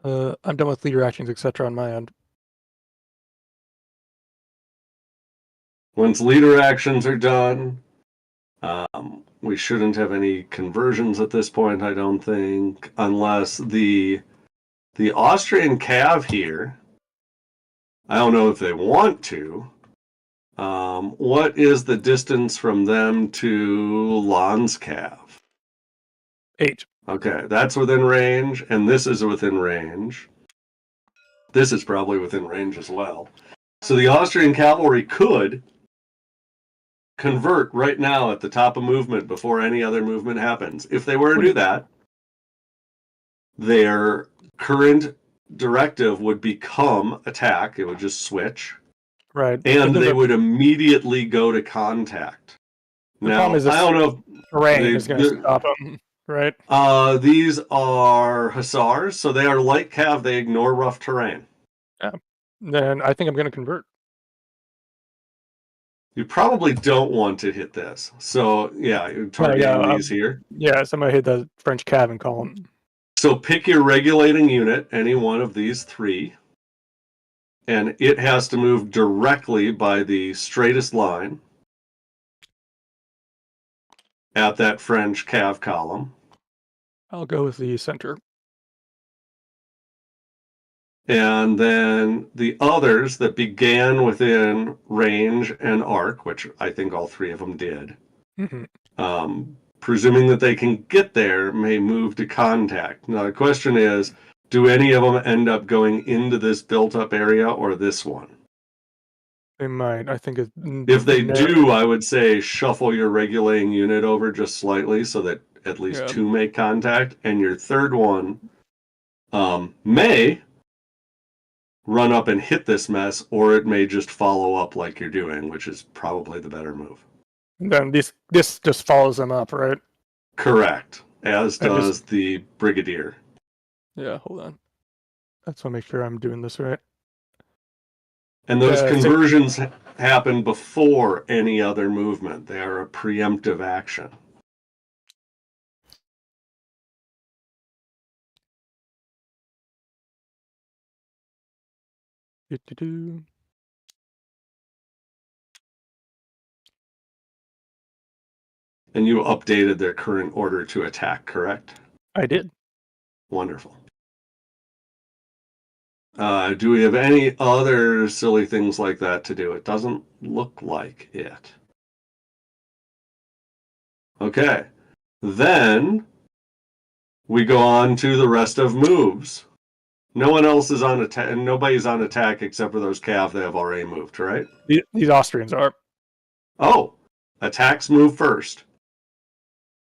I'm done with leader actions, etc. on my end. Once leader actions are done, we shouldn't have any conversions at this point, I don't think, unless the Austrian cav here, I don't know if they want to. What is the distance from them to Lan's cav? 8. Okay, that's within range, and this is within range. This is probably within range as well. So the Austrian cavalry could convert right now at the top of movement before any other movement happens. If they were to do that, their current directive would become attack. It would just switch. Right. And they would immediately go to contact. The Now, problem is I don't know if terrain is going to stop them, right? these are hussars, so they are light cav. They ignore rough terrain. Yeah. Then I think I'm going to convert. You probably don't want to hit this. So, yeah, you're targeting these here. Yeah, somebody hit the French cav and column. So pick your regulating unit, any one of these three, and it has to move directly by the straightest line at that French cav column. I'll go with the center. And then the others that began within range and arc, which I think all three of them did, presuming that they can get there, may move to contact. Now the question is, do any of them end up going into this built-up area or this one? They might. I think if they do, I would say shuffle your regulating unit over just slightly so that at least two make contact, and your third one may run up and hit this mess, or it may just follow up like you're doing, which is probably the better move. And then this just follows them up, right? Correct, as does the brigadier. Yeah, hold on. I just want to make sure I'm doing this right. And those conversions happen before any other movement. They are a preemptive action. Do-do-do. And you updated their current order to attack, correct? I did. Wonderful. Do we have any other silly things like that to do? It doesn't look like it. Okay. Then we go on to the rest of moves. No one else is on attack, and nobody's on attack except for those cav that have already moved, right? These Austrians are. Oh, attacks move first.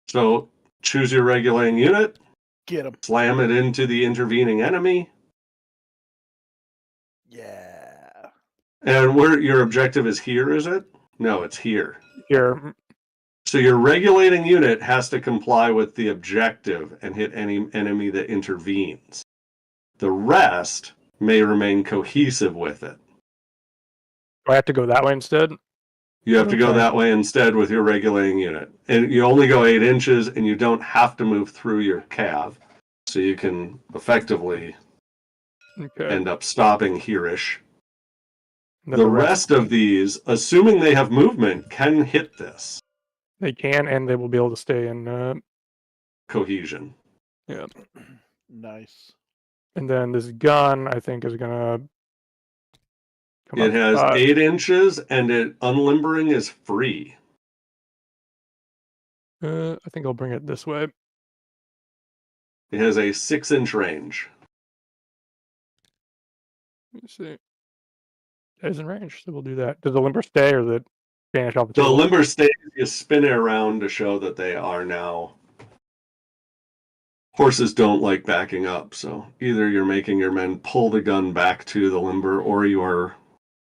So choose your regulating unit. Get him. Slam it into the intervening enemy. Yeah. And where your objective is here, is it? No, it's here. Here. So your regulating unit has to comply with the objective and hit any enemy that intervenes. The rest may remain cohesive with it. Do I have to go that way instead? You have to go that way instead with your regulating unit. And you only go 8 inches, and you don't have to move through your cav. So you can effectively end up stopping here-ish. The rest of these, assuming they have movement, can hit this. They can, and they will be able to stay in cohesion. Yeah. Nice. And then this gun, I think, is gonna. It has 8 inches, and unlimbering is free. I think I'll bring it this way. It has a 6-inch range. Let me see. It is in range, so we'll do that. Does the limber stay, or does it vanish off the table? The table? limber stays. You spin it around to show that they are now. Horses don't like backing up, so either you're making your men pull the gun back to the limber, or you are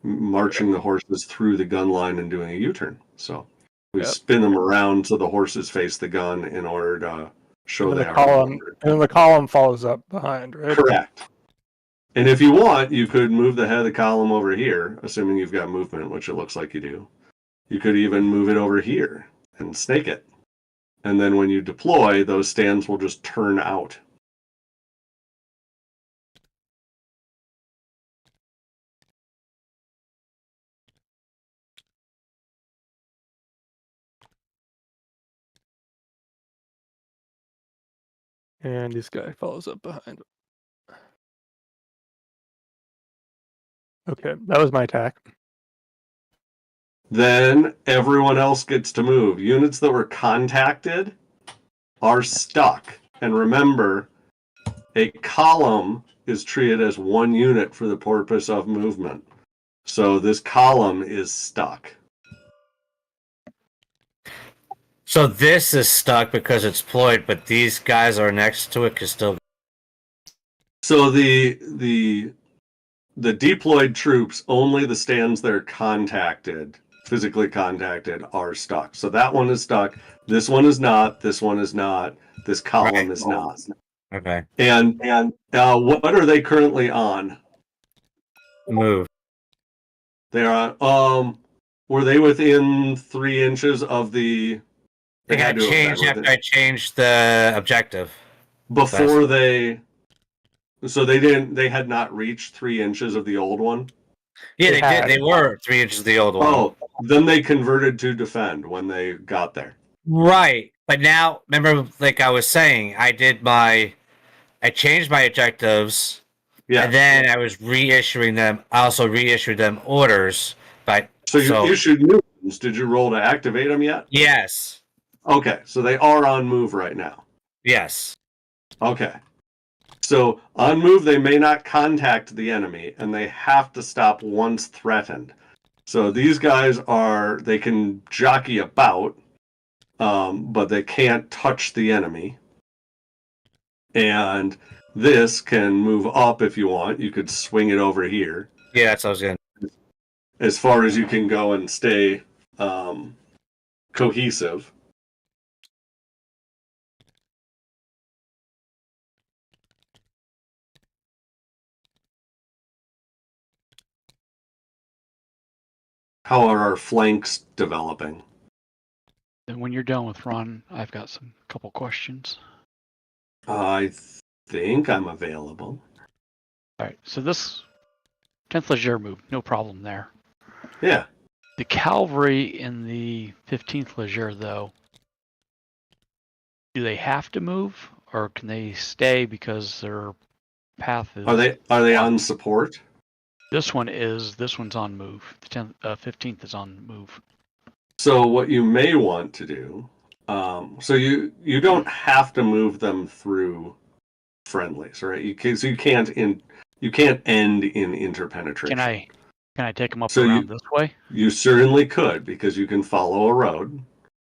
marching the horses through the gun line and doing a U-turn. So we spin them around so the horses face the gun in order to show they are column. And then the column follows up behind, right? Correct. And if you want, you could move the head of the column over here, assuming you've got movement, which it looks like you do. You could even move it over here and snake it. And then when you deploy, those stands will just turn out. And this guy follows up behind. Okay, that was my attack. Then everyone else gets to move. Units that were contacted are stuck. And remember, a column is treated as one unit for the purpose of movement. So this column is stuck. So this is stuck because it's deployed, but these guys are next to it can still. So the deployed troops, only the stands that are contacted, physically contacted, are stuck. So that one is stuck. This one is not. This one is not. This column is not. Okay. And what are they currently on? Move. They are were they within 3 inches of the? They got had to have been changed after within- I changed the objective. before they. So they had not reached 3 inches of the old one. Yeah, They they had. did. They were 3 inches of the old one. Oh, then they converted to defend when they got there. Right. But now, remember, like I was saying, I changed my objectives, Yeah. and then I was reissuing them. I also reissued them orders. But So you issued new ones. Did you roll to activate them yet? yes, Okay, so they are on move right now. yes. Okay. So on move, they may not contact the enemy, and they have to stop once threatened. So these guys they can jockey about, but they can't touch the enemy. And this can move up if you want. You could swing it over here. Yeah, that's what I was going to. As far as you can go and stay cohesive. How are our flanks developing? And when you're done with Ron, I've got some couple questions. I think I'm available. All right, so this 10th Leger move, no problem there. Yeah. The cavalry in the 15th Leger, though, do they have to move, or can they stay because their path is? Are they on support? This one's on move. The 15th is on move. So what you may want to do, so you don't have to move them through friendlies, right? You can't end in interpenetration. Can I take them up So around this way? You certainly could, because you can follow a road,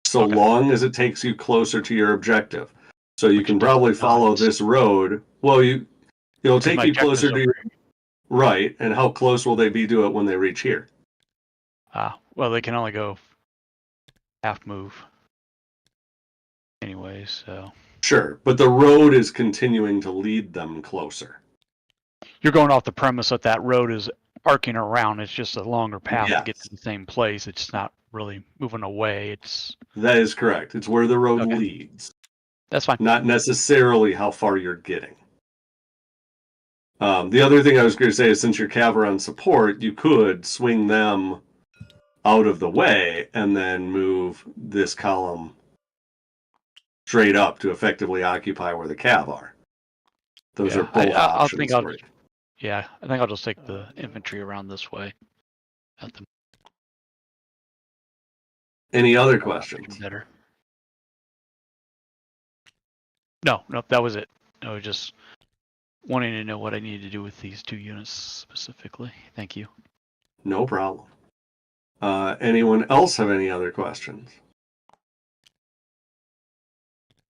so Okay. long as it takes you closer to your objective. So you Which can it doesn't probably follow not. this road. Well, it'll take my you closer objective's to your right. And how close will they be to it when they reach here? Well, they can only go half move. Anyways, so Sure, but the road is continuing to lead them closer. you're going off the premise that that road is arcing around. It's just a longer path to get to the same place. It's not really moving away. That is correct. It's where the road Okay. leads, That's fine. not necessarily how far you're getting. The other thing I was going to say is, since you're cavalry on support, you could swing them out of the way and then move this column straight up to effectively occupy where the cav are. Those are both options. I think I'll just take the infantry around this way. Any other questions? Better. No, that was it. I was just wanting to know what I needed to do with these two units specifically. Thank you. No problem. Anyone else have any other questions?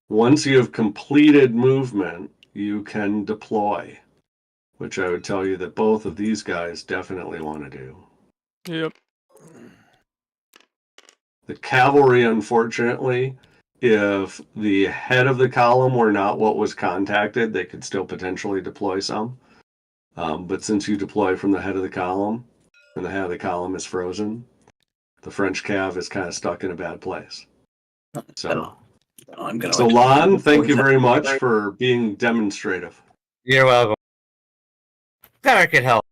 Once you have completed movement, you can deploy, which I would tell you that both of these guys definitely want to do. Yep. The cavalry, unfortunately, if the head of the column were not what was contacted, they could still potentially deploy some. But since you deploy from the head of the column, and the head of the column is frozen, the French cav is kind of stuck in a bad place. So, Lon, thank you very much for being demonstrative. You're welcome. Glad I could help.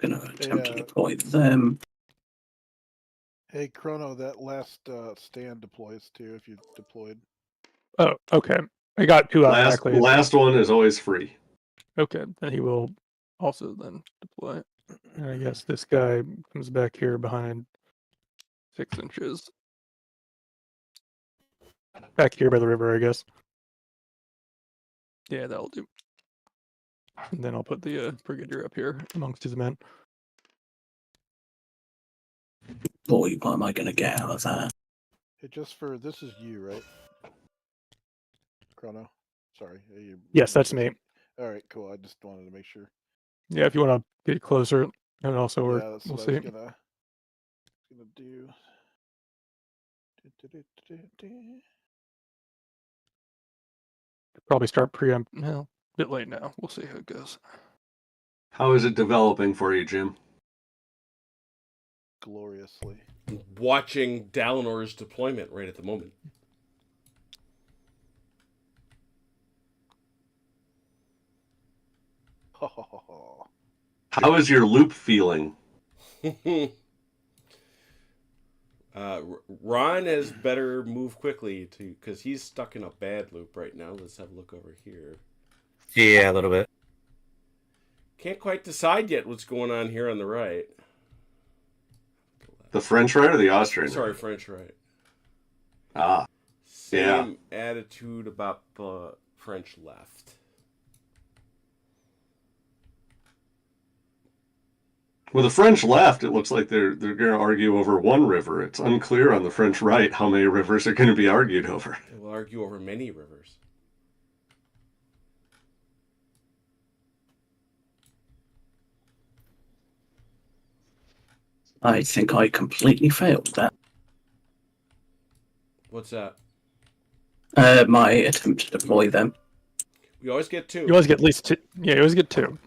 Gonna attempt to deploy them. Hey, Chrono, that last stand deploys too if you deployed. Oh, okay. I got two automatically. Last one is always free. Okay, then he will also then deploy. And I guess this guy comes back here behind 6 inches. Back here by the river, I guess. Yeah, that'll do. And then I'll put the brigadier up here amongst his men. Boy, what am I going to get out of that? Hey, just for this is you, right? Chrono. Sorry. Yes, that's me. All right, cool. I just wanted to make sure. Yeah, if you want to get closer, and also Yeah, that's we'll what I see. was gonna do. Probably start preempt. Well, a bit late now. We'll see how it goes. How is it developing for you, Jim? Gloriously. Watching Dalinor's deployment right at the moment. How is your loop feeling? Ron has better move quickly because he's stuck in a bad loop right now. Let's have a look over here. Yeah, a little bit. Can't quite decide yet what's going on here on the right. The French right or the Austrian? Sorry, right? French right. Ah, Same attitude about the French left. with the French left, it looks like they're going to argue over one river. It's unclear on the French right how many rivers are going to be argued over. They will argue over many rivers. I think I completely failed that. What's that? My attempt to deploy them. We always get two. You always get at least two. Yeah, you always get two.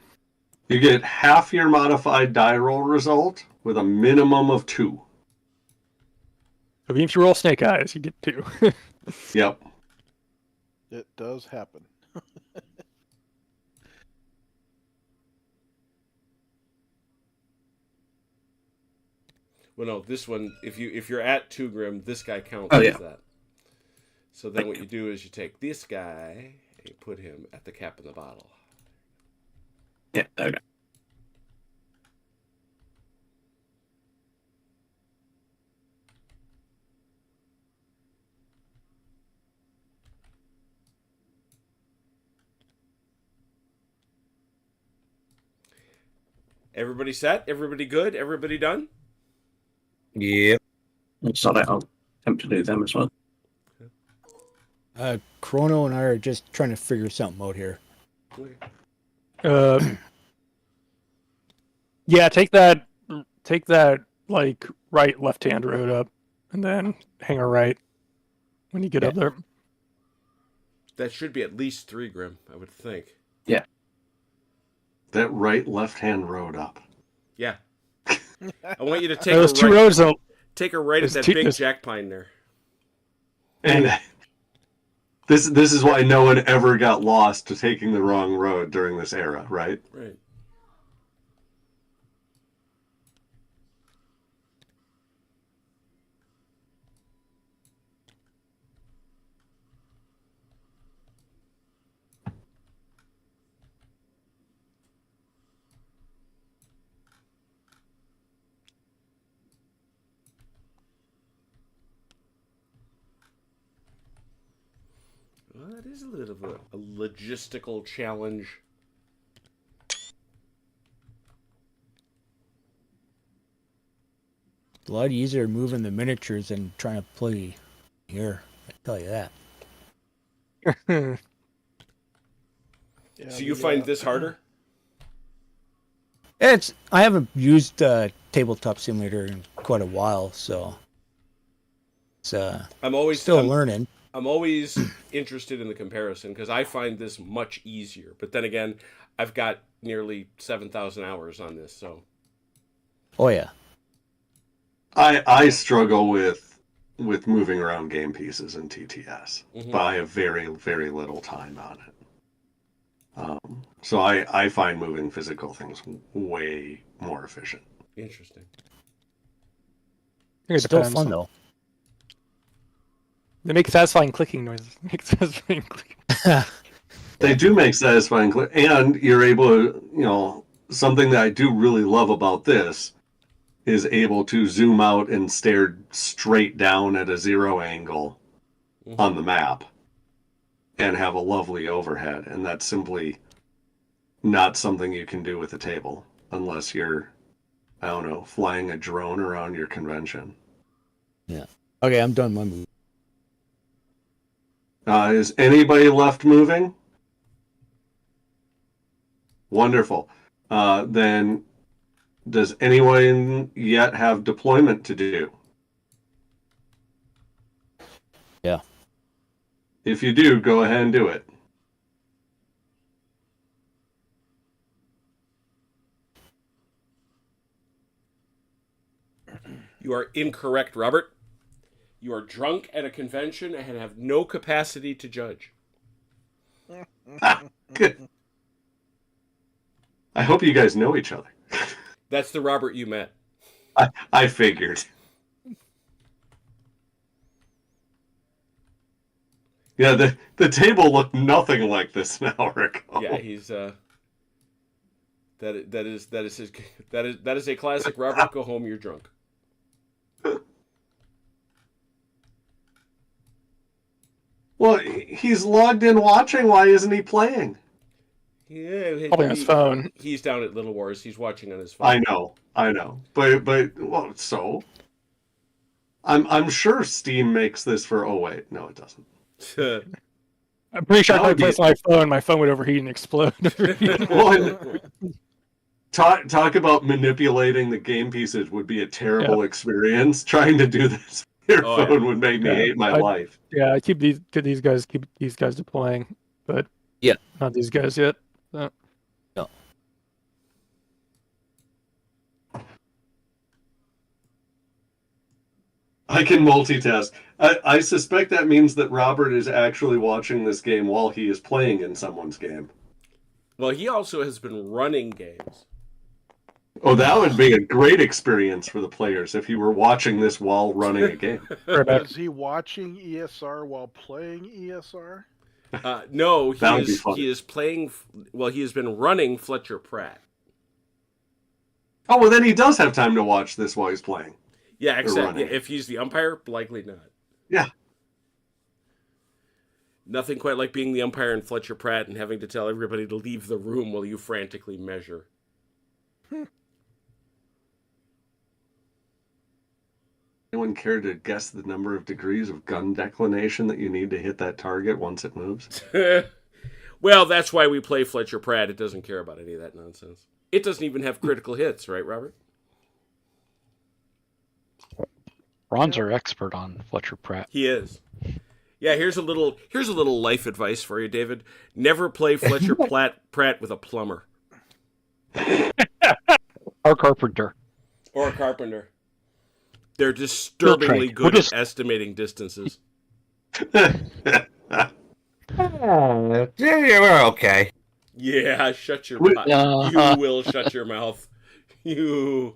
You get half your modified die roll result with a minimum of 2. So even if you roll snake eyes, you get 2. Yep. It does happen. Well, no, this one, if you're at 2 Grim, this guy counts Oh, as yeah. that. So then what you do is you take this guy and you put him at the cap in the bottle. Yeah, okay. Everybody set? Everybody good? Everybody done? Yep. So I'll attempt to do them as well. Chrono and I are just trying to figure something out here. Yeah, take that like right left hand road up, and then hang a right when you get up there. That should be at least 3 Grim, I would think. That right left-hand road up. Yeah. I want you to take There's a 2 right. roads though. Take a right at There's that two- big there's- jack pine there. And this is why no one ever got lost to taking the wrong road during this era, right? Right. Well, that is a little bit of a logistical challenge. A lot easier moving the miniatures than trying to play here. I tell you that. Yeah, So you find this harder? I haven't used Tabletop Simulator in quite a while, so it's I'm always still learning. I'm always interested in the comparison because I find this much easier. But then again, I've got nearly 7,000 hours on this, so. Oh yeah. I struggle with moving around game pieces in TTS, Mhm. but I have very, very little time on it. So I find moving physical things way more efficient. Interesting. I think it Still depends. fun though. They make satisfying clicking noises. Make satisfying clicking. They do make satisfying and you're able to, something that I do really love about this is able to zoom out and stare straight down at a 0 angle on the map and have a lovely overhead. And that's simply not something you can do with a table unless you're, I don't know, flying a drone around your convention. Okay, I'm done my move. Is anybody left moving? Wonderful. Then does anyone yet have deployment to do? Yeah. If you do, go ahead and do it. You are incorrect, Robert. You are drunk at a convention and have no capacity to judge. Good. I hope you guys know each other. That's the Robert you met. I figured. Yeah, the table looked nothing like this an hour ago. Yeah, he's that is a classic Robert. Go home, you're drunk. Well, he's logged in watching. Why isn't he playing? Yeah, Probably on his phone. He's down at Little Wars. He's watching on his phone. I know. But well, so I'm sure Steam makes this for. Oh wait, no, it doesn't. I'm pretty sure if That I would be- placed my phone would overheat and explode. Well, talk about manipulating the game pieces would be a terrible experience. Trying to do this with your Oh, yeah. phone would make me Yeah. hate my life. Yeah, I keep these guys deploying, but Yeah. not these guys yet. So. No. I can multitask. I suspect that means that Robert is actually watching this game while he is playing in someone's game. Well, he also has been running games. Oh, that would be a great experience for the players if you were watching this while running a game. Is he watching ESR while playing ESR? No, That would be fun. he is playing. Well, he has been running Fletcher Pratt. Oh, well, then he does have time to watch this while he's playing. Yeah, except running. if he's the umpire, likely not. Yeah. Nothing quite like being the umpire in Fletcher Pratt and having to tell everybody to leave the room while you frantically measure. Anyone care to guess the number of degrees of gun declination that you need to hit that target once it moves? Well, that's why we play Fletcher Pratt. It doesn't care about any of that nonsense. It doesn't even have critical hits, right, Robert? Ron's our expert on Fletcher Pratt. He is. Yeah, here's a little life advice for you, David. Never play Fletcher Pratt with a plumber Our carpenter. or a carpenter. They're disturbingly We'll good at estimating distances. Yeah, we're okay. Yeah, shut your mouth. Uh-huh. You will shut your mouth. You.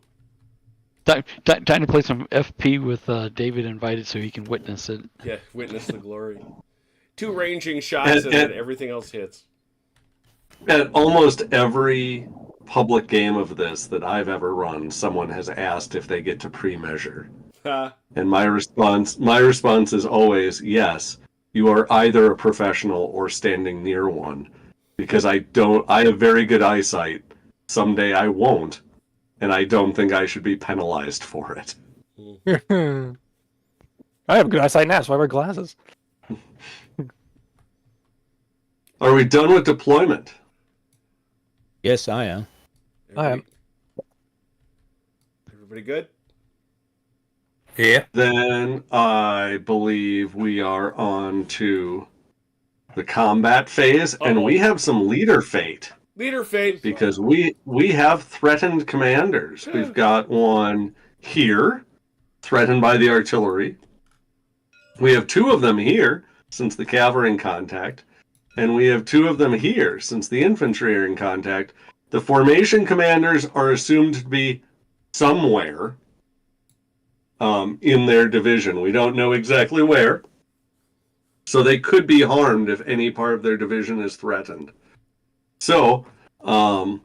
Time to play some FP with David invited so he can witness it. Yeah, witness the glory. 2 ranging shots and then everything else hits. At almost every public game of this that I've ever run, someone has asked if they get to pre-measure. And my response is always, yes, you are either a professional or standing near one. Because I have very good eyesight. Someday I won't. And I don't think I should be penalized for it. I have good eyesight now, so I wear glasses. Are we done with deployment? Yes, I am. I am. Everybody good? Yeah. Then I believe we are on to the combat phase, and we have some leader fate. Leader fate. Because we have threatened commanders. We've got one here, threatened by the artillery. We have 2 of them here, since the cavalry in contact. And we have 2 of them here, since the infantry are in contact. The formation commanders are assumed to be somewhere in their division. We don't know exactly where. So they could be harmed if any part of their division is threatened. So, Lon,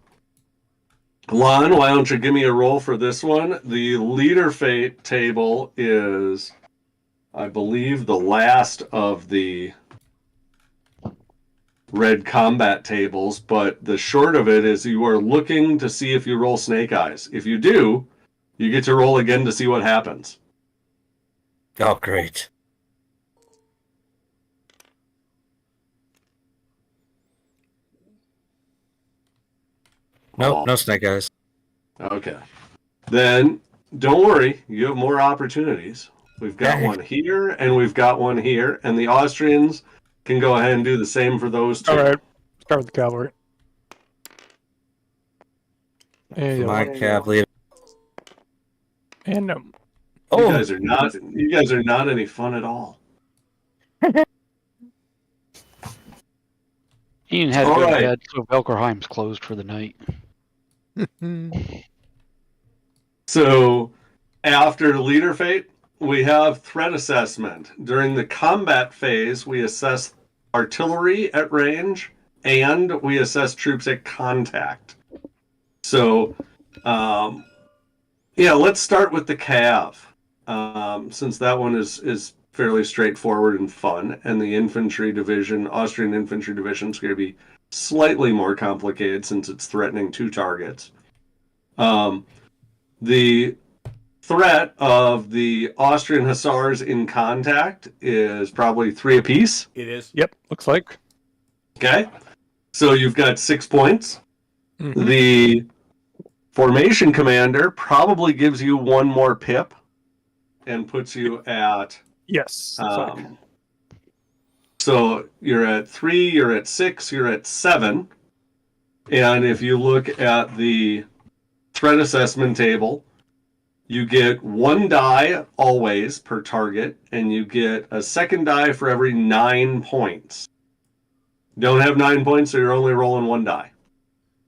why don't you give me a roll for this one? The leader fate table is, I believe, the last of the read combat tables, but the short of it is you are looking to see if you roll snake eyes. If you do, you get to roll again to see what happens. Oh, great. Nope, Oh. no snake eyes. Okay. Then don't worry, you have more opportunities. We've got one here and we've got one here, and the Austrians can go ahead and do the same for those two. All right, start with the cavalry. And, My cav leader. and You Oh, guys are not any fun at all. Ian had to All go right. to bed, so Velkerheim's closed for the night. So after leader fate, we have threat assessment. During the combat phase, we assess artillery at range and we assess troops at contact. So, let's start with the cav, since that one is fairly straightforward and fun, and the infantry division, Austrian infantry division, is going to be slightly more complicated since it's threatening 2 targets. The threat of the Austrian hussars in contact is probably 3 apiece. It is. yep, looks like. Okay, so you've got 6 points. Mhm. The formation commander probably gives you 1 more pip and puts you at Yes. looks like. so you're at 3, you're at 6, you're at 7. And if you look at the threat assessment table, you get 1 die always per target, and you get a second die for every 9 points. Don't have 9 points, so you're only rolling 1 die.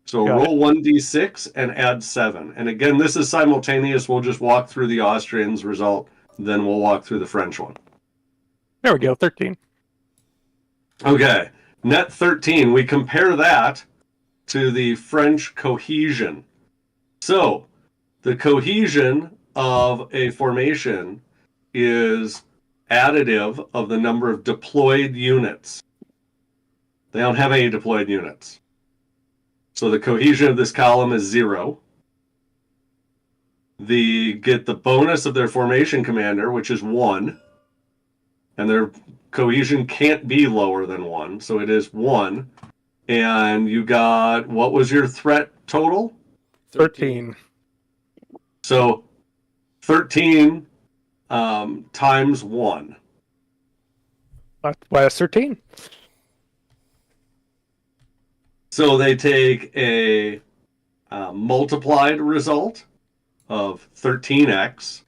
So Got roll 1d6 and add 7. And again, this is simultaneous. We'll just walk through the Austrians' result, then we'll walk through the French one. There we go, 13. Okay, net 13. We compare that to the French cohesion. So the cohesion of a formation is additive of the number of deployed units. They don't have any deployed units. So the cohesion of this column is 0. They get the bonus of their formation commander, which is 1. And their cohesion can't be lower than 1, so it is 1. And you got, what was your threat total? 13. So 13 times 1. Why that's 13? So they take a multiplied result of 13x.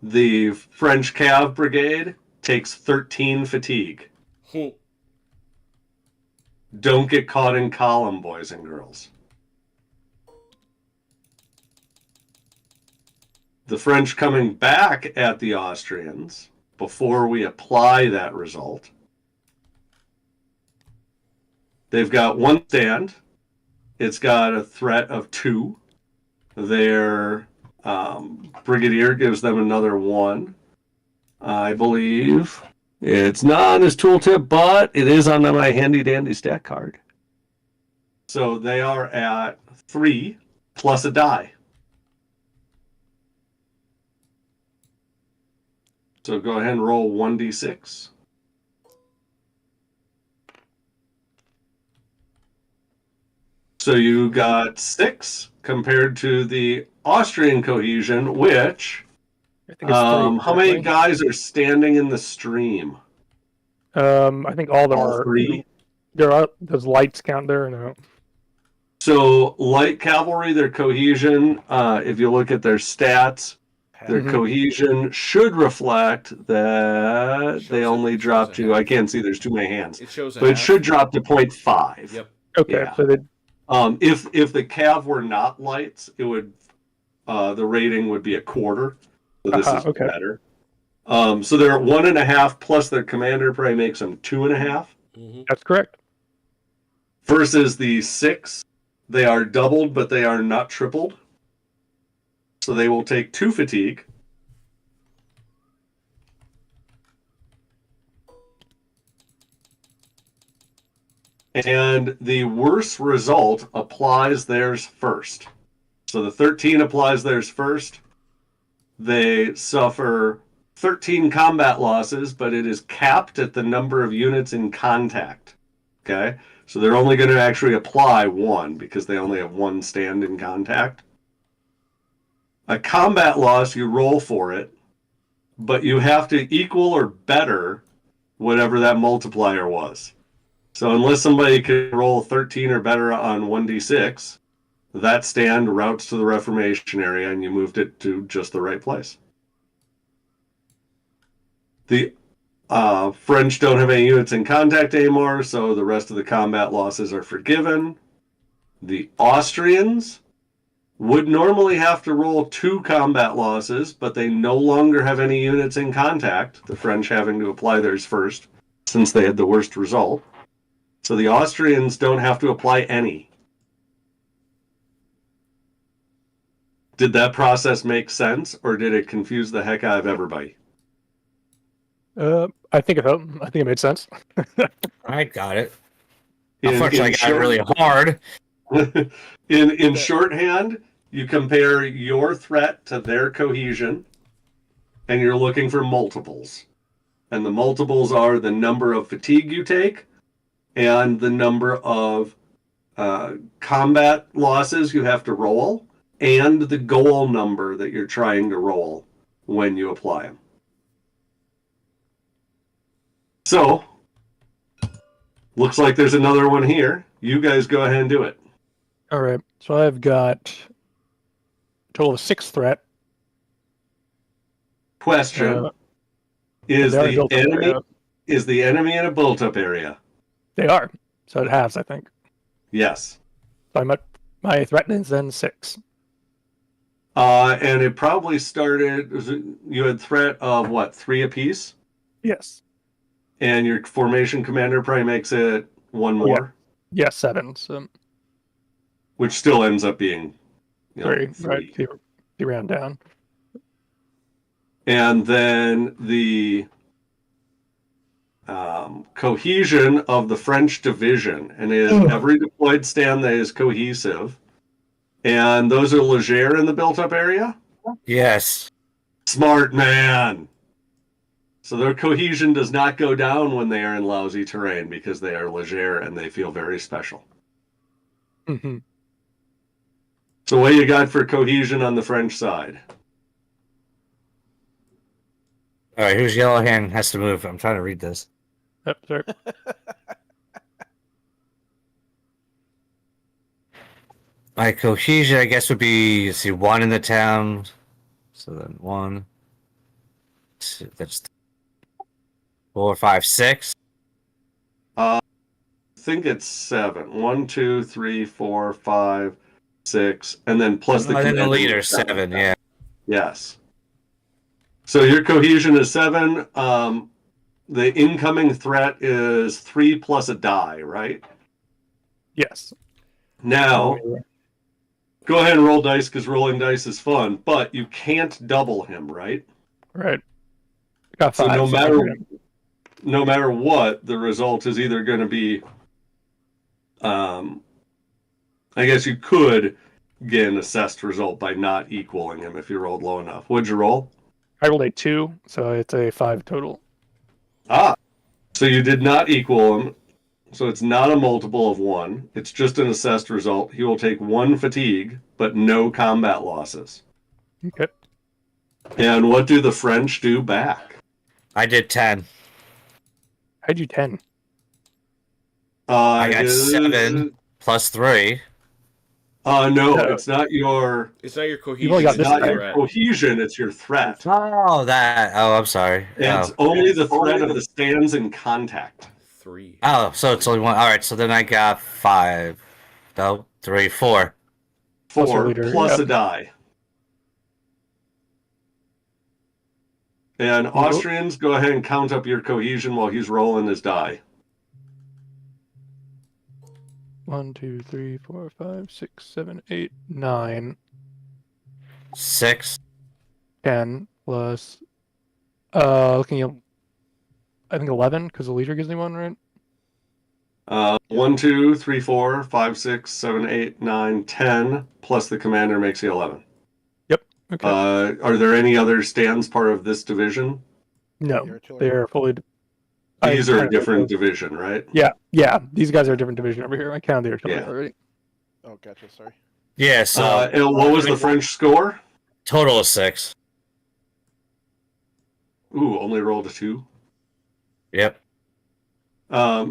The French Cav Brigade takes 13 fatigue. Don't get caught in column, boys and girls. The French coming back at the Austrians before we apply that result. They've got 1 stand. It's got a threat of 2. Their brigadier gives them another 1. I believe it's not on his tooltip, but it is on my handy dandy stat card. So they are at 3 plus a die. So go ahead and roll 1d6. So you got 6 compared to the Austrian cohesion, which I think it's 3. how many guys are standing in the stream? I think all of them All are. 3? There are. Does lights count there? No. So light cavalry, their cohesion, if you look at their stats, their Mhm. cohesion should reflect that Shows they a- only shows dropped a to, I half. can't see, there's too many hands. It shows a But it half. should drop to 0.5. Yep. Okay, Yeah. so they If the cav were not lights, it would the rating would be a quarter. So this is okay. better. So they're at 1.5 plus their commander probably makes them 2.5. Mm-hmm. That's correct. Versus the 6, they are doubled, but they are not tripled. So they will take 2 fatigue. and the worst result applies theirs first. So the 13 applies theirs first. They suffer 13 combat losses, but it is capped at the number of units in contact. Okay? So they're only going to actually apply 1 because they only have 1 stand in contact. A combat loss, you roll for it, but you have to equal or better whatever that multiplier was. So unless somebody can roll 13 or better on 1d6, that stand routes to the Reformation area and you moved it to just the right place. The French don't have any units in contact anymore, so the rest of the combat losses are forgiven. The Austrians would normally have to roll 2 combat losses, but they no longer have any units in contact, the French having to apply theirs first, since they had the worst result. So the Austrians don't have to apply any. Did that process make sense, or did it confuse the heck out of everybody? I think it made sense. I got it. In Unfortunately, I got it really hard. in shorthand, you compare your threat to their cohesion, and you're looking for multiples. And the multiples are the number of fatigue you take and the number of combat losses you have to roll, and the goal number that you're trying to roll when you apply them. So, looks like there's another one here. You guys go ahead and do it. All right. So I've got a total of 6 threat. Question: Is they're in a the built-up enemy area. is the enemy in a built-up area? They are. So it halves, I think. Yes. So my threat is then 6. And it probably started. You had threat of what, 3 apiece, Yes. and your formation commander probably makes it 1 more, Yes, 7. So which still ends up being 3. 3. Right. He ran down. And then the cohesion of the French division, and it is every deployed stand that is cohesive. And those are Leger in the built-up area? Yes. Smart man! So their cohesion does not go down when they are in lousy terrain because they are Leger and they feel very special. Mm-hmm. So what you got for cohesion on the French side? All right, whose yellow hand has to move? I'm trying to read this. Yep, sorry. My cohesion, I guess, would be, let's see, 1 in the town. So then 1. That's 4, 5, 6. I think it's 7. 1, 2, 3, 4, 5, 6, and then plus the And then the commander leader, is 7, yeah. Yes. So your cohesion is 7. The incoming threat is 3 plus a die, right? Yes. Now, go ahead and roll dice because rolling dice is fun, but you can't double him, right? Right. Got 5. So no so matter what, the result is either going to be. I guess you could get an assessed result by not equaling him if you rolled low enough. What'd you roll? I rolled a 2, so it's a 5 total. So you did not equal him. So it's not a multiple of 1. It's just an assessed result. He will take 1 fatigue, but no combat losses. Okay. And what do the French do back? I did 10. I do 10. I got 7 plus 3. No, it's not your. It's not your cohesion. You've only got It's this not threat. your cohesion. It's your threat. Oh, that. Oh, I'm sorry. It's only the threat of the stands in contact. 3. Oh, so it's only 1. All right, so then I got 5. No, 3, 4. Plus your 4 leader, plus yep. a die. And Austrians, go ahead and count up your cohesion while he's rolling his die. 1, 2, 3, 4, 5, 6, 7, 8, 9, 6. 10 plus. Looking at, I think 11 because the leader gives me 1, right? 1, 2, 3, 4, 5, 6, 7, 8, 9, 10, plus the commander makes you 11. Yep. Okay. Are there any other stands part of this division? The No, artillery. they're fully. These are I a different division, right? Yeah. These guys are a different division over here. I counted the artillery Yeah. already. Oh, gotcha. Sorry. Yeah, so And what was the French score? total of 6. Ooh, only rolled a 2. Yep.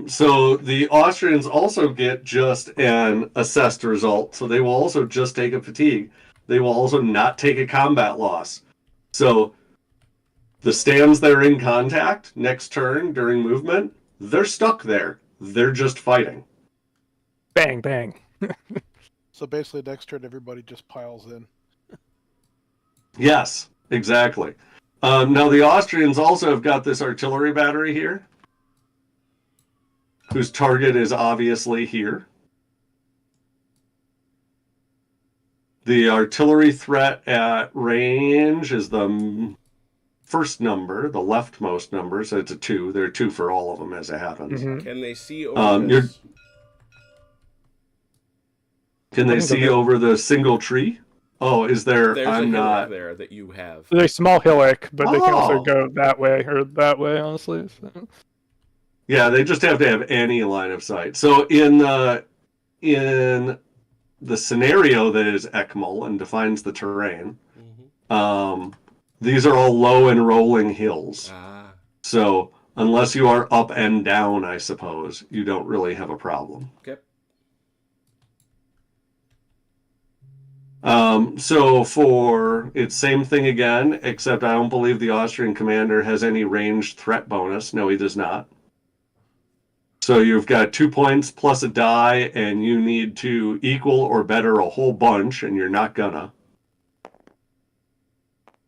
So the Austrians also get just an assessed result. So they will also just take a fatigue. They will also not take a combat loss. So the stands that are in contact next turn during movement, they're stuck there. They're just fighting. Bang, bang. So basically, next turn, everybody just piles in. Yes, exactly. Now the Austrians also have got this artillery battery here, whose target is obviously here. The artillery threat at range is the first number, the leftmost number, so it's a 2. There are 2 for all of them as it happens. Mhm. Can they see over this? Can they see over the single tree? Oh, is there? There's I'm a hillock not. there that you have. There's a small hillock, but they can also Oh. go that way or that way, honestly. So. Yeah, they just have to have any line of sight. So in the scenario that is ECML and defines the terrain, these are all low and rolling hills. Ah. So unless you are up and down, I suppose, you don't really have a problem. Okay. So for it's same thing again, except I don't believe the Austrian commander has any ranged threat bonus. No, he does not. So you've got 2 points plus a die, and you need to equal or better a whole bunch, and you're not gonna.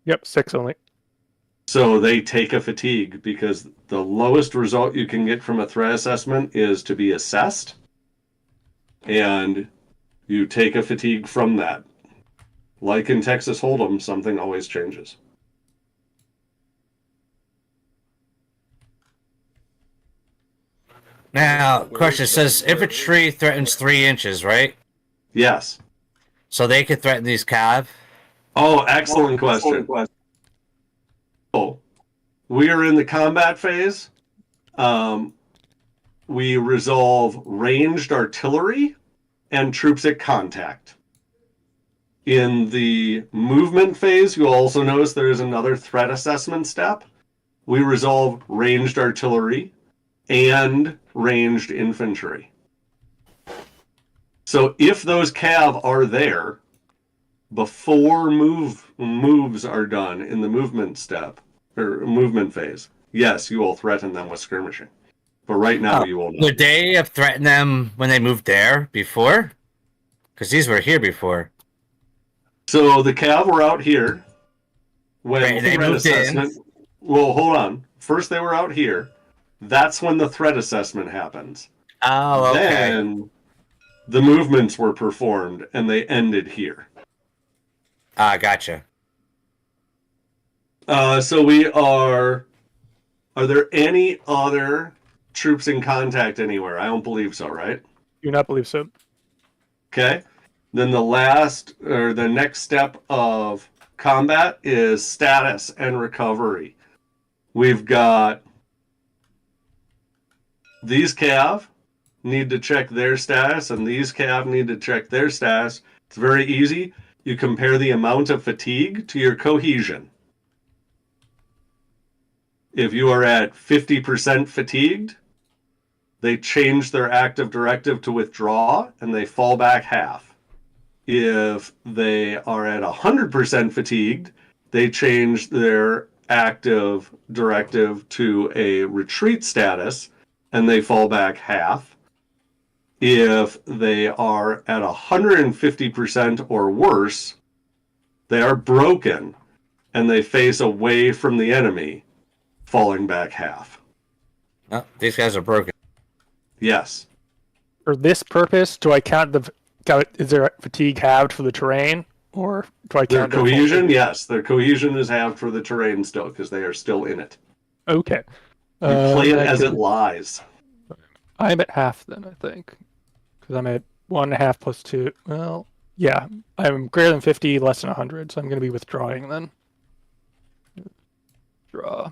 Yep, 6 only. So they take a fatigue because the lowest result you can get from a threat assessment is to be assessed, and you take a fatigue from that. Like in Texas Hold'em, something always changes. Now, Where question is says that? if a tree threatens 3 inches, right? Yes. So they could threaten these cav. Oh, excellent question. Oh, we are in the combat phase. We resolve ranged artillery and troops at contact. In the movement phase, you'll also notice there is another threat assessment step. We resolve ranged artillery and ranged infantry. So if those cav are there before moves are done in the movement step or movement phase, yes, you will threaten them with skirmishing. But right now you will not. Would they have threatened them when they moved there before? Because these were here before. So the cav were out here when Right, they threat moved in. assessment. Well, hold on. First they were out here. That's when the threat assessment happens. Oh, okay. Then the movements were performed and they ended here. Ah, gotcha. So we are. Are there any other troops in contact anywhere? I don't believe so, right? Do not believe so. Okay. Then the next step of combat is status and recovery. We've got these cav need to check their status, and these cav need to check their status. It's very easy. You compare the amount of fatigue to your cohesion. If you are at 50% fatigued, they change their active directive to withdraw, and they fall back half. If they are at 100% fatigued, they change their active directive to a retreat status, and they fall back half. If they are at 150% or worse, they are broken, and they face away from the enemy, falling back half. Oh, these guys are broken. Yes. For this purpose, do I count is there fatigue halved for the terrain, or do I Their count cohesion, yes. Their cohesion is halved for the terrain still, because they are still in it. Okay. You play it I as can- it lies. I'm at half then, I think, because I'm at 1.5 plus 2. Well, yeah, I'm greater than 50, less than 100, so I'm going to be withdrawing then. Draw.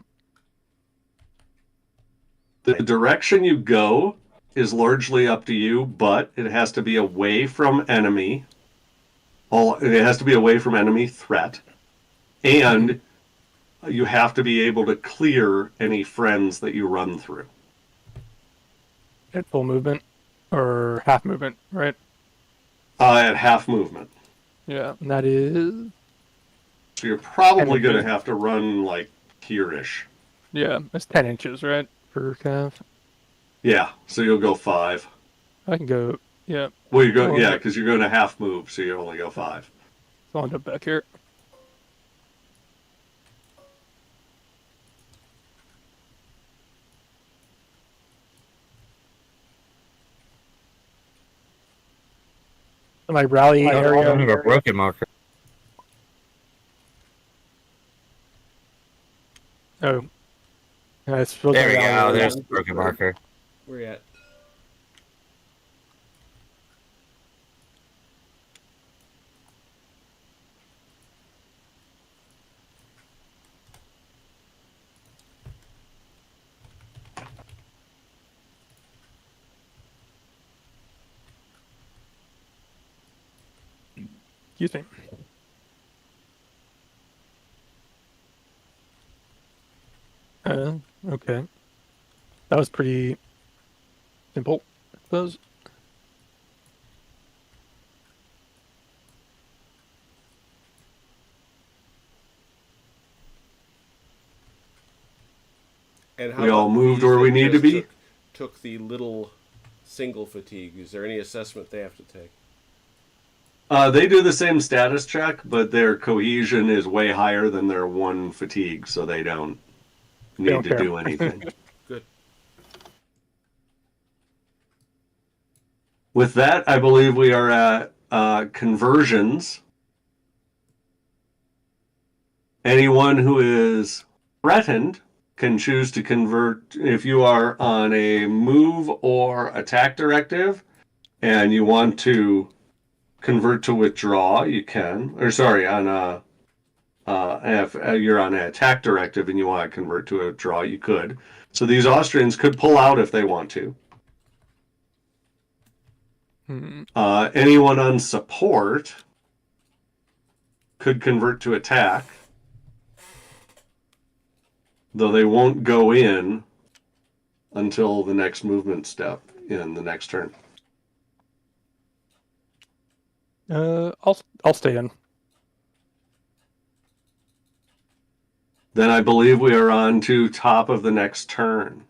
The direction you go is largely up to you, but it has to be away from enemy. It has to be away from enemy threat, and you have to be able to clear any friends that you run through. At full movement or half movement, right? At half movement. Yeah, and that is. So you're probably 10 going to inches. have to run like here-ish. Yeah, that's 10 inches, right? Per calf. Yeah, so you'll go 5. I can go. Yeah, Well, you go, Oh, yeah, okay. because you're going to half move, so you only go 5. so I'll end up back here. My rally I area. don't have a broken marker. Oh. I suppose There we my rally go. area. There's the broken marker. Where you at? Excuse me. Okay. That was pretty simple, I suppose. And how We all about moved these where we that need to just be? Took the little single fatigue. Is there any assessment they have to take? They do the same status check, but their cohesion is way higher than their 1 fatigue, so they don't need don't to care. do anything. Good. With that, I believe we are at conversions. Anyone who is threatened can choose to convert. If you are on a move or attack directive and you want to convert to withdraw, you can. Or sorry, on a if you're on an attack directive and you want to convert to a withdraw, you could. So these Austrians could pull out if they want to. Anyone on support could convert to attack, though they won't go in until the next movement step in the next turn. I'll stay in. Then I believe we are on to top of the next turn.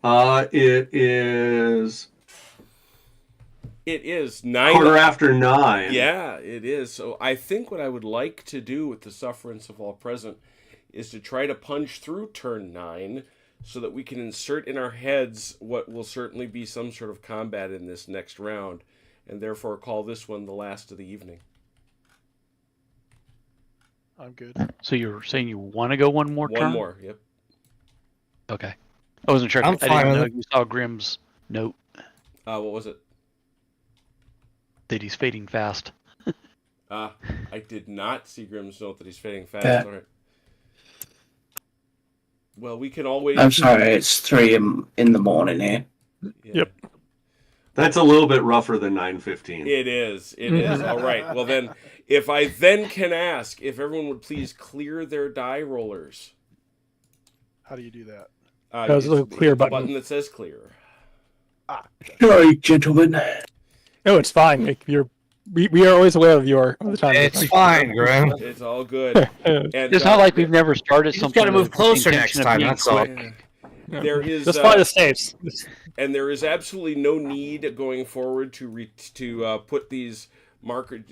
It is It is 9. 9:15. Yeah, it is. So I think what I would like to do with the sufferance of all present is to try to punch through turn 9 so that we can insert in our heads what will certainly be some sort of combat in this next round, and therefore call this one the last of the evening. I'm good. So you're saying you want to go one more turn? One more, yep. Okay. I wasn't sure. I'm I didn't fine know with you saw Grimm's note What was it? that he's fading fast. I did not see Grimm's note that he's fading fast. Yeah. All right. Well, we can always... I'm sorry, it's 3 in the morning here. Yeah. Yep. That's a little bit rougher than 9:15. It is. It is. All right. Well, then, if I then can ask if everyone would please clear their die rollers. How do you do that? There's a little hit clear the button. button that says clear. Sorry, gentlemen. No, it's fine. We are always aware of the time. It's fine, Grim. It's all good. And, It's not like we've never started You just something. gotta move with the closer intention next of time, being that's all. quick. There is Just fly the states. and there is absolutely no need going forward to put these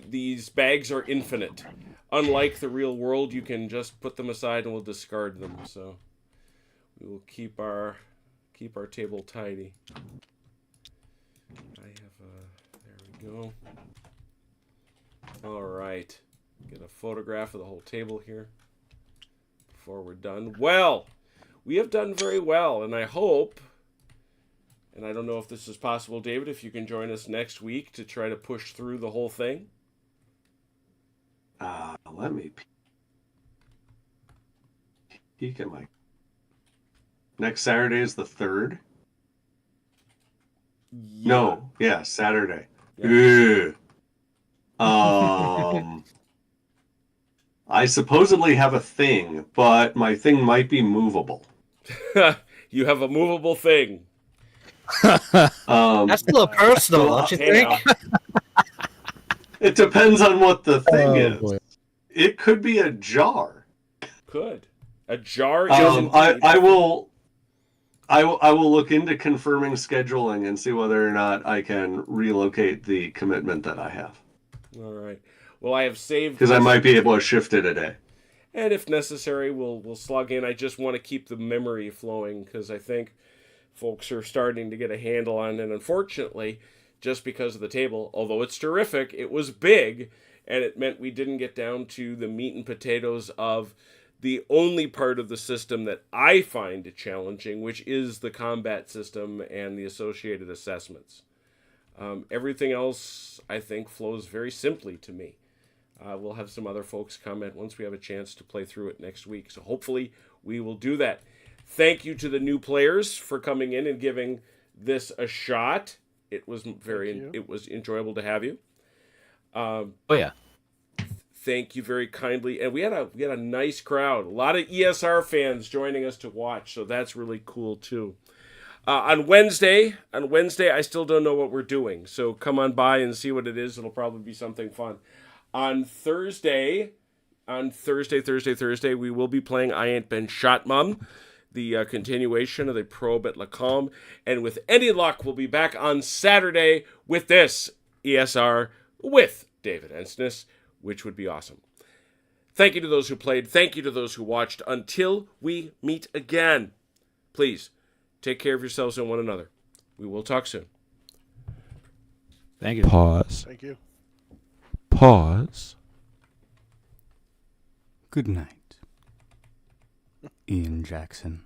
these bags are infinite. Unlike the real world, you can just put them aside and we'll discard them. So we will keep our table tidy. I have there we go. All right, get a photograph of the whole table here before we're done. Well, we have done very well, and I hope And I don't know if this is possible, David, if you can join us next week to try to push through the whole thing. Let me peek at my... Next Saturday is the 3rd? Yeah. No, yeah, Saturday. Yeah. I supposedly have a thing, but my thing might be movable. You have a movable thing. That's a little personal, so, don't you Hey, think? now. It depends on what the thing is. boy. It could be a jar. Could. A jar is I will look into confirming scheduling and see whether or not I can relocate the commitment that I have. All right. Well, I have saved... Because I might be able to shift it a day. And if necessary, we'll slug in. I just want to keep the memory flowing because I think folks are starting to get a handle on it. And unfortunately, just because of the table, although it's terrific, it was big, and it meant we didn't get down to the meat and potatoes of the only part of the system that I find challenging, which is the combat system and the associated assessments. Everything else, I think, flows very simply to me. We'll have some other folks comment once we have a chance to play through it next week. So hopefully we will do that. Thank you to the new players for coming in and giving this a shot. It was it was enjoyable to have you. Oh yeah. Thank you very kindly. And we had a nice crowd. A lot of ESR fans joining us to watch, so that's really cool too. On Wednesday, I still don't know what we're doing. So come on by and see what it is. It'll probably be something fun. On Thursday, we will be playing I Ain't Been Shot, Mum, the continuation of the probe at Lacombe. And with any luck, we'll be back on Saturday with this ESR with David Ensness, which would be awesome. Thank you to those who played. Thank you to those who watched. Until we meet again, please take care of yourselves and one another. We will talk soon. Thank you. Pause. Thank you. Pause. Good night, Ian Jackson.